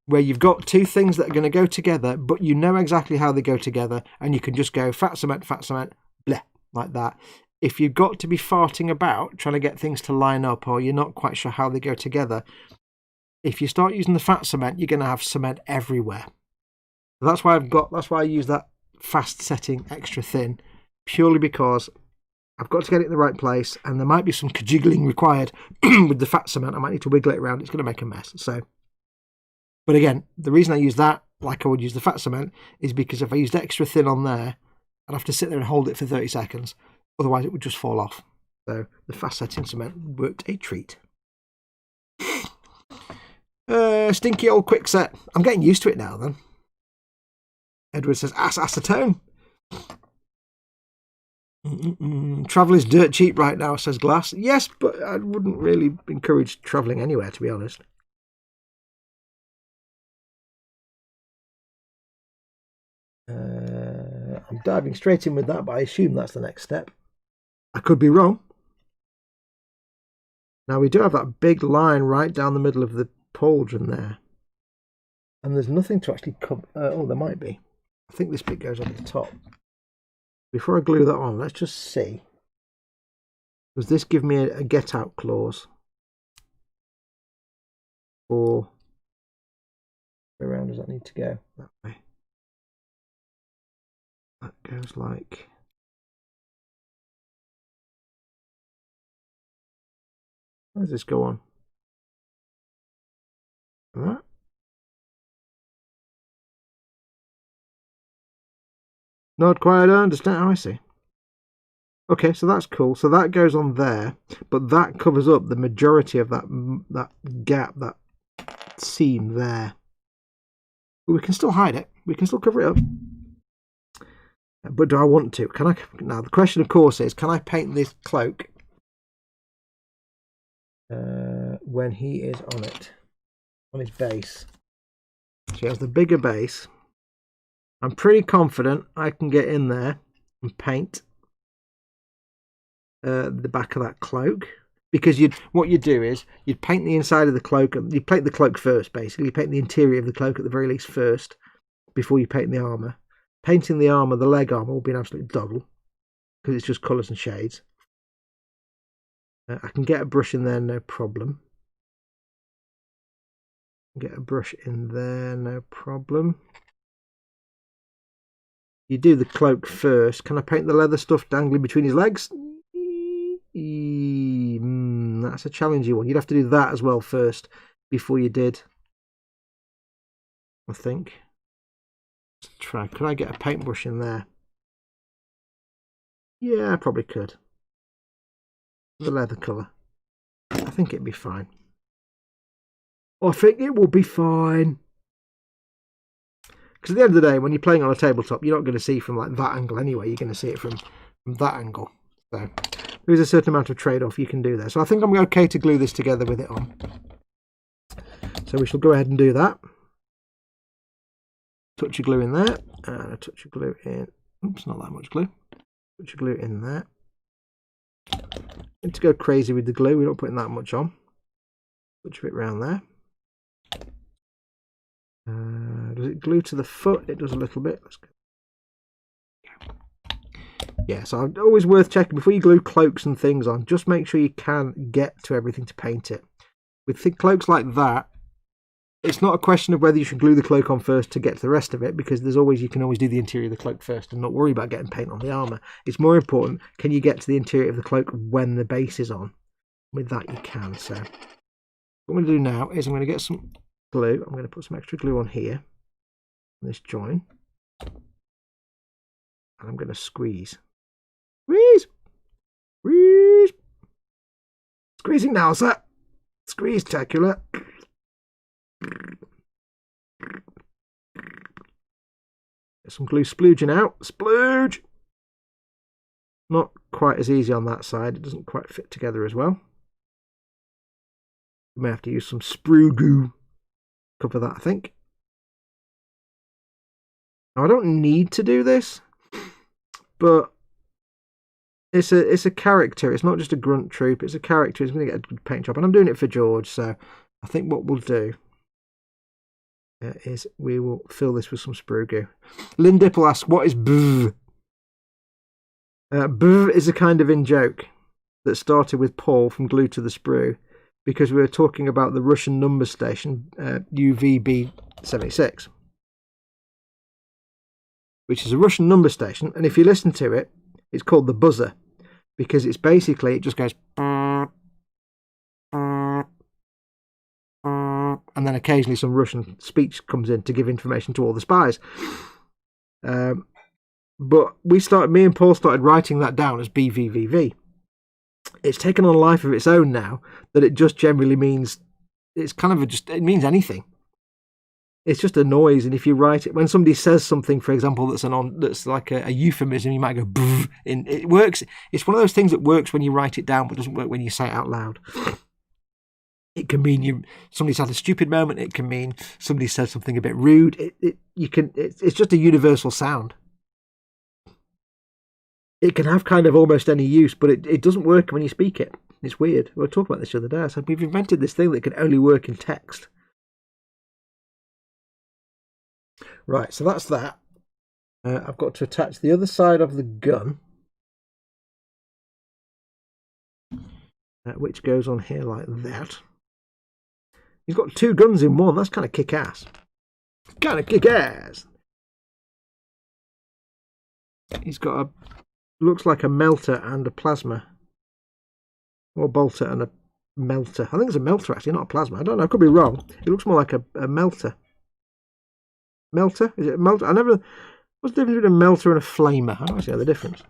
Where you've got two things that are going to go together, but you know exactly how they go together, and you can just go fat cement, bleh, like that. If you've got to be farting about trying to get things to line up, or you're not quite sure how they go together, if you start using the fat cement, you're going to have cement everywhere. That's why I use that fast setting extra thin, purely because I've got to get it in the right place, and there might be some jiggling required with the fat cement. I might need to wiggle it around. It's going to make a mess. So. But again, the reason I use that, like I would use the fat cement, is because if I used extra thin on there, I'd have to sit there and hold it for 30 seconds. Otherwise, it would just fall off. So the fast setting cement worked a treat. Stinky old quick set. I'm getting used to it now, then. Edward says, acetone. Travel is dirt cheap right now, says Glass. Yes, but I wouldn't really encourage travelling anywhere, to be honest. I'm diving straight in with that, but I assume that's the next step. I could be wrong. Now, we do have that big line right down the middle of the pauldron there. And there's nothing to actually cover. Oh, there might be. I think this bit goes on the top. Before I glue that on, let's just see. Does this give me a get out clause? Or where around does that need to go? That way. That goes like... Where does this go on? That? Not quite, I don't understand. Oh, I see. Okay, so that's cool. So that goes on there, but that covers up the majority of that gap, that seam there. But we can still hide it. We can still cover it up. But do I want to? Can I? Now the question, of course, is: can I paint this cloak when he is on it, on his base? So he has the bigger base. I'm pretty confident I can get in there and paint the back of that cloak, because what you'd do is you'd paint the inside of the cloak. You paint the cloak first, basically. You paint the interior of the cloak at the very least first, before you paint the armour. Painting the armour, the leg armour, will be an absolute doddle because it's just colours and shades. I can get a brush in there, no problem. Get a brush in there, no problem. You do the cloak first. Can I paint the leather stuff dangling between his legs? That's a challenging one. You'd have to do that as well first before you did, I think. Let's try. Could I get a paintbrush in there? Yeah, I probably could. The leather colour. I think it'd be fine. I think it will be fine. Because at the end of the day, when you're playing on a tabletop, you're not going to see from like that angle anyway. You're going to see it from that angle. So there's a certain amount of trade-off you can do there. So I think I'm okay to glue this together with it on. So we shall go ahead and do that. Touch of glue in there, and a touch of glue in. Oops, not that much glue. Touch of glue in there. Need to go crazy with the glue. We're not putting that much on. Touch of it round there. Does it glue to the foot? It does a little bit. Let's go. Yeah, so always worth checking before you glue cloaks and things on. Just make sure you can get to everything to paint it. With cloaks like that, it's not a question of whether you should glue the cloak on first to get to the rest of it, because you can always do the interior of the cloak first and not worry about getting paint on the armour. It's more important, can you get to the interior of the cloak when the base is on? With that you can. So what I'm going to do now is I'm going to get some glue. I'm going to put some extra glue on here, on this join. And I'm going to squeeze. Squeeze! Squeeze! Squeezing now, sir. Squeeze-tacular. Get some glue splooging out. Splooge! Not quite as easy on that side. It doesn't quite fit together as well. We may have to use some sprue goo. Cover that, I think. Now, I don't need to do this, but it's a character. It's not just a grunt troop. It's a character. It's going to get a good paint job, and I'm doing it for George. So I think what we'll do is we will fill this with some sprue goo. Lynn Dipple asks, "What is bv?" Bv is a kind of in-joke that started with Paul from Glue to the Sprue, because we were talking about the Russian number station, UVB-76, which is a Russian number station, and if you listen to it, it's called the buzzer, because it's basically, it just goes, and then occasionally some Russian speech comes in to give information to all the spies. But me and Paul started writing that down as BVVV. It's taken on a life of its own now, that it just generally means, it's kind of it means anything. It's just a noise, and if you write it, when somebody says something, for example, that's like a euphemism, you might go "bv," and it works. It's one of those things that works when you write it down, but doesn't work when you say it out loud. It can mean somebody's had a stupid moment. It can mean somebody said something a bit rude. It's just a universal sound. It can have kind of almost any use, but it doesn't work when you speak it. It's weird. We were talking about this the other day. I said, we've invented this thing that can only work in text. Right, so that's that. I've got to attach the other side of the gun, which goes on here like that. He's got two guns in one. That's kind of kick-ass. Kind of kick-ass. He's got looks like a melter and a plasma. Or bolter and a melter. I think it's a melter, actually, not a plasma. I don't know. I could be wrong. It looks more like a melter. Melter? Is it a melter? What's the difference between a melter and a flamer? I don't actually know the difference.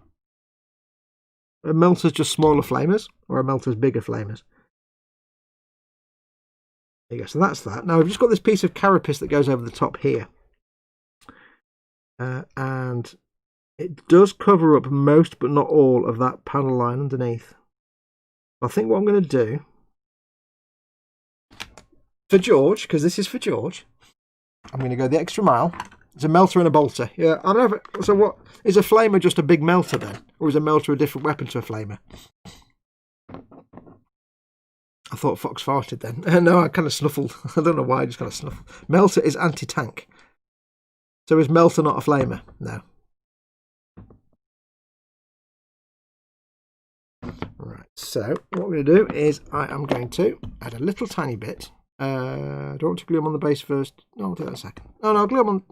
A melter's just smaller flamers, or a melter's bigger flamers? There you go. So that's that. Now, we've just got this piece of carapace that goes over the top here. And it does cover up most, but not all, of that panel line underneath. I think what I'm going to do, for George, because this is for George, I'm going to go the extra mile. It's a melter and a bolter. Yeah, I don't know. So what, is a flamer just a big melter then? Or is a melter a different weapon to a flamer? I thought Fox farted then. No, I kind of snuffled. I don't know why, I just kind of snuffled. Melter is anti-tank. So is melter not a flamer? No. Right, so what we're going to do is I am going to add a little tiny bit. Do I want to glue them on the base first? No, I'll do that in a second. Oh, no, I'll glue them on.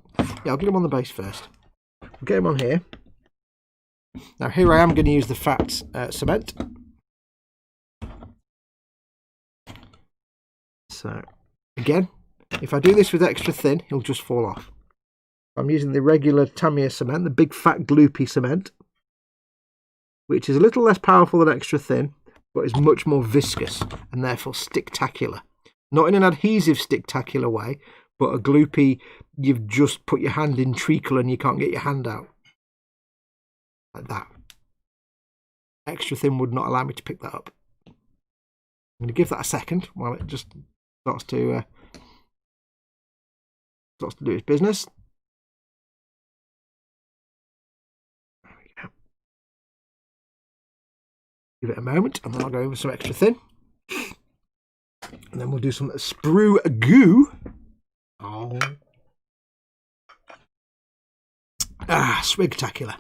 Yeah, I'll glue them on the base first. We'll get them on here. Now, here I am going to use the fat cement. So, again, if I do this with extra thin, he'll just fall off. I'm using the regular Tamiya cement, the big fat gloopy cement, which is a little less powerful than extra thin, but is much more viscous and therefore stick-tacular. Not in an adhesive stick-tacular way, but a gloopy, you've just put your hand in treacle and you can't get your hand out. Like that. Extra thin would not allow me to pick that up. I'm going to give that a second while it just starts to do its business. There we go. Give it a moment and then I'll go over some extra thin. And then we'll do some sprue goo. Oh. Ah, swigtacular.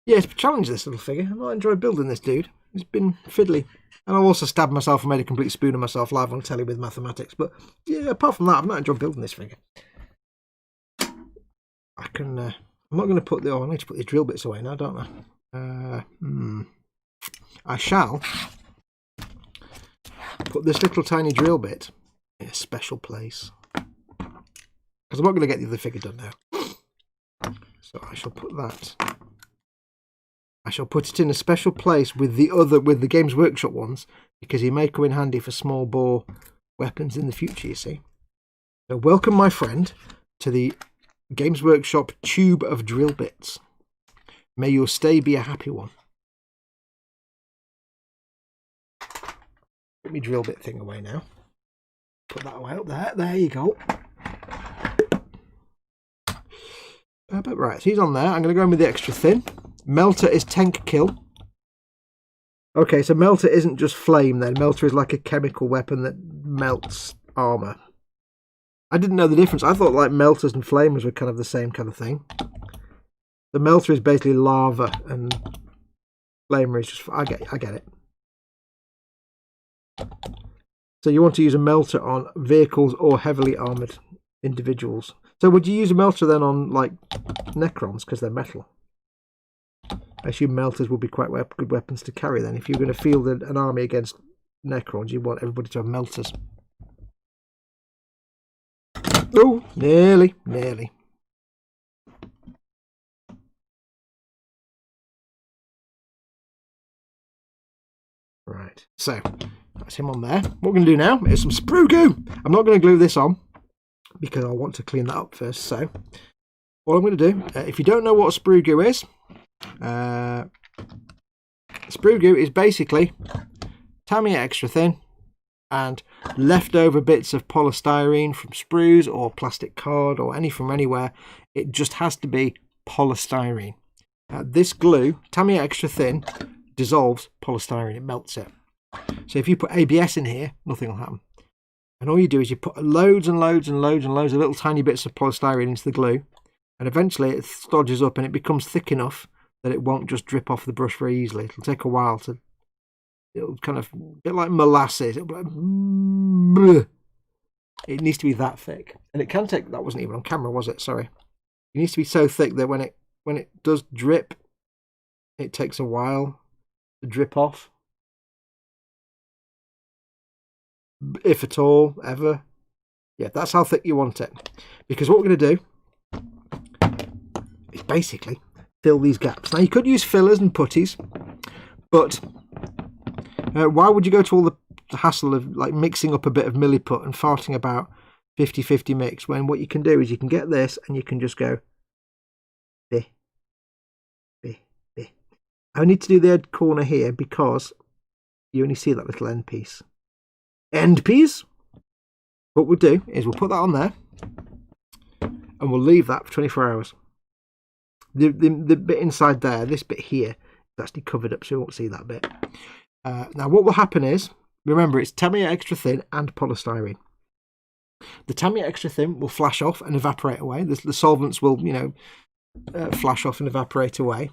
Yeah, it's challenged this little figure. I've not enjoyed building this dude. It's been fiddly. And I've also stabbed myself and made a complete spoon of myself live on telly with mathematics. But yeah, apart from that, I've not enjoyed building this figure. I can... I'm not going to put the... Oh, I need to put the drill bits away now, don't I? I shall put this little tiny drill bit in a special place. Because I'm not going to get the other figure done now. So I shall put that... I shall put it in a special place with the Games Workshop ones, because he may come in handy for small bore weapons in the future, you see. So welcome, my friend, to the Games Workshop tube of drill bits. May your stay be a happy one. Put me drill bit thing away now. Put that away up there. There you go. But right, so he's on there. I'm going to go in with the extra thin. Melter is tank kill. Okay, so Melter isn't just flame then. Melter is like a chemical weapon that melts armour. I didn't know the difference. I thought like melters and flamers were kind of the same kind of thing. The Melter is basically lava and flamer is just... I get it. So you want to use a Melter on vehicles or heavily armoured individuals. So would you use a Melter then on like Necrons because they're metal? I assume Melters would be quite good weapons to carry then. If you're going to field an army against Necrons, you want everybody to have Melters. Oh, nearly. Right, so that's him on there. What we're going to do now is some sprue goo. I'm not going to glue this on because I want to clean that up first. So what I'm going to do, if you don't know what a sprue goo is, sprue goo is basically Tamiya extra thin and leftover bits of polystyrene from sprues or plastic card or any from anywhere. It just has to be polystyrene. This glue, Tamiya extra thin, dissolves polystyrene. It melts it. So if you put ABS in here, nothing will happen. And all you do is you put loads and loads and loads and loads of little tiny bits of polystyrene into the glue, and eventually it stodges up and it becomes thick enough that it won't just drip off the brush very easily. It'll take a while to... It'll kind of... A bit like molasses. It'll be like... Bleh. It needs to be that thick. And it can take... That wasn't even on camera, was it? Sorry. It needs to be so thick that when it does drip, it takes a while to drip off. If at all, ever. Yeah, that's how thick you want it. Because what we're going to do is basically fill these gaps. Now, you could use fillers and putties, but why would you go to all the hassle of like mixing up a bit of milliput and farting about 50-50 mix, when what you can do is you can get this and you can just go beh, beh, beh. I need to do the edge corner here because you only see that little end piece. End piece. What we'll do is we'll put that on there and we'll leave that for 24 hours. The bit inside there, this bit here, is actually covered up, so you won't see that bit. Now what will happen is, remember, it's Tamiya extra thin and polystyrene. The Tamiya extra thin will flash off and evaporate away. The solvents will, flash off and evaporate away.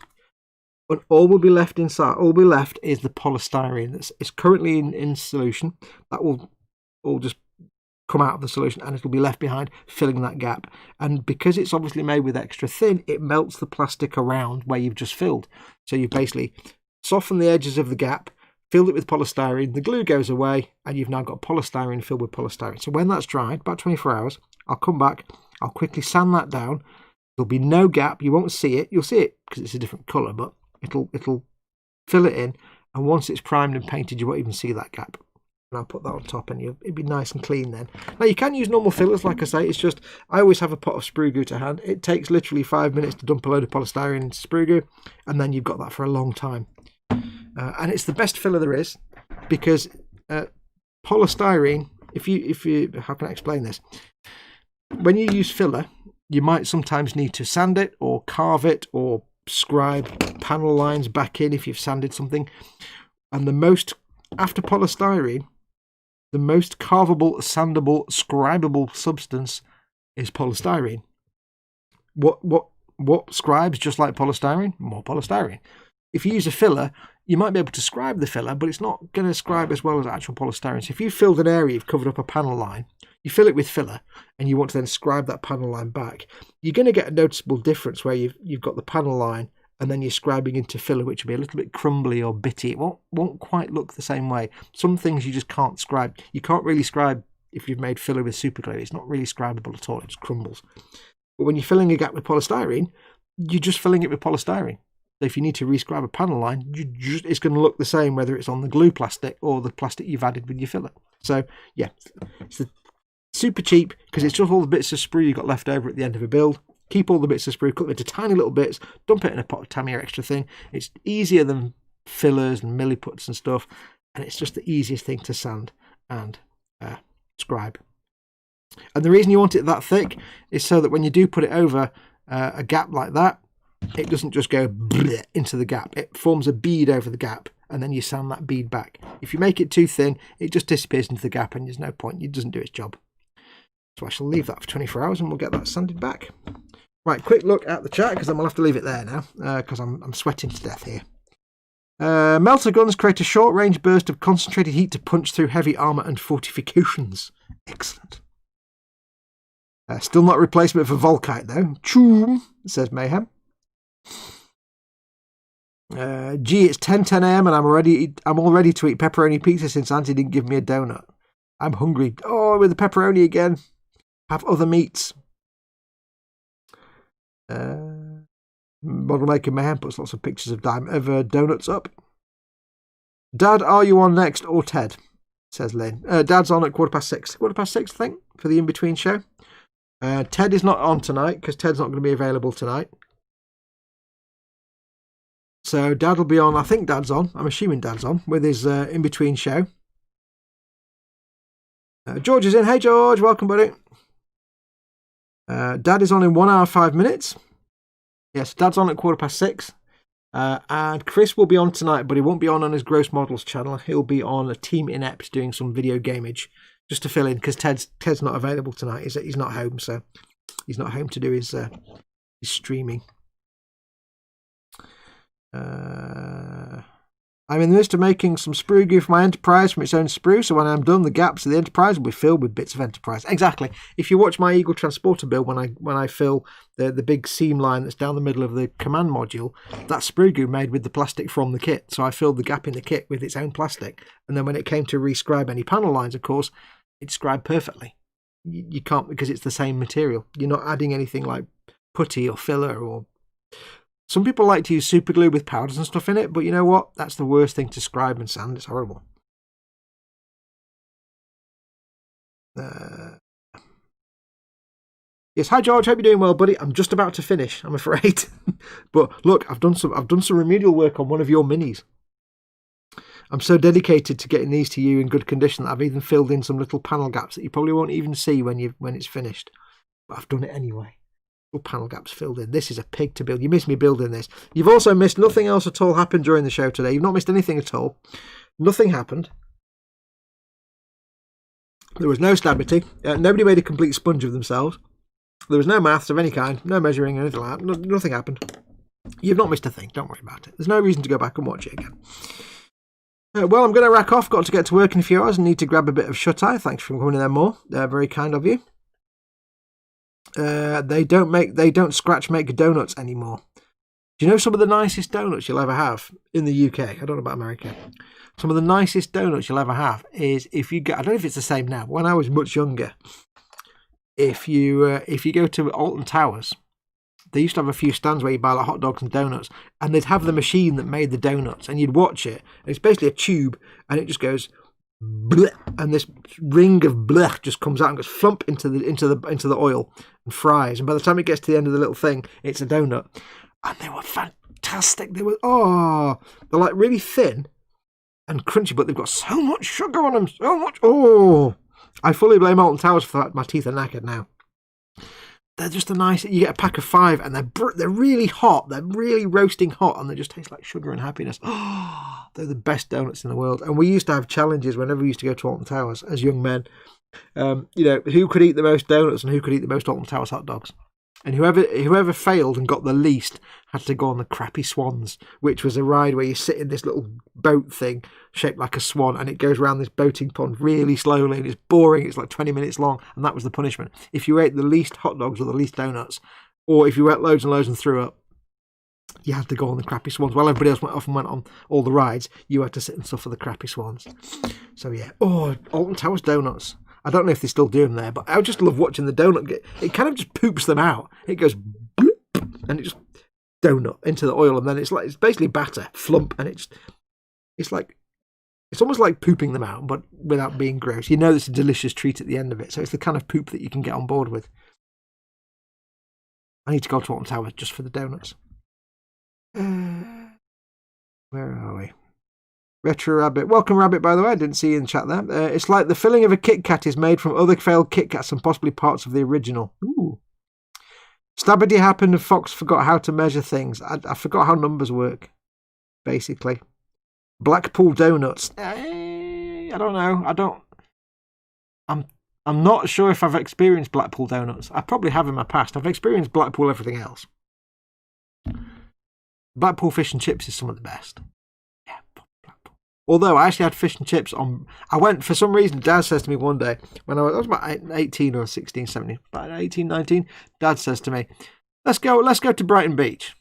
But all will be left inside. All will be left is the polystyrene that's currently in solution. That will all just come out of the solution and it'll be left behind, filling that gap. And because it's obviously made with extra thin, it melts the plastic around where you've just filled. So you basically soften the edges of the gap, filled it with polystyrene, the glue goes away, and you've now got polystyrene filled with polystyrene. So when that's dried, about 24 hours, I'll come back, I'll quickly sand that down. There'll be no gap. You won't see it. You'll see it because it's a different colour, but it'll fill it in, and once it's primed and painted, you won't even see that gap. And I'll put that on top, and it'll be nice and clean then. Now you can use normal fillers, like I say. It's just I always have a pot of sprue goo to hand. It takes literally 5 minutes to dump a load of polystyrene into sprue goo, and then you've got that for a long time. And it's the best filler there is, because polystyrene. If you how can I explain this? When you use filler, you might sometimes need to sand it or carve it or scribe panel lines back in if you've sanded something. And after polystyrene, the most carvable, sandable, scribable substance is polystyrene. What what scribes just like polystyrene? More polystyrene. If you use a filler, you might be able to scribe the filler, but it's not going to scribe as well as actual polystyrene. So if you filled an area, you've covered up a panel line, you fill it with filler, and you want to then scribe that panel line back, you're going to get a noticeable difference where you've got the panel line and then you're scribing into filler, which will be a little bit crumbly or bitty. It won't quite look the same way. Some things you just can't scribe. You can't really scribe if you've made filler with super glue. It's not really scribable at all. It just crumbles. But when you're filling a gap with polystyrene, you're just filling it with polystyrene. So if you need to rescribe a panel line, it's going to look the same whether it's on the glue plastic or the plastic you've added with your filler. So yeah, it's super cheap because it's just all the bits of sprue you've got left over at the end of a build. Keep all the bits of sprue, cut them into tiny little bits, dump it in a pot of Tamiya extra thing. It's easier than fillers and milliputs and stuff, and it's just the easiest thing to sand and scribe. And the reason you want it that thick is so that when you do put it over a gap like that, it doesn't just go into the gap. It forms a bead over the gap, and then you sand that bead back. If you make it too thin, it just disappears into the gap, and there's no point. It doesn't do its job. So I shall leave that for 24 hours, and we'll get that sanded back. Right, quick look at the chat, because I'm going to have to leave it there now, because I'm sweating to death here. Melter guns create a short-range burst of concentrated heat to punch through heavy armour and fortifications. Excellent. Still not a replacement for Volkite, though. Choom, says Mayhem. Gee, it's 10:10 a.m. and I'm all ready to eat pepperoni pizza since Auntie didn't give me a donut. I'm hungry. Oh, with the pepperoni again. Have other meats. Model Maker Mayhem puts lots of pictures of donuts up. Dad, are you on next or Ted? Says Lynn. Dad's on at 6:15. 6:15, I think, for the in-between show. Ted is not on tonight because Ted's not going to be available tonight. So Dad will be on. I think Dad's on. I'm assuming Dad's on with his in-between show. George is in. Hey George, welcome buddy. Dad is on in 1 hour 5 minutes. Yes, Dad's on at 6:15. And Chris will be on tonight, but he won't be on his Gross Models channel. He'll be on a Team Inept doing some video gamage just to fill in because Ted's not available tonight. He's not home, so he's not home to do his streaming. I'm in the midst of making some sprue glue for my Enterprise from its own sprue, so when I'm done, the gaps of the Enterprise will be filled with bits of Enterprise. Exactly. If you watch my Eagle Transporter build, when I fill the big seam line that's down the middle of the command module, that's sprue glue made with the plastic from the kit. So I filled the gap in the kit with its own plastic, and then when it came to rescribe any panel lines, of course, it scribed perfectly. You can't because it's the same material. You're not adding anything like putty or filler or... Some people like to use super glue with powders and stuff in it, but you know what? That's the worst thing to scribe and sand. It's horrible. Yes, hi George. Hope you're doing well, buddy. I'm just about to finish, I'm afraid. But look, I've done some remedial work on one of your minis. I'm so dedicated to getting these to you in good condition that I've even filled in some little panel gaps that you probably won't even see when it's finished. But I've done it anyway. Panel gaps filled in. This is a pig to build. You missed me building this. You've also missed nothing else at all happened during the show today. You've not missed anything at all. Nothing happened. There was no stability. Nobody made a complete sponge of themselves. There was no maths of any kind. No measuring, anything like that. Nothing happened. You've not missed a thing. Don't worry about it. There's no reason to go back and watch it again. Well, I'm going to rack off. Got to get to work in a few hours and need to grab a bit of shut-eye. Thanks for coming in there more. Very kind of you. They don't scratch make donuts anymore. Do you know some of the nicest donuts you'll ever have in the UK? I don't know about America. Some of the nicest donuts you'll ever have is if you go. I don't know if it's the same now. When I was much younger, if you go to Alton Towers, they used to have a few stands where you buy like hot dogs and donuts, and they'd have the machine that made the donuts, and you'd watch it. And it's basically a tube, and it just goes. Blech, and this ring of blech just comes out and goes flump into the oil and fries, and by the time it gets to the end of the little thing, it's a donut. And they were fantastic. They're like really thin and crunchy, but they've got so much sugar on them, so much. I fully blame Alton Towers for that. My teeth are knackered now. They're just a nice. You get a pack of 5, and they're really hot. They're really roasting hot, and they just taste like sugar and happiness. They're the best donuts in the world. And we used to have challenges whenever we used to go to Alton Towers as young men. Who could eat the most donuts and who could eat the most Alton Towers hot dogs. And whoever failed and got the least had to go on the crappy swans, which was a ride where you sit in this little boat thing shaped like a swan, and it goes around this boating pond really slowly, and it's boring. It's like 20 minutes long, and that was the punishment. If you ate the least hot dogs or the least donuts, or if you ate loads and loads and threw up, you had to go on the crappy swans. While everybody else went off and went on all the rides, you had to sit and suffer the crappy swans. So yeah. Oh, Alton Towers donuts. I don't know if they still do them there, but I just love watching the donut get. It kind of just poops them out. It goes bloop, and it just donut into the oil, and then it's basically batter, flump, and it's almost like pooping them out, but without being gross. You know, it's a delicious treat at the end of it, so it's the kind of poop that you can get on board with. I need to go to Alton Towers just for the donuts. Where are we? Retro Rabbit. Welcome, Rabbit, by the way. I didn't see you in the chat there. It's like the filling of a Kit Kat is made from other failed Kit Kats and possibly parts of the original. Ooh. Stabberdy happened and Fox forgot how to measure things. I forgot how numbers work, basically. Blackpool Donuts. I don't know. I'm not sure if I've experienced Blackpool Donuts. I probably have in my past. I've experienced Blackpool everything else. Blackpool fish and chips is some of the best. Yeah, Blackpool. Although I actually had fish and chips on. I went, for some reason, Dad says to me one day, when I was about 18 or 16, 17, about 18, 19, Dad says to me, let's go to Brighton Beach.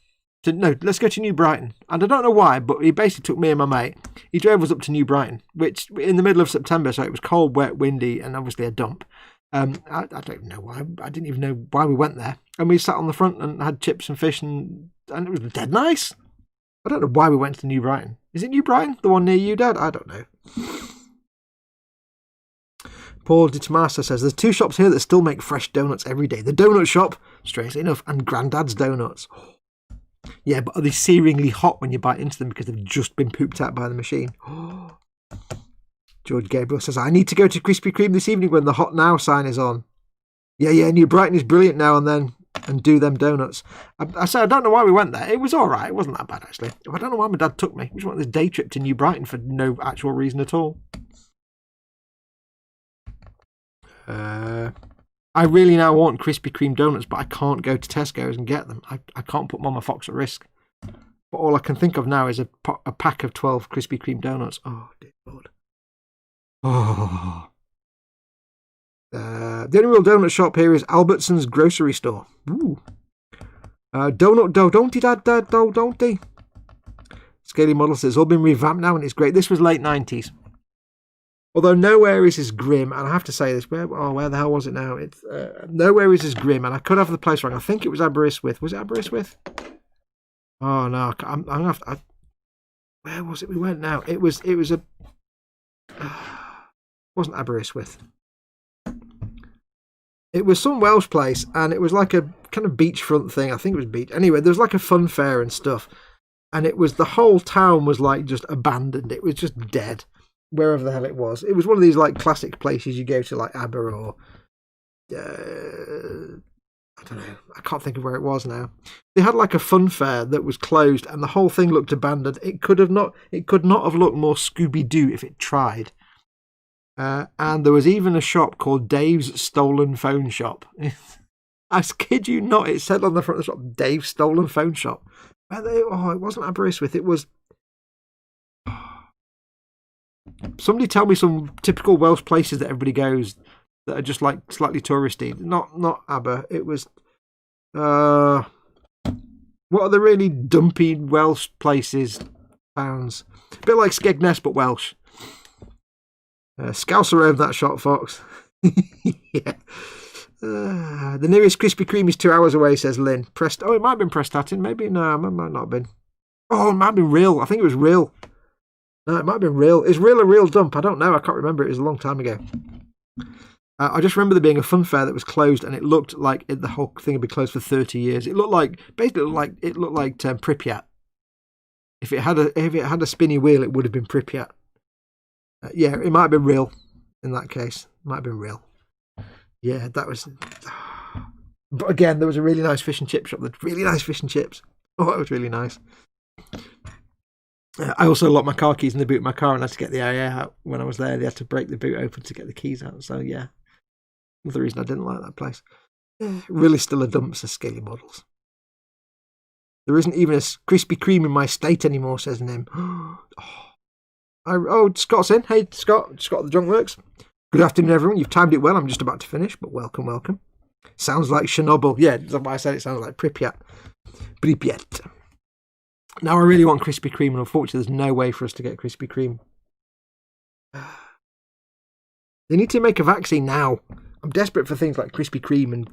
Let's go to New Brighton. And I don't know why, but he basically took me and my mate. He drove us up to New Brighton, which in the middle of September, so it was cold, wet, windy, and obviously a dump. I don't know why. I didn't even know why we went there. And we sat on the front and had chips and fish, and it was dead nice. I don't know why we went to New Brighton. Is it New Brighton? The one near you, Dad? I don't know. Paul DiTomasa says, there's 2 shops here that still make fresh donuts every day. The Donut Shop, strangely enough, and Grandad's Donuts. Yeah, but are they searingly hot when you bite into them because they've just been pooped out by the machine? George Gabriel says, I need to go to Krispy Kreme this evening when the Hot Now sign is on. Yeah, New Brighton is brilliant now and then, and do them donuts. I said, I don't know why we went there. It was all right. It wasn't that bad, actually. I don't know why my dad took me. We just went this day trip to New Brighton for no actual reason at all. I really now want Krispy Kreme donuts, but I can't go to Tesco's and get them. I can't put Mama Fox at risk. But all I can think of now is a pack of 12 Krispy Kreme donuts. Oh, dear Lord. Oh. The only real donut shop here is Albertson's grocery store. Ooh. Donut dough, don't he, Dad? Don't he? Scaly Model says, it's all been revamped now and it's great. This was late 90s. Although Nowhere is as grim, and I have to say this, where the hell was it now? It's Nowhere is as grim, and I could have the place wrong. I think it was Aberystwyth. Was it Aberystwyth? Oh no, I'm gonna have to. Where was it? We went now. It was wasn't Aberystwyth. It was some Welsh place, and it was like a kind of beachfront thing. I think it was beach. Anyway, there was like a fun fair and stuff, and it was the whole town was like just abandoned. It was just dead. Wherever the hell it was. It was one of these like classic places you go to, like Aber or I don't know. I can't think of where it was now. They had like a fun fair that was closed, and the whole thing looked abandoned. It could not have looked more Scooby-Doo if it tried. And there was even a shop called Dave's Stolen Phone Shop. I kid you not. It said on the front of the shop, Dave's Stolen Phone Shop. It wasn't Aberystwyth. It was. Somebody tell me some typical Welsh places that everybody goes that are just like slightly touristy. Not Aber. It was. What are the really dumpy Welsh places? Towns. A bit like Skegness, but Welsh. Scouser owned that shop, Fox. Yeah. The nearest Krispy Kreme is 2 hours away, says Lynn. It might have been Prestatyn. Maybe no, it might not have been. Oh, it might have been Real. I think it was Real. No, it might have been Real. Is Real a real dump? I don't know. I can't remember. It was a long time ago. I just remember there being a fun fair that was closed, and it looked like the whole thing had been closed for 30 years. It looked like Pripyat. If it had a spinny wheel, it would have been Pripyat. Yeah, it might have been Real. In that case, it might have been Real. Yeah, that was. But again, there was a really nice fish and chip shop. Really nice fish and chips. Oh, it was really nice. I also locked my car keys in the boot of my car and had to get the air out when I was there. They had to break the boot open to get the keys out. So, yeah. Another reason I didn't like that place. Really still a dumps of scaly models. There isn't even a Krispy Kreme in my state anymore, says Nim. Oh, Scott's in. Hey, Scott the Drunk Works. Good afternoon, everyone. You've timed it well. I'm just about to finish, but welcome, welcome. Sounds like Chernobyl. Yeah, that's why I said it sounds like Pripyat. Now I really want Krispy Kreme, and unfortunately there's no way for us to get Krispy Kreme. They need to make a vaccine now. I'm desperate for things like Krispy Kreme and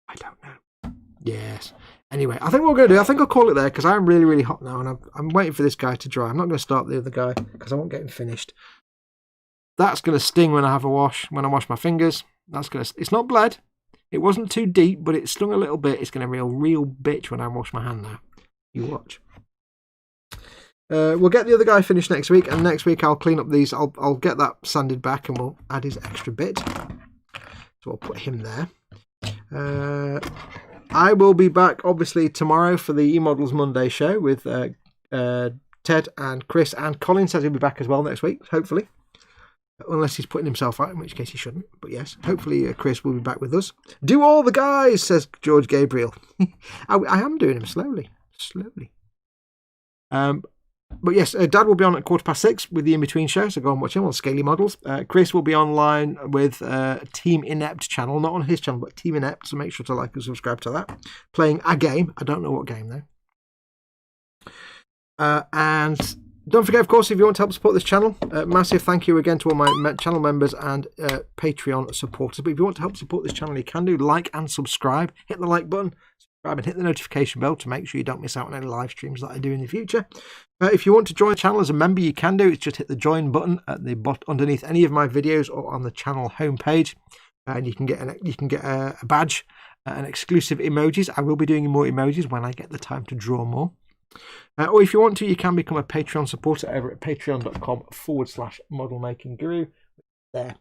I don't know. Yes. Anyway, I think what we're going to do, I think I'll call it there because I'm really, really hot now, and I'm waiting for this guy to dry. I'm not going to start the other guy because I won't get him finished. That's going to sting when I have a wash, when I wash my fingers. It's not bled. It wasn't too deep, but it stung a little bit. It's going to be a real bitch when I wash my hand now. You watch. We'll get the other guy finished next week, and next week I'll clean up these. I'll get that sanded back, and we'll add his extra bit. So I'll put him there. I will be back, obviously, tomorrow for the eModels Monday show with Ted and Chris, and Colin says he'll be back as well next weweek, hopefully. Unless he's putting himself out, in which case he shouldn't. But yes, hopefully Chris will be back with us. Do all the guys, says George Gabriel. I am doing him slowly. But yes, Dad will be on at 6:15 with the In-Between show, so go and watch him on Scaly Models. Chris will be online with Team Inept channel, not on his channel, but Team Inept, so make sure to like and subscribe to that. Playing a game. I don't know what game, though. And don't forget, of course, if you want to help support this channel, massive thank you again to all my channel members and Patreon supporters. But if you want to help support this channel, you can do like and subscribe. Hit the like button, subscribe, and hit the notification bell to make sure you don't miss out on any live streams that I do in the future. If you want to join the channel as a member, you can do. It's just hit the join button at the underneath any of my videos or on the channel homepage, and you can get a badge and exclusive emojis. I will be doing more emojis when I get the time to draw more. Or if you want to, you can become a Patreon supporter over at patreon.com/modelmakingguru. There.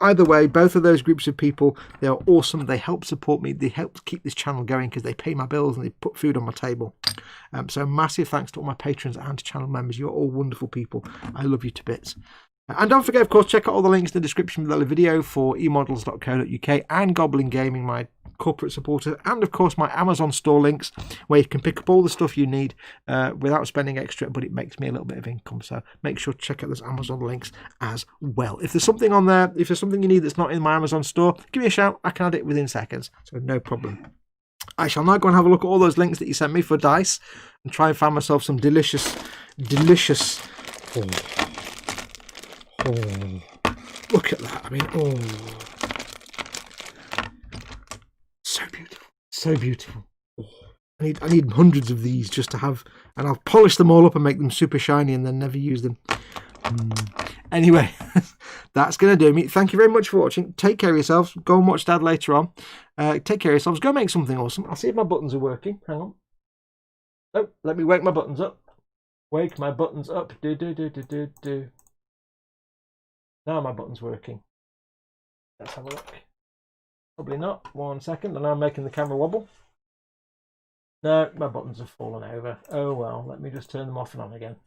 Either way, both of those groups of people, they are awesome. They help support me. They help keep this channel going because they pay my bills and they put food on my table. So massive thanks to all my patrons and channel members. You're all wonderful people. I love you to bits. And don't forget, of course, check out all the links in the description below the video for emodels.co.uk and Goblin Gaming, my corporate supporter, and of course my Amazon store links where you can pick up all the stuff you need without spending extra, but it makes me a little bit of income. So make sure to check out those Amazon links as well. If there's something on there, if there's something you need that's not in my Amazon store, give me a shout. I can add it within seconds, so no problem. I shall now go and have a look at all those links that you sent me for dice and try and find myself some delicious look at that. I mean, so beautiful. I need hundreds of these just to have, and I'll polish them all up and make them super shiny and then never use them. Anyway, that's going to do me. Thank you very much for watching. Take care of yourselves. Go and watch Dad later on. Take care of yourselves. Go make something awesome. I'll see if my buttons are working. Hang on. Oh, let me wake my buttons up. Wake my buttons up. Do. Now my button's working. Let's have a look. Probably not. 1 second, and I'm making the camera wobble. No, my buttons have fallen over. Oh well, let me just turn them off and on again.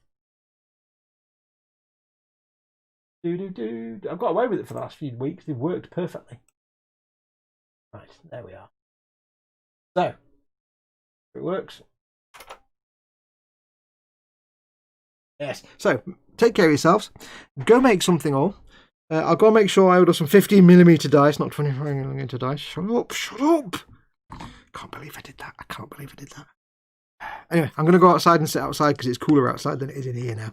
I've got away with it for the last few weeks. They've worked perfectly. Right, there we are. So, it works. Yes. So, take care of yourselves. Go make something all. I'll go make sure I order some 15mm dice, not 25mm dice. Shut up. Can't believe I did that. Anyway, I'm going to go outside and sit outside because it's cooler outside than it is in here now.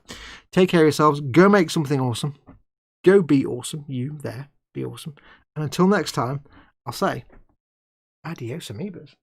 Take care of yourselves. Go make something awesome. Go be awesome. You there. Be awesome. And until next time, I'll say adios, amoebas.